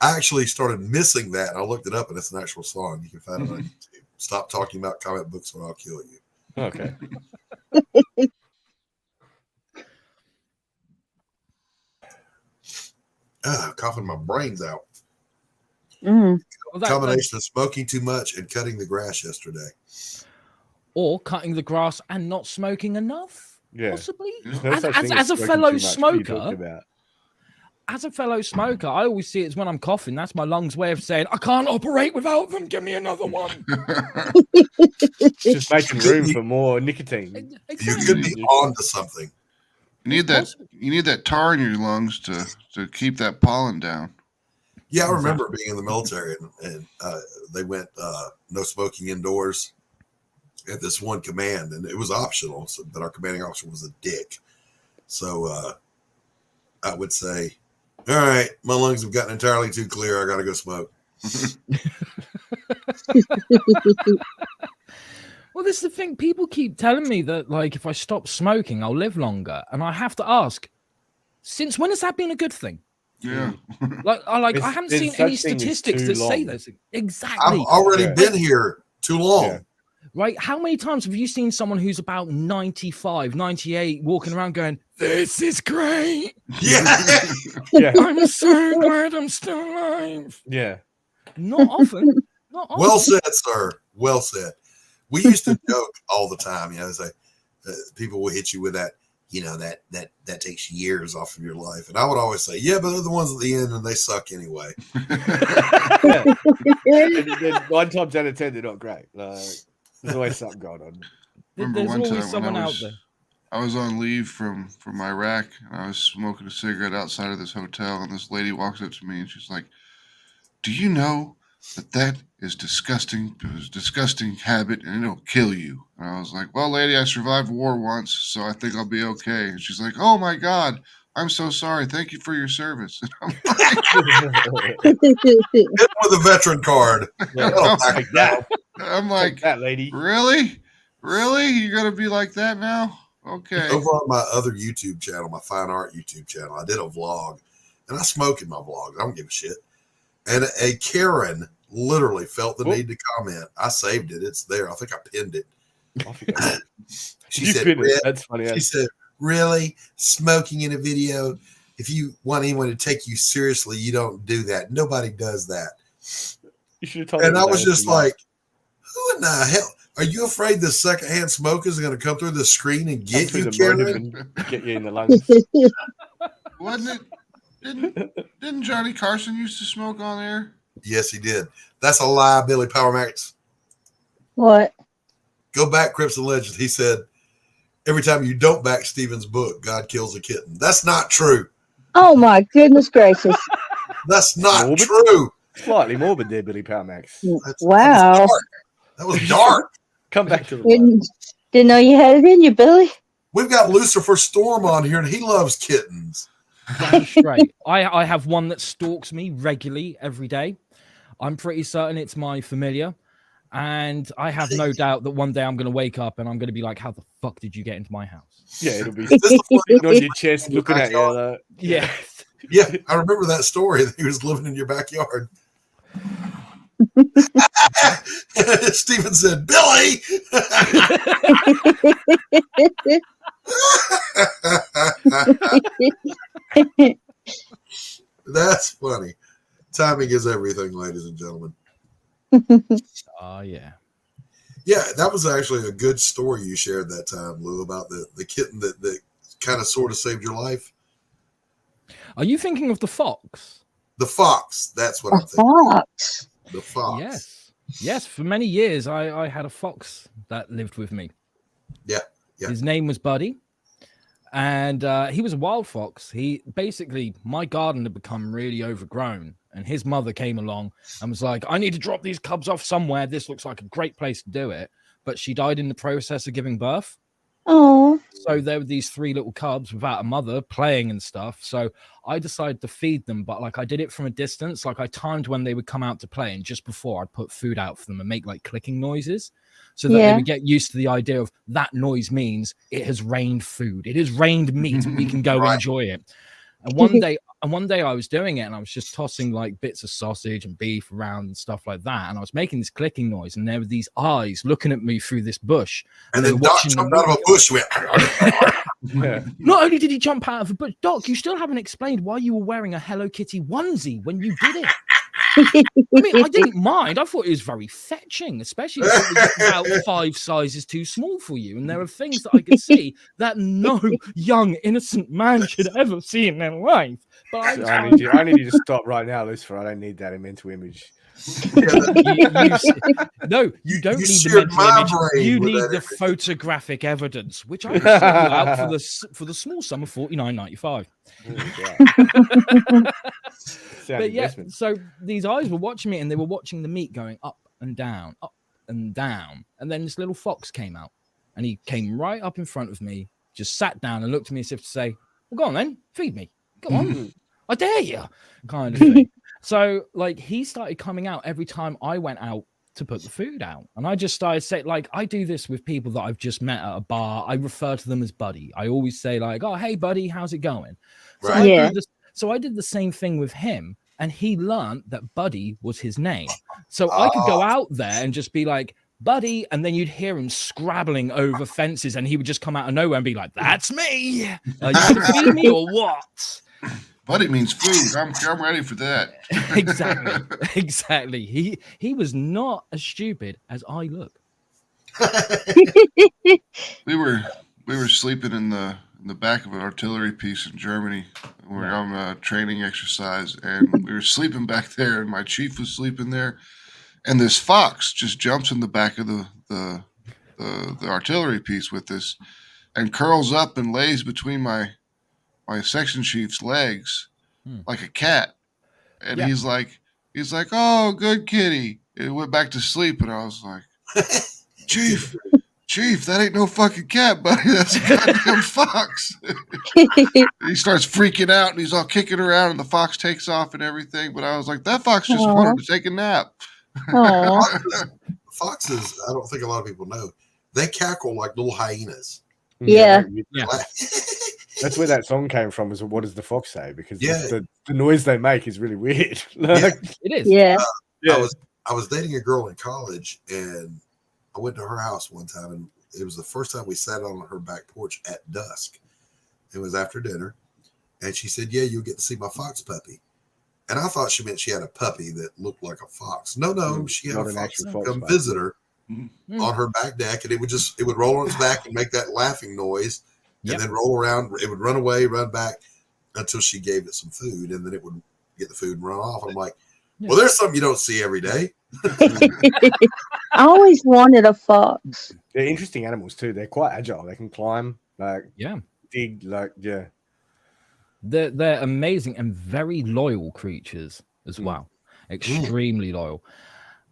I actually started missing that. I looked it up, and it's an actual song. You can find it on YouTube. Stop talking about comic books or I'll kill you.
Okay.
Coughing my brains out.
Mm.
Well, that-
Combination of smoking too much and cutting the grass yesterday.
or cutting the grass and not smoking enough,
Yeah.
possibly.
There's no
As,
such
as,
thing
as a
smoking
fellow
too much. What are you talking
smoker,
about?
as a fellow smoker, I always see it as when I'm coughing. That's my lungs' way of saying I can't operate without them. Give me another one.
Just making room for more nicotine.
You could be on to something.
You need that. You need that tar in your lungs to keep that pollen down.
Yeah, I remember being in the military, and they went no smoking indoors at this one command, and it was optional. So, but our commanding officer was a dick. So I would say, "All right, my lungs have gotten entirely too clear. I got to go smoke."
Well, this is the thing. People keep telling me that, like, if I stop smoking, I'll live longer, and I have to ask, since when has that been a good thing?
Yeah.
Like, I
There's-
haven't
there's
seen
such
any
thing as
statistics
too
that say
long.
this. Exactly.
I've already
Yeah.
been here too long.
Yeah.
Right? How many times have you seen someone who's about 95, 98 walking around going, "This is great.
Yeah.
Yeah.
I'm so glad I'm still alive."
Yeah.
Not often. Not often.
Well said, sir. Well said. We used to joke all the time. You know, it's like people will hit you with that. You know, that takes years off of your life, and I would always say, "Yeah, but they're the ones at the end, and they suck anyway."
Yeah. And then 9 times out of 10, they're not great. Like, there's always something going on.
Remember
There's
one
always
time when
someone out there.
I was on leave from Iraq, and I was smoking a cigarette outside of this hotel, and this lady walks up to me, and she's like, "Do you know that is disgusting? It's a disgusting habit, and it'll kill you." And I was like, "Well, lady, I survived war once, so I think I'll be okay." And she's like, "Oh my God, I'm so sorry. Thank you for your service." And I'm like,
Hit 'em with a veteran card.
Yeah, take that.
I'm
Take
like,
that, lady.
really? You're gonna be like that now? Okay.
Over on my other YouTube channel, my fine art YouTube channel, I did a vlog, and I smoke in my vlog. I don't give a shit. And a Karen literally felt the need to comment. I saved it. It's there. I think I pinned it. She
You
said,
pinned it.
"Really?"
That's funny.
She said, "Really? Smoking in a video? If you want anyone to take you seriously, you don't do that. Nobody does that."
You should have told
And
me
I
that
was just
tonight.
like, who in the hell? Are you afraid the secondhand smokers are going to come through the screen and
Come
get
through
you,
the
Karen?
modem and get you in the lungs.
Wasn't it? Didn't Johnny Carson used to smoke on air?
Yes, he did. That's a lie, Billy Power Max.
What?
Go back, Crips and Legends. He said, every time you don't back Stephen's book, God kills a kitten. That's not true.
Oh my goodness gracious!
That's not
Morbid?
true.
Slightly morbid there, Billy Power Max.
Wow!
That was dark.
Come back to the light.
Didn't know you had it in you, Billy.
We've got Lucifer Storm on here, and he loves kittens.
Damn straight. I have one that stalks me regularly every day. I'm pretty certain it's my familiar. And I have no doubt that one day I'm going to wake up and I'm going to be like, how the fuck did you get into my house?
Yeah, it'll be
Is this the one
sitting on your chest, looking at you. Like,
Yeah.
Yeah, I remember that story that he was living in your backyard. Stephen said, "Billy." That's funny. Timing is everything, ladies and gentlemen.
Oh, yeah.
Yeah, that was actually a good story you shared that time, Lou, about the kitten that kind of sort of saved your life.
Are you thinking of the fox?
The fox. That's what I'm
A
thinking.
fox.
The fox.
Yes. Yes. For many years, I had a fox that lived with me.
Yeah. Yeah.
His name was Buddy. And he was a wild fox. He basically, my garden had become really overgrown, and his mother came along and was like, I need to drop these cubs off somewhere. This looks like a great place to do it. But she died in the process of giving birth.
Oh.
So there were these 3 little cubs without a mother playing and stuff. So I decided to feed them, but like I did it from a distance. Like I timed when they would come out to play, and just before I'd put food out for them and make like clicking noises, so that they would get used to the idea of that noise means it has rained food. It has rained meat. We can go enjoy it. And one day I was doing it, and I was just tossing like bits of sausage and beef around and stuff like that. And I was making this clicking noise, and there were these eyes looking at me through this bush.
And then Doc jumped out of a bush. Went,
Not only did he jump out of a bush, Doc, you still haven't explained why you were wearing a Hello Kitty onesie when you did it. I mean, I didn't mind. I thought it was very fetching, especially if it was about 5 sizes too small for you. And there are things that I could see that no young, innocent man should ever see in their life. But
I need you to stop right now, Lucifer. I don't need that mental image.
No, you don't need the mental image. You need the photographic evidence, which I will sell you out for the small sum of $49.95. But yeah, so these eyes were watching me, and they were watching the meat going up and down, and then this little fox came out, and he came right up in front of me, just sat down and looked at me as if to say, well, go on then, feed me, go on, I dare you, kind of thing. So like he started coming out every time I went out to put the food out, and I just started saying, like, I do this with people that I've just met at a bar. I refer to them as buddy. I always say like, oh, hey buddy, how's it going? So So I did the same thing with him, and he learned that Buddy was his name. So I could go out there and just be like, Buddy, and then you'd hear him scrabbling over fences, and he would just come out of nowhere and be like, that's me. You gonna feed me or what?
Buddy means food. I'm ready for that.
Exactly. He was not as stupid as I look.
We were sleeping in the back of an artillery piece in Germany. We were on a training exercise, and we were sleeping back there, and my chief was sleeping there, and this fox just jumps in the back of the artillery piece with us and curls up and lays between my section chief's legs like a cat. And he's like, oh, good kitty. It went back to sleep, and I was like, Chief, that ain't no fucking cat, buddy. That's a goddamn fox. He starts freaking out, and he's all kicking around, and the fox takes off and everything. But I was like, that fox just wanted to take a nap.
Foxes, I don't think a lot of people know, they cackle like little hyenas.
Yeah.
That's where that song came from, is what does the fox say? Because the noise they make is really weird.
It is.
Yeah.
I was dating a girl in college, and I went to her house one time, and it was the first time we sat on her back porch at dusk. It was after dinner, and she said, yeah, you'll get to see my fox puppy. And I thought she meant she had a puppy that looked like a fox. No, she had a fox come visit her on her back deck, and it would roll on its back and make that laughing noise, and then roll around. It would run away, run back until she gave it some food, and then it would get the food and run off. I'm like, well, there's something you don't see every day.
I always wanted a fox.
They're interesting animals too. They're quite agile. They can climb, dig,
They're amazing and very loyal creatures as well. Extremely loyal.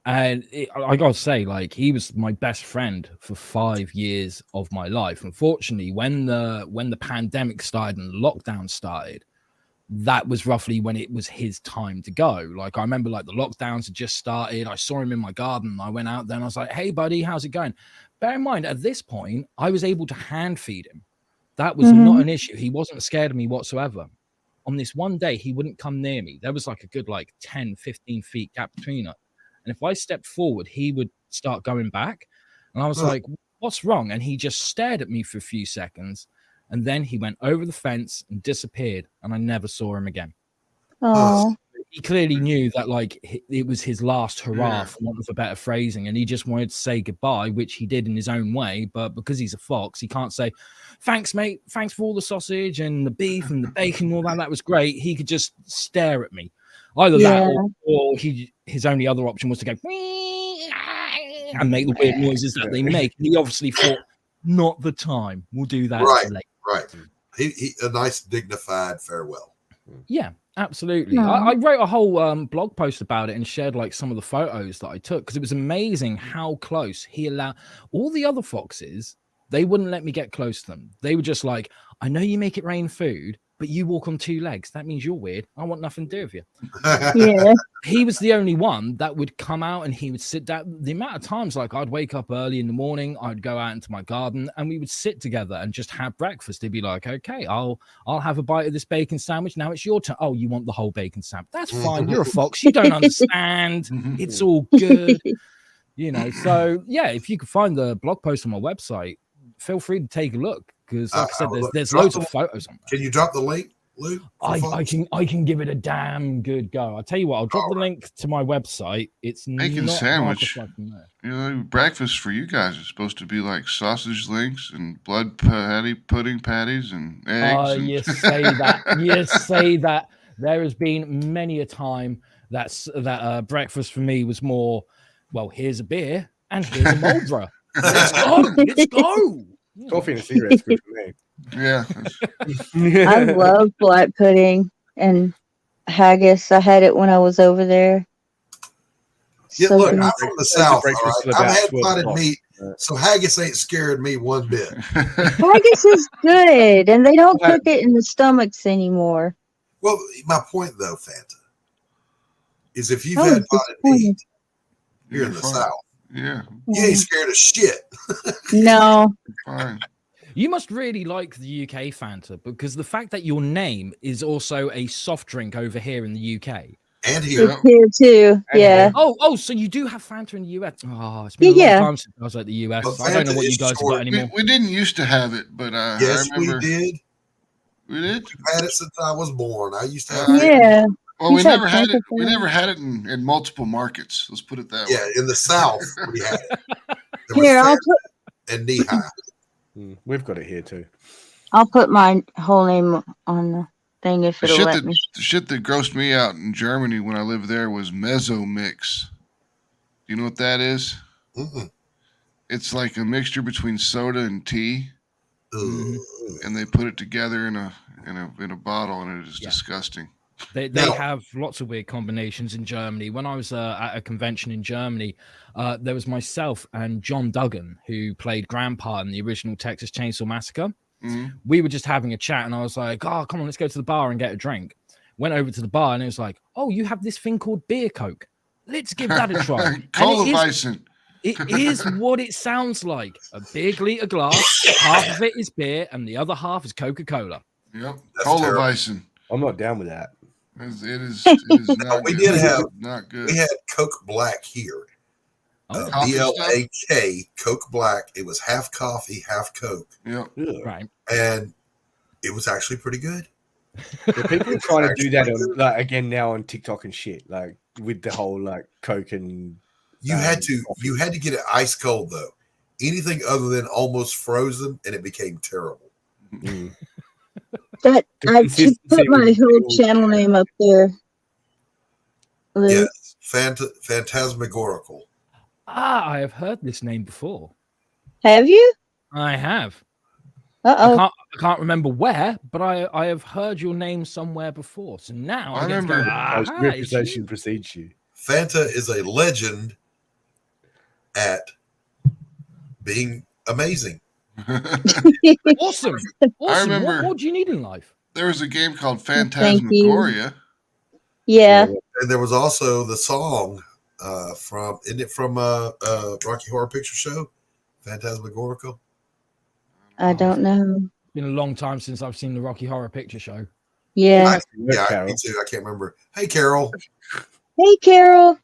And I gotta say, like, he was my best friend for 5 years of my life. Unfortunately, when the pandemic started and lockdown started, that was roughly when it was his time to go. Like, I remember, like, the lockdowns had just started. I saw him in my garden. I went out there and I was like, hey, buddy, how's it going? Bear in mind, at this point, I was able to hand feed him. That was not an issue. He wasn't scared of me whatsoever. On this one day, he wouldn't come near me. There was like a good 10, 15 feet gap between us. And if I stepped forward, he would start going back. And I was like, what's wrong? And he just stared at me for a few seconds. And then he went over the fence and disappeared. And I never saw him again.
Oh.
He clearly knew that, like, it was his last hurrah, for want of a better phrasing. And he just wanted to say goodbye, which he did in his own way. But because he's a fox, he can't say, thanks, mate. Thanks for all the sausage and the beef and the bacon and all that. That was great. He could just stare at me. Either that or his only other option was to go and make the weird noises that they make. He obviously thought, not the time. We'll do that later.
Right. he a nice dignified farewell.
Yeah, absolutely.
No.
I wrote a whole blog post about it and shared like some of the photos that I took because it was amazing how close he allowed all the other foxes. They wouldn't let me get close to them. They were just like, I know you make it rain food, but you walk on 2 legs. That means you're weird. I want nothing to do with you.
Yeah.
He was the only one that would come out and he would sit down. The amount of times, like I'd wake up early in the morning, I'd go out into my garden and we would sit together and just have breakfast. He'd be like, okay, I'll have a bite of this bacon sandwich. Now it's your turn. Oh, you want the whole bacon sandwich? That's fine. You're a fox. You don't understand. It's all good. You know, so yeah, if you could find the blog post on my website, feel free to take a look because like I said, there's loads of photos on there.
Can you drop the link, Luke?
I can give it a damn good go. I'll tell you what, I'll drop the link to my website. It's
Bacon
not
sandwich.
hard to find from there.
You know, breakfast for you guys is supposed to be like sausage links and blood patty pudding patties and eggs. and-
You say that. You say that. There has been many a time that breakfast for me was more, well, here's a beer and here's a Moldra. Let's go. Let's go.
Coffee and a cigarette's good for me.
Yeah.
I love black pudding and haggis. I had it when I was over there.
Yeah,
So
look,
good.
I'm from the South. All
breakfast
right?
till
I've
about
had
12
potted
o'clock.
meat, so haggis ain't scared me one bit.
Haggis is good, and they don't cook it in the stomachs anymore.
Well, my point though, Fanta, is if you've
I
had
was
potted meat
disappointed.
here in the South,
Yeah.
you ain't scared of shit.
No.
Fine.
You must really like the UK Fanta because the fact that your name is also a soft drink over here in the UK.
And here.
It's here too. Yeah.
Oh, so you do have Fanta in the US? Oh, it's been a long
Yeah.
time since I was at the US.
But
I don't know
Fanta
what you
is
guys have
short.
got anymore.
We didn't used to have it, but
Yes,
I remember
we did.
we did.
I've had it since I was born. I used to have it.
Yeah.
Well, we
He's had
never had it.
Fanta
We
for-
never had it in multiple markets. Let's put it that way.
Yeah, in the South, we had it. There was
Here, I'll
Fanta and knee high.
We've got it here too.
I'll put my whole name on the thing if
The
it'll
shit
let
that
me.
the shit that grossed me out in Germany when I lived there was Mezzo Mix. Do you know what that is?
Mm-mm.
It's like a mixture between soda and tea,
Ugh.
and they put it together in a bottle, and it is
Yeah.
disgusting.
They
No.
have lots of weird combinations in Germany. When I was at a convention in Germany, there was myself and John Duggan, who played Grandpa in the original Texas Chainsaw Massacre.
Mhm.
We were just having a chat, and I was like, "Oh, come on, let's go to the bar and get a drink." Went over to the bar, and it was like, "Oh, you have this thing called beer coke. Let's give that a try." And
Cola
it is-
Bison.
It is what it sounds like. A big liter glass, half of it is beer, and the other half is Coca-Cola.
Yep.
That's
Cola
terrible.
Bison.
I'm not down with that.
It is not
We
good.
did have-
not good.
We had Coke Black here.
Oh,
Coffee
BLAK, Coke Black. It was half coffee, half Coke.
Yep.
right.
And it was actually pretty good.
Yeah, people are trying to do that on, like, again now on TikTok and shit, like with the whole like Coke and
You had to get it ice cold though. Anything other than almost frozen, and it became terrible.
That
The
I should
consistency
put my
was
whole
cool.
channel name up there. Luke.
Yes, Phantasmagorical.
I have heard this name before.
Have you?
I have.
Uh
I can't remember where, but I have heard your name somewhere before. So now
I
get to go,
remember-
Most
"Aha, it's
reputation
you."
precedes you.
Fanta is a legend at being amazing.
Awesome.
I
Awesome.
remember-
What more do you need in life?
There was a game called
Thank you.
Phantasmagoria.
Yeah.
And there was also the song from Rocky Horror Picture Show, Phantasmagorical.
I don't know.
It's been a long time since I've seen the Rocky Horror Picture Show.
Yeah.
Me too. I can't remember. Hey, Carol.
Hey, Carol.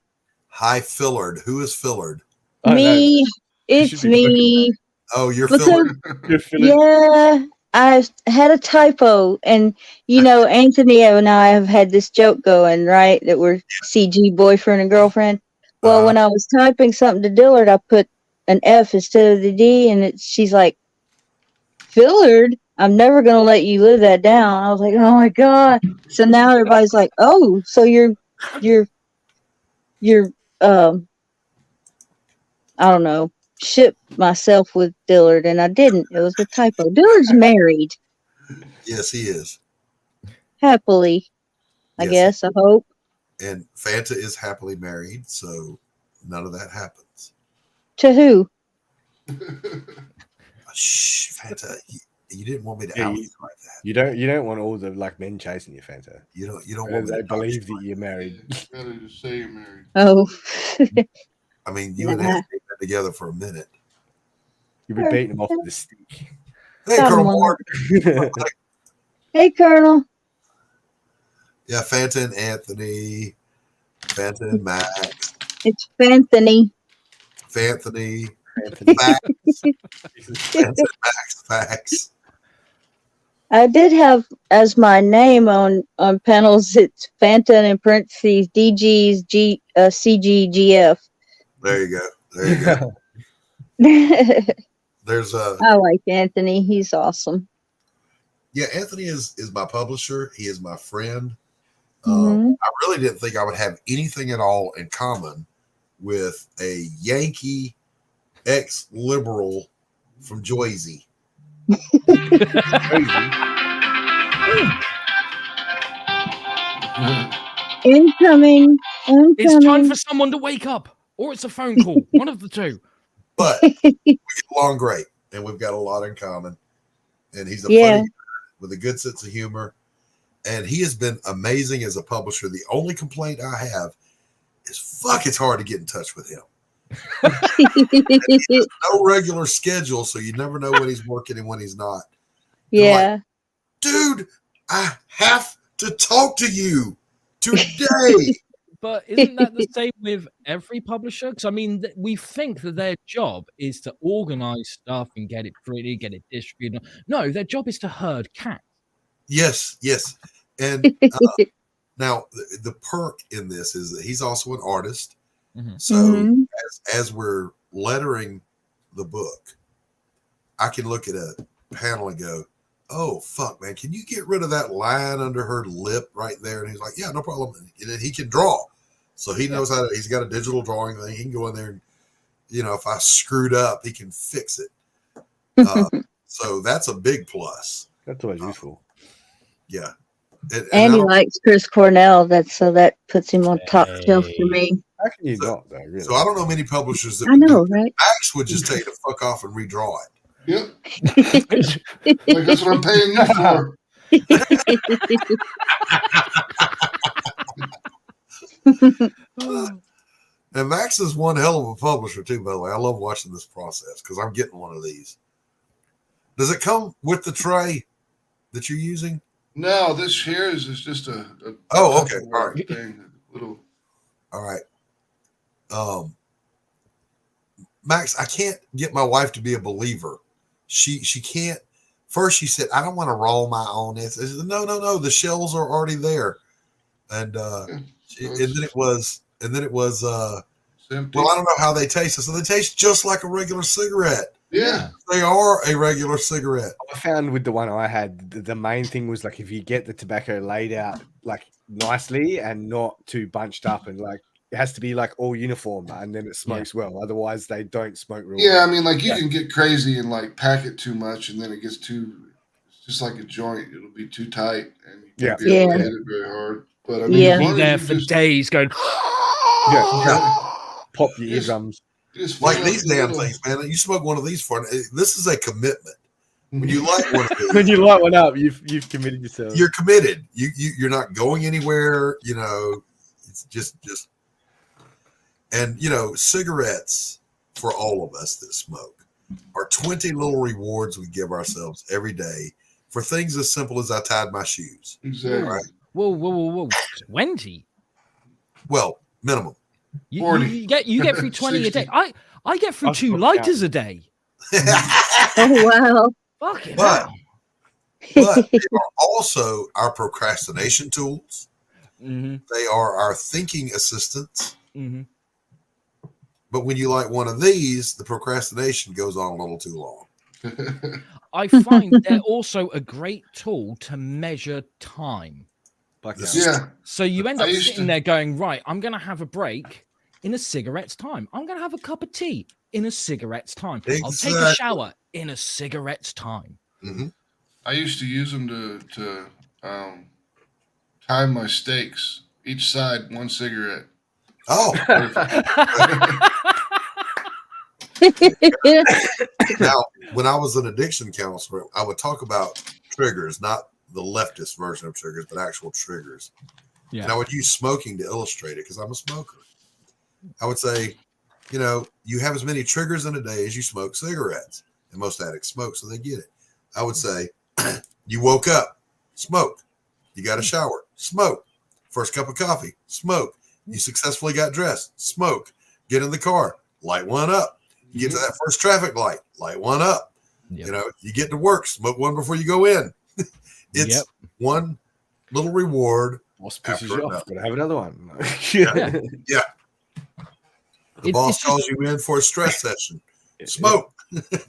Hi, Fillard. Who is Fillard?
I
Me. It's
should be
me.
Oh, you're
Because-
Fillard.
You're feeling
Yeah. I had a typo, and Anthony and I have had this joke going, right? That we're CG boyfriend and girlfriend. Well, when I was typing something to Dillard, I put an F instead of the D, and she's like, "Fillard, I'm never gonna let you live that down." I was like, "Oh my god!" So now everybody's like, "Oh, so you're I don't know, ship myself with Dillard," and I didn't. It was a typo. Dillard's married.
Yes, he is.
Happily, I
Yes.
guess. I hope.
And Fanta is happily married, so none of that happens.
To who?
Shh, Fanta, you didn't want me to
Yeah,
out
you-
you like that.
You don't want all the like men chasing you, Fanta.
You don't
They
want me to
believe that you're married.
Gotta just say you're married.
Oh.
I mean, you and him have been together for a minute.
You'll be beating them off with a stick.
Hey,
Got
Colonel
one.
Mark.
Hey, Colonel.
Yeah, Fanta and Anthony. Fanta and Max.
It's Fanthony.
Fanthony. Facts. Fanta and Max. Facts.
I did have as my name on panels. It's Fanta in parentheses DG's CGGF.
There you go. There you go.
I
There's
like Anthony. He's awesome.
yeah, Anthony is my publisher. He is my friend.
Mhm.
I really didn't think I would have anything at all in common with a Yankee ex-liberal from Jersey.
Incoming.
It's time
Incoming.
for someone to wake up, or it's a phone call. One of the two.
But we get along great, and we've got a lot in common. And he's a
Yeah.
funny guy with a good sense of humor. And he has been amazing as a publisher. The only complaint I have is fuck, it's hard to get in touch with him. No regular schedule, so you never know when he's working and when he's not.
Yeah.
Dude, I have to talk to you today.
But isn't that the same with every publisher? Because I mean, we think that their job is to organize stuff and get it pretty, get it distributed. No, their job is to herd cats.
Yes, yes. And now the perk in this is that he's also an artist. So
Mhm.
as we're lettering the book, I can look at a panel and go, "Oh fuck, man, can you get rid of that line under her lip right there?" And he's like, "Yeah, no problem." And then he can draw, so he knows how to. He's got a digital drawing thing. He can go in there and, if I screwed up, he can fix it. So that's a big plus.
That's always useful.
Yeah, and
And
I
he
don't-
likes Chris Cornell. That puts him on top shelf for me.
How can you not though? Really?
so I don't know many publishers that
I know, right?
Max would just tell you to fuck off and redraw it.
Yep. Like that's what I'm paying you for.
And Max is one hell of a publisher too, by the way. I love watching this process because I'm getting one of these. Does it come with the tray that you're using?
No, this here is just a
Oh, okay. All right.
thing, little.
All right. Max, I can't get my wife to be a believer. She can't. First, she said, "I don't want to roll my own." I said, No. The shells are already there, and and then it was.
Empty.
Well, I don't know how they taste. So they taste just like a regular cigarette.
Yeah.
They are a regular cigarette.
I found with the one I had, the main thing was like if you get the tobacco laid out like nicely and not too bunched up, and like it has to be like all uniform, and then it smokes well. Otherwise, they don't smoke real.
Yeah,
well.
I mean, like you can get crazy and like pack it too much, and then it gets too. It's just like a joint; it'll be too tight, and you can't be able to
Yeah.
hit it very hard. But I mean,
Yeah.
as
Be
long as
there
you
for
just-
days going.
Pop your
Yes.
eardrums.
you just
Like
fill up
these
the
damn
little-
things, man. You smoke one of these for this is a commitment. When you light one of
When
these,
you light one up, you've committed yourself.
you're committed. You're not going anywhere. It's just and cigarettes for all of us that smoke are 20 little rewards we give ourselves every day for things as simple as I tied my shoes.
Exactly.
Right.
Whoa. 20.
Well, minimum.
You
40.
you get through 20 a day.
60.
I get through
I've
2
got
lighters a day.
Oh wow.
Fucking
But
hell.
but they are also our procrastination tools.
Mm-hmm.
They are our thinking assistants.
Mm-hmm.
But when you light one of these, the procrastination goes on a little too long.
I find they're also a great tool to measure time.
This is
Yeah.
So you end
I
up
used
sitting
to-
there going, right, I'm going to have a break in a cigarette's time. I'm going to have a cup of tea in a cigarette's time. I'll take a
Exactly.
shower in a cigarette's time.
Mm-hmm.
I used to use them to time my steaks. Each side, one cigarette.
Oh, now when I was an addiction counselor, I would talk about triggers, not the leftist version of triggers, but actual triggers.
Yeah.
And I would use smoking to illustrate it because I'm a smoker. I would say, you know, you have as many triggers in a day as you smoke cigarettes, and most addicts smoke, so they get it. I would say, you woke up, smoke. You got a shower, smoke. First cup of coffee, smoke. You successfully got dressed, smoke. Get in the car, light one up. You get to that first traffic light, light one up.
Yep.
You know, you get to work, smoke one before you go in. It's one little reward.
Boss pisses you off. Gotta have another one.
Yeah. Yeah. The
It's
boss
just-
calls you in for a stress session. Smoke.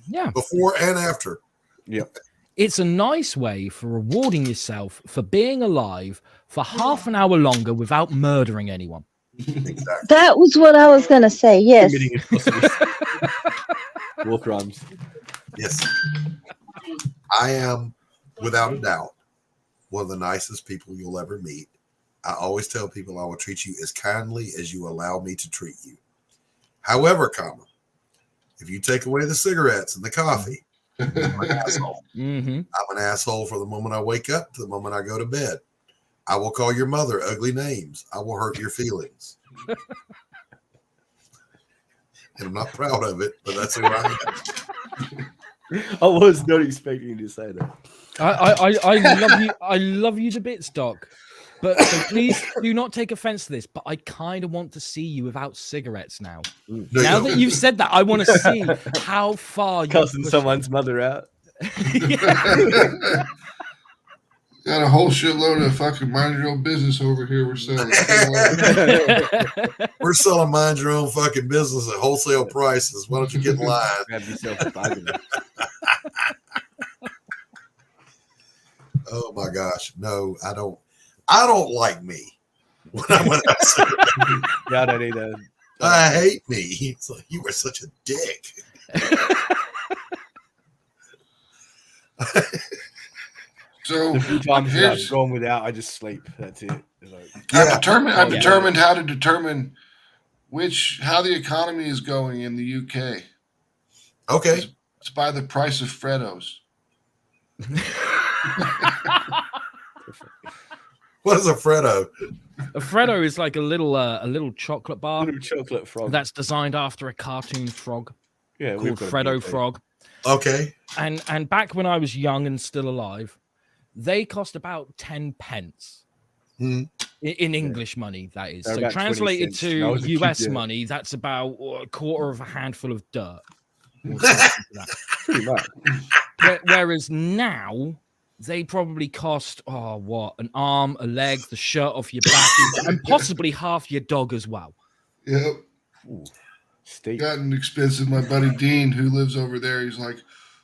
Yeah.
Before and after.
Yep.
It's a nice way for rewarding yourself for being alive for half an hour longer without murdering anyone.
Exactly.
That was what I was gonna say. Yes.
Committing atrocities. War crimes.
Yes. I am, without a doubt, one of the nicest people you'll ever meet. I always tell people I will treat you as kindly as you allow me to treat you. However, if you take away the cigarettes and the coffee, I'm an asshole.
Mm-hmm.
I'm an asshole from the moment I wake up to the moment I go to bed. I will call your mother ugly names. I will hurt your feelings. And I'm not proud of it, but that's who I am.
I was not expecting you to say that.
I love you. I love you to bits, Doc. But so please do not take offense to this. But I kind of want to see you without cigarettes now.
No,
Now
you
that you've said that, I want to see how far you
Cussing someone's mother out.
Got a whole shitload of fucking mind your own business over here. We're selling.
We're selling mind your own fucking business at wholesale prices. Why don't you get in line?
Grab yourself a bargain.
Oh my gosh. No, I don't like me. When I went outside.
Yeah, I don't either.
I hate me. It's like, you were such a dick.
So
The few times that
here's-
I've gone without, I just sleep. That's it. It's like,
I've
Yeah.
determined how to determine how the economy is going in the UK.
Okay.
It's by the price of Freddos.
What is a Freddo?
A Freddo is like a little chocolate bar
little chocolate frog.
that's designed after a cartoon frog
yeah,
called
got a
Freddo
big thing.
Frog.
Okay.
And back when I was young and still alive, they cost about 10 pence.
Hmm.
In English money, that is.
They're
So
about 20
translated
cents. When I
to
was a kid,
US
yeah.
money, that's about a quarter of a handful of dirt. Or something like that.
Pretty much.
Whereas now, they probably cost, an arm, a leg, the shirt off your back, and possibly half your dog as well.
Yep.
Ooh, steak.
Gotten expensive. My buddy Dean, who lives over there, he's like,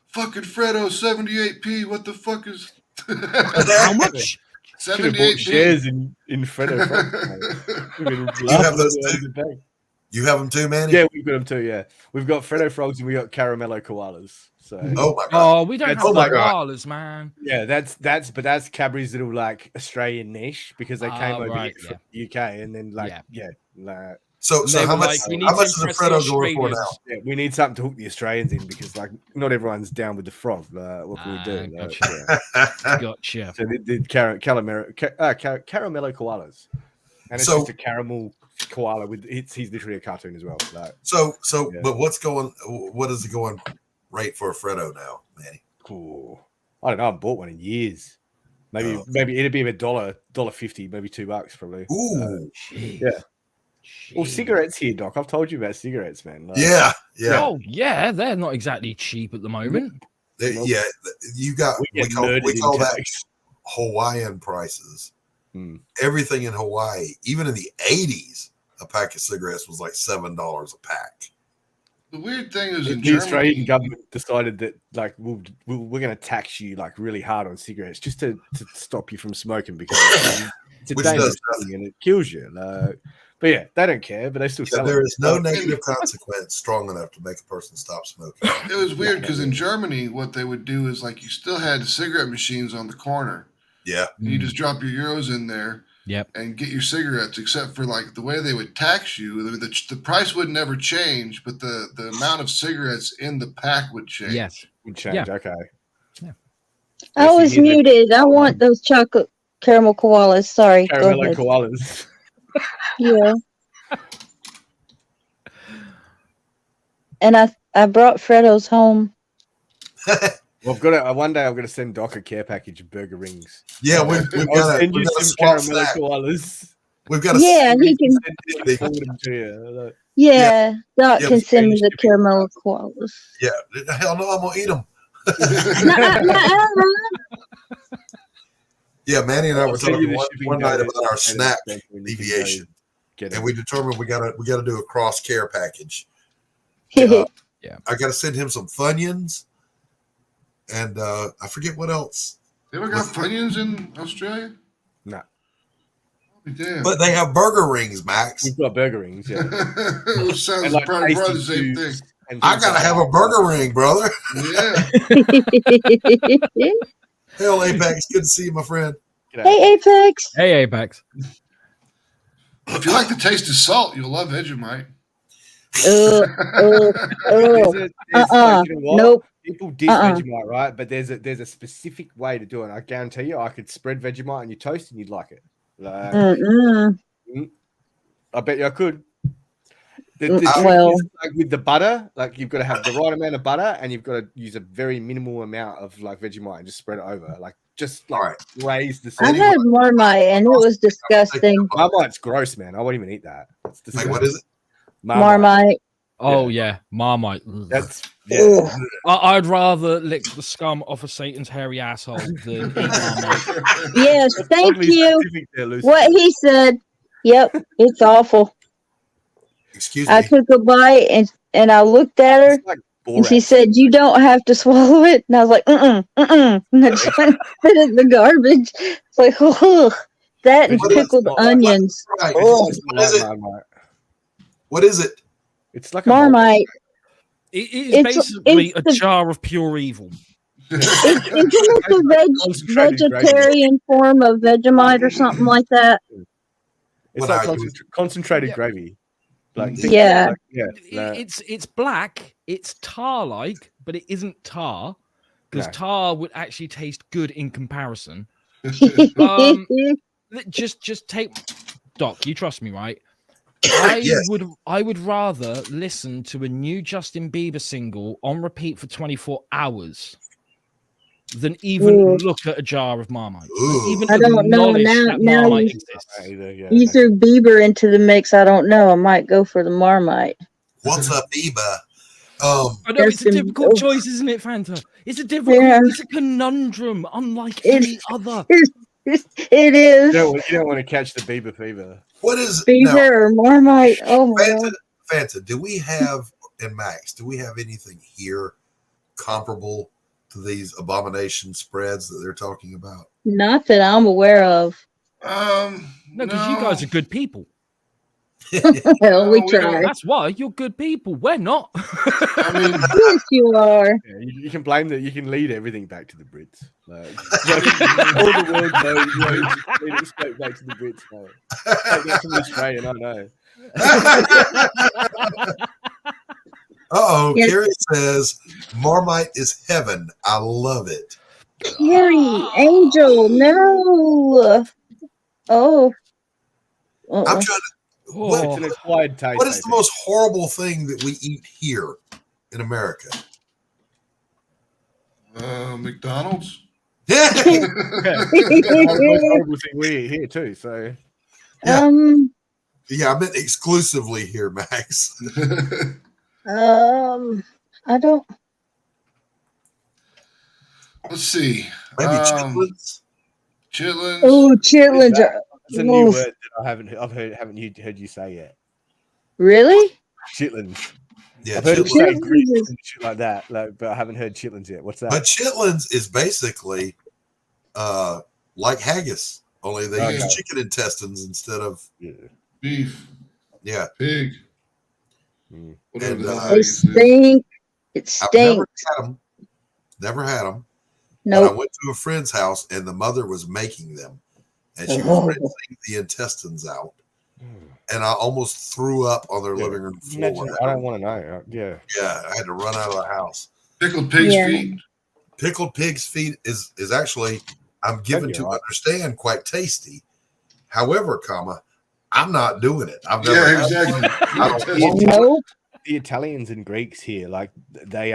fucking Freddo, 78p. What the fuck is
How much?
Should have bought
78p?
shares in Freddo Frog.
You have those too? You have them too, Manny?
Yeah, we've got them too. Yeah, we've got Freddo Frogs and we got Caramello Koalas. So
Oh my god.
Oh, we don't
That's-
have
oh my
like
God.
koalas, man.
yeah, that's Cadbury's little like Australian niche because they came over
right,
here from the UK and then
So
They
how
were
much
like, we need
how
to
much is a
impress the
Freddo going for now?
Australians.
we need something to hook the Australians in because like not everyone's down with the frog. What can we do?
Gotcha.
Yeah.
Gotcha.
So they did caramello koalas, and it's
So-
just a caramel koala with he's literally a cartoon as well. Like,
So
Yeah.
but what is the going rate for a Freddo now, Manny?
cool. I don't know. I haven't bought one in years. Maybe
Oh.
maybe it'd be $1.50, maybe $2 probably.
Ooh.
Yeah. Well, cigarettes here, Doc. I've told you about cigarettes, man. Like,
Yeah. Yeah.
Oh, yeah, they're not exactly cheap at the moment.
Yeah. You got
we
we
get
call
murdered in
that
tax.
Hawaiian prices.
Hmm.
Everything in Hawaii, even in the 80s, a pack of cigarettes was like $7 a pack.
The weird thing is in
The Australian
Germany,
government decided that like we're going to tax you like really hard on cigarettes just to stop you from smoking because it's a
Which
dangerous
does
thing and it kills you. But yeah, they don't care, but they still
Yeah,
sell
there
it.
is no negative consequence strong enough to make a person stop smoking.
It was weird because in Germany, what they would do is like you still had cigarette machines on the corner.
Yeah.
And you just drop your euros in there.
Yep.
And get your cigarettes, except for like the way they would tax you. The price would never change, but the amount of cigarettes in the pack would change.
Yes.
Would change.
Yeah.
Okay.
I was muted. I want those chocolate caramel koalas. Sorry. Go
Caramel
ahead.
koalas.
Yeah. And I brought Freddo's home.
Well, I've got to, one day I'm going to send Doc a care package of burger rings.
Yeah, we've
I'll
got
send you
to
some
swap
caramel
that.
koalas.
We've got to
Yeah, he can.
Forward them to you.
Yeah, Doc
Yeah,
can
we
send me the caramel koalas.
Yeah, hell no, I'm gonna eat them. Yeah, Manny and I
I'll
were
send you
talking
the
one,
shipping
one night
notice
about our
and
snack
then you can
deviation,
get
and
it.
we determined we gotta do a cross care package.
Yeah.
I gotta send him some Funyuns, and I forget what else.
They ever got Funyuns in Australia?
No.
Damn.
But they have burger rings, Max.
We've got burger rings, yeah.
It sounds
And, like,
probably
tasty
the same thing.
foods and
I
things
gotta
like
have
that.
a burger ring, brother.
Yeah.
Hell, Apex, good to see you, my friend.
Hey, Apex.
Hey, Apex.
If you like the taste of salt, you'll love Vegemite.
There's like, you know what?
Nope.
People dish Vegemite, right? But there's a specific way to do it. I guarantee you, I could spread Vegemite on your toast and you'd like it. Like, I bet you I could. The trick
well.
is, like with the butter, like you've got to have the right amount of butter, and you've got to use a very minimal amount of like Vegemite and just spread it over, like just like raise the.
I had Marmite and it was disgusting.
Marmite's gross, man. I won't even eat that. It's disgusting.
What is it?
Marmite.
Oh yeah, Marmite.
That's
yeah.
I'd rather lick the scum off of Satan's hairy asshole than eat Marmite.
Yes, thank
Oddly
you.
specific there, Lucy.
What he said. Yep, it's awful.
Excuse
I
me.
took a bite and I looked at her
It's like
and she
Borat.
said, "You don't have to swallow it." And I was like, And I just went and put it in the garbage. It's like, ugh, that and
What is
pickled
Marmite?
onions.
Right.
Ugh.
It's
What is it?
Marmite.
What is it?
It's like a
Marmite.
It is
It's-
basically
it's
a
the-
jar of pure evil.
Isn't it the
Concentrated gravy.
vegetarian form of Vegemite or something like that?
It's
What
like
are you-
concentrated gravy. Like
Yeah.
like, yeah. like-
It's black. It's tar-like, but it isn't tar because
No.
tar would actually taste good in comparison. Just take Doc. You trust me, right?
Yes.
I would rather listen to a new Justin Bieber single on repeat for 24 hours than even
Ooh.
look at a jar of Marmite.
Ooh.
Even
I don't know.
acknowledge that
Now
Marmite
you-
exists.
Either, yeah.
You threw Bieber into the mix. I don't know. I might go for the Marmite.
What's up, Eva?
I know it's a
Justin-
difficult choice, isn't it, Fanta? It's a difficult,
Yeah.
it's a conundrum, unlike
It-
any other.
It is
You don't want to catch the Bieber fever.
What is
Bieber
now,
or Marmite. Oh my
Fanta,
god.
Fanta, do we have, and Max, do we have anything here comparable to these abomination spreads that they're talking about?
Not that I'm aware of.
No, because you guys are good people.
Well, we
we
try.
don't-
That's why you're good people. We're not.
I mean,
Yes, you are.
Yeah, you can blame that. You can lead everything back to the Brits. Like, all the world knows. You know, you just lead it straight back to the Brits. Mate. Take that from the Australian. I know.
Uh-oh,
Yes.
Carrie says, Marmite is heaven. I love it.
Carrie, Angel, no. Oh.
I'm trying to,
Oh,
It's an acquired taste.
what is
I
the most horrible thing that we eat here in America?
McDonald's.
Yeah.
think. The most horrible thing we eat here too. So
Yeah, I meant exclusively here, Max.
I don't.
Let's see.
Maybe chitlins.
Chitlins.
Oh, chitlins are.
it's a new
Oof.
word that haven't heard you say yet.
Really?
Chitlins.
Yeah,
I've heard you
chitlins.
say
Chitlins
grits
is-
and shit like that, like, but I haven't heard chitlins yet. What's that?
But chitlins is basically like haggis, only they
Okay.
use chicken intestines instead of.
Yeah.
Beef.
Yeah.
Pig. Whatever
And,
the hell that
They
is.
stink. It
I've never
stinks.
had them. Never had them. But I
Nope.
went to a friend's house and the mother was making them, and she was
Oh.
rinsing the intestines out. And I almost threw up on their living room floor.
Imagine, I don't want to know. Yeah.
Yeah, I had to run out of the house.
Pickled pig's
Yeah.
feet.
Pickled pig's feet is actually, I'm given
be
to
all right.
understand, quite tasty. However, comma, I'm not doing it. I've never
Yeah,
had
exactly.
one. I don't want to.
Nope.
The Italians and Greeks here, like they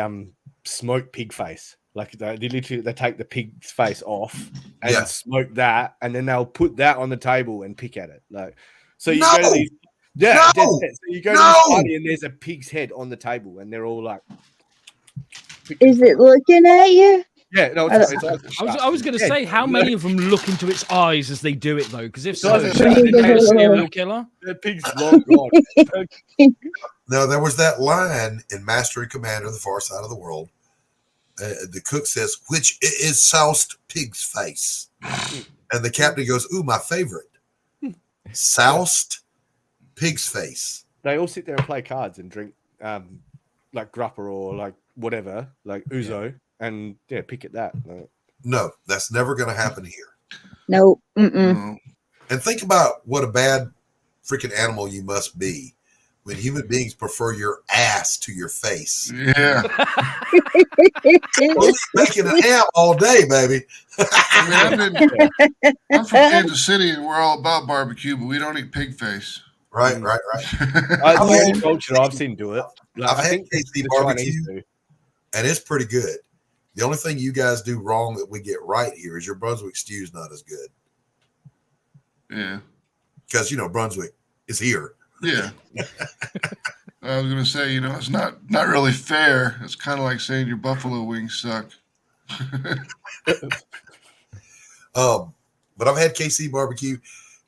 smoke pig face. Like they literally they take the pig's face off and
Yeah.
smoke that, and then they'll put that on the table and pick at it. Like so you
No!
go to these dead
No!
set. So you go to
No!
this party and there's a pig's head on the table, and they're all like,
Is it looking at you?
yeah, no,
I
it's
don't-
I was going to
Yeah,
say, how many of them look into its eyes as they do it, though? Because if so,
Doesn't
then
matter.
they're a serial killer.
the pig's long gone.
No, there was that line in Master and Commander, The Far Side of the World. The cook says, which is soused pig's face. And the captain goes, ooh, my favorite. Soused pig's face.
They all sit there and play cards and drink like grappa or like whatever, like ouzo, and yeah, pick at that. Like,
No, that's never going to happen here.
Nope. Mm-mm.
No.
And think about what a bad freaking animal you must be when human beings prefer your ass to your face.
Yeah.
Well, making a ham all day, baby.
I mean, I'm from Kansas City, and we're all about barbecue, but we don't eat pig face.
Right.
I mean, culture I've seen do it. Like,
I've
I
had
think
KC
the
barbecue.
Chinese do.
And it's pretty good. The only thing you guys do wrong that we get right here is your Brunswick stew is not as good.
Yeah.
Because, Brunswick is here.
Yeah. I was gonna say, it's not really fair. It's kind of like saying your buffalo wings suck.
But I've had KC barbecue.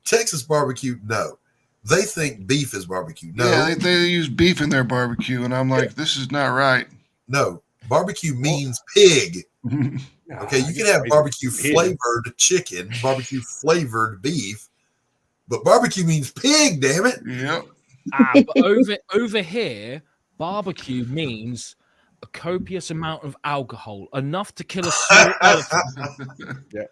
Texas barbecue, no. They think beef is barbecue. No.
Yeah, they use beef in their barbecue, and I'm like, this is not right.
No. Barbecue means pig.
Nah,
Okay, you can have barbecue flavored chicken, barbecue flavored beef, but barbecue means pig, damn it.
Yep.
But over here, barbecue means a copious amount of alcohol, enough to kill a small elephant.
Yeah.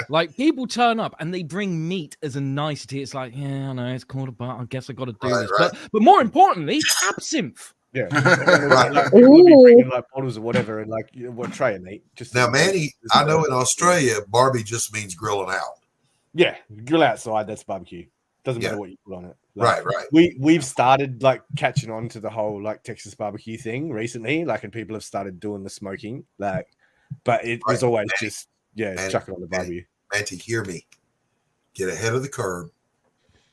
Like people turn up and they bring meat as a nicety. It's like, yeah, I know it's called a bar. I guess I got to do this.
Right.
But more importantly, absinthe.
Yeah.
Right.
Like, people be bringing like bottles or whatever, and like what tray and eat. Just
Now, Manny, I know in Australia, Barbie just means grilling out.
Yeah, grill outside. That's barbecue. Doesn't
Yeah.
matter what you put on it. Like,
Right.
We've started like catching on to the whole like Texas barbecue thing recently, like, and people have started doing the smoking, like, but it was
Right.
always just
Manny,
chuck it on the barbecue.
Manny, hear me. Get ahead of the curve.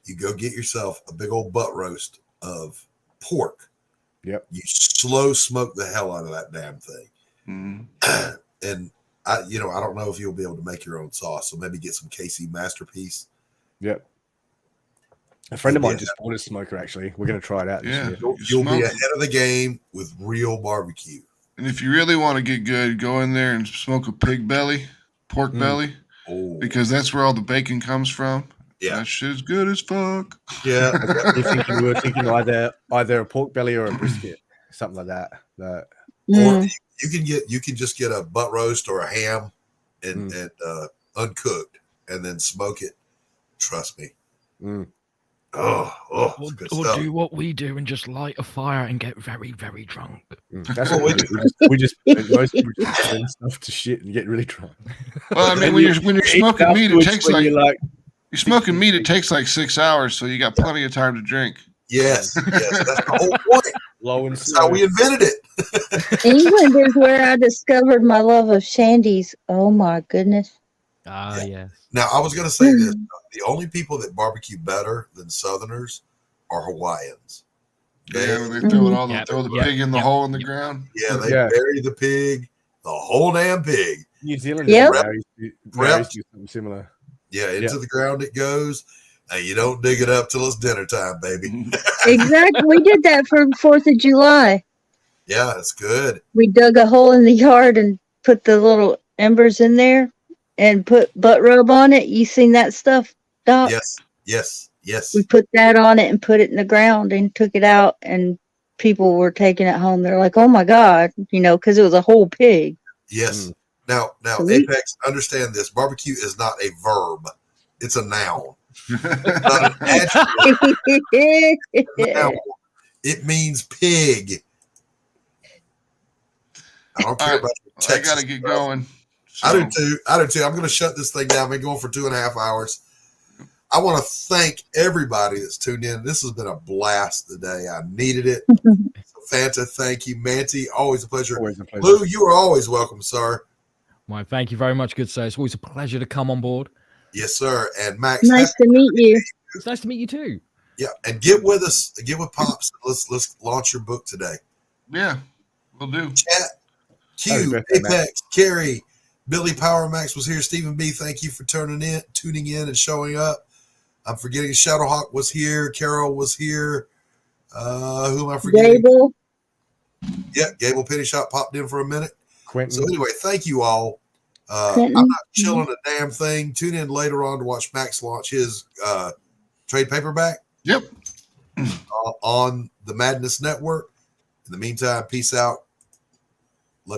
You go get yourself a big old butt roast of pork.
Yep.
You slow smoke the hell out of that damn thing.
Mm.
And I don't know if you'll be able to make your own sauce. So maybe get some KC Masterpiece.
Yep. A friend of mine
Yeah.
just bought a smoker. Actually, we're gonna try it out. This
Yeah.
year.
You'll be
smoke
ahead of the game with real barbecue.
And if you really want to get good, go in there and smoke a pig belly, pork belly,
Oh,
because that's where all the bacon comes from.
Yeah.
That shit's good as fuck.
yeah.
We were thinking either a pork belly or a brisket, something like that. That
Or you can just get a butt roast or a ham and uncooked and then smoke it. Trust me.
Mm.
It's good
Or
stuff.
do what we do and just light a fire and get very, very drunk.
That's what we do. We just most people just burn stuff to shit and get really drunk.
Well, I mean, when you're smoking meat, it
Afterwards,
takes
when
you're smoking meat. It takes like 6 hours, so you got plenty of time to drink.
Yes, that's the whole point.
low and
That's how we invented it.
England is where I discovered my love of shandies. Oh my goodness.
Ah, yes.
Now, I was going to say this. The only people that barbecue better than Southerners are Hawaiians.
Yeah, when they throw it all,
Yeah,
throw the
yeah,
pig in the
yeah.
hole in the ground.
Yeah, they
Yeah.
bury the pig, the whole damn pig.
New Zealand
Yep.
marries do something similar.
Yeah, into the ground it goes. And you don't dig it up till it's dinner time, baby.
Exactly. We did that for 4th of July.
Yeah, it's good.
We dug a hole in the yard and put the little embers in there and put butt rub on it. You seen that stuff, Doc?
Yes. Yes.
We put that on it and put it in the ground and took it out, and people were taking it home. They're like, "Oh my God," because it was a whole pig.
Yes. Now,
So we-
Apex, understand this. Barbecue is not a verb; it's a noun. It's not an adjective. It's a noun. It means pig. I don't care
All right,
about your
I
Texas
gotta get
stuff.
going.
I do
So-
too. I'm going to shut this thing down. I've been going for 2.5 hours. I want to thank everybody that's tuned in. This has been a blast today. I needed it. So Fanta, thank you. Manti, always a pleasure.
Always a pleasure.
Lou, you are always welcome, sir.
Why, thank you very much, good sir. It's always a pleasure to come on board.
Yes, sir. And Max,
Nice to meet you.
It's nice to meet you too.
yeah, and get with us. Get with Pops. Let's launch your book today.
Yeah, we'll do.
Chat,
Happy
Q,
birthday, Max.
Apex, Carrie, Billy Power Max was here. Stephen B, thank you for tuning in and showing up. I'm forgetting Shadowhawk was here. Carol was here. Who am I forgetting?
Gable.
Yeah, Gable Penny Shop popped in for a minute.
Quentin.
So anyway, thank you all.
Quentin.
I'm not chilling a damn thing. Tune in later on to watch Max launch his trade paperback
Yep.
on the Madness Network. In the meantime, peace out.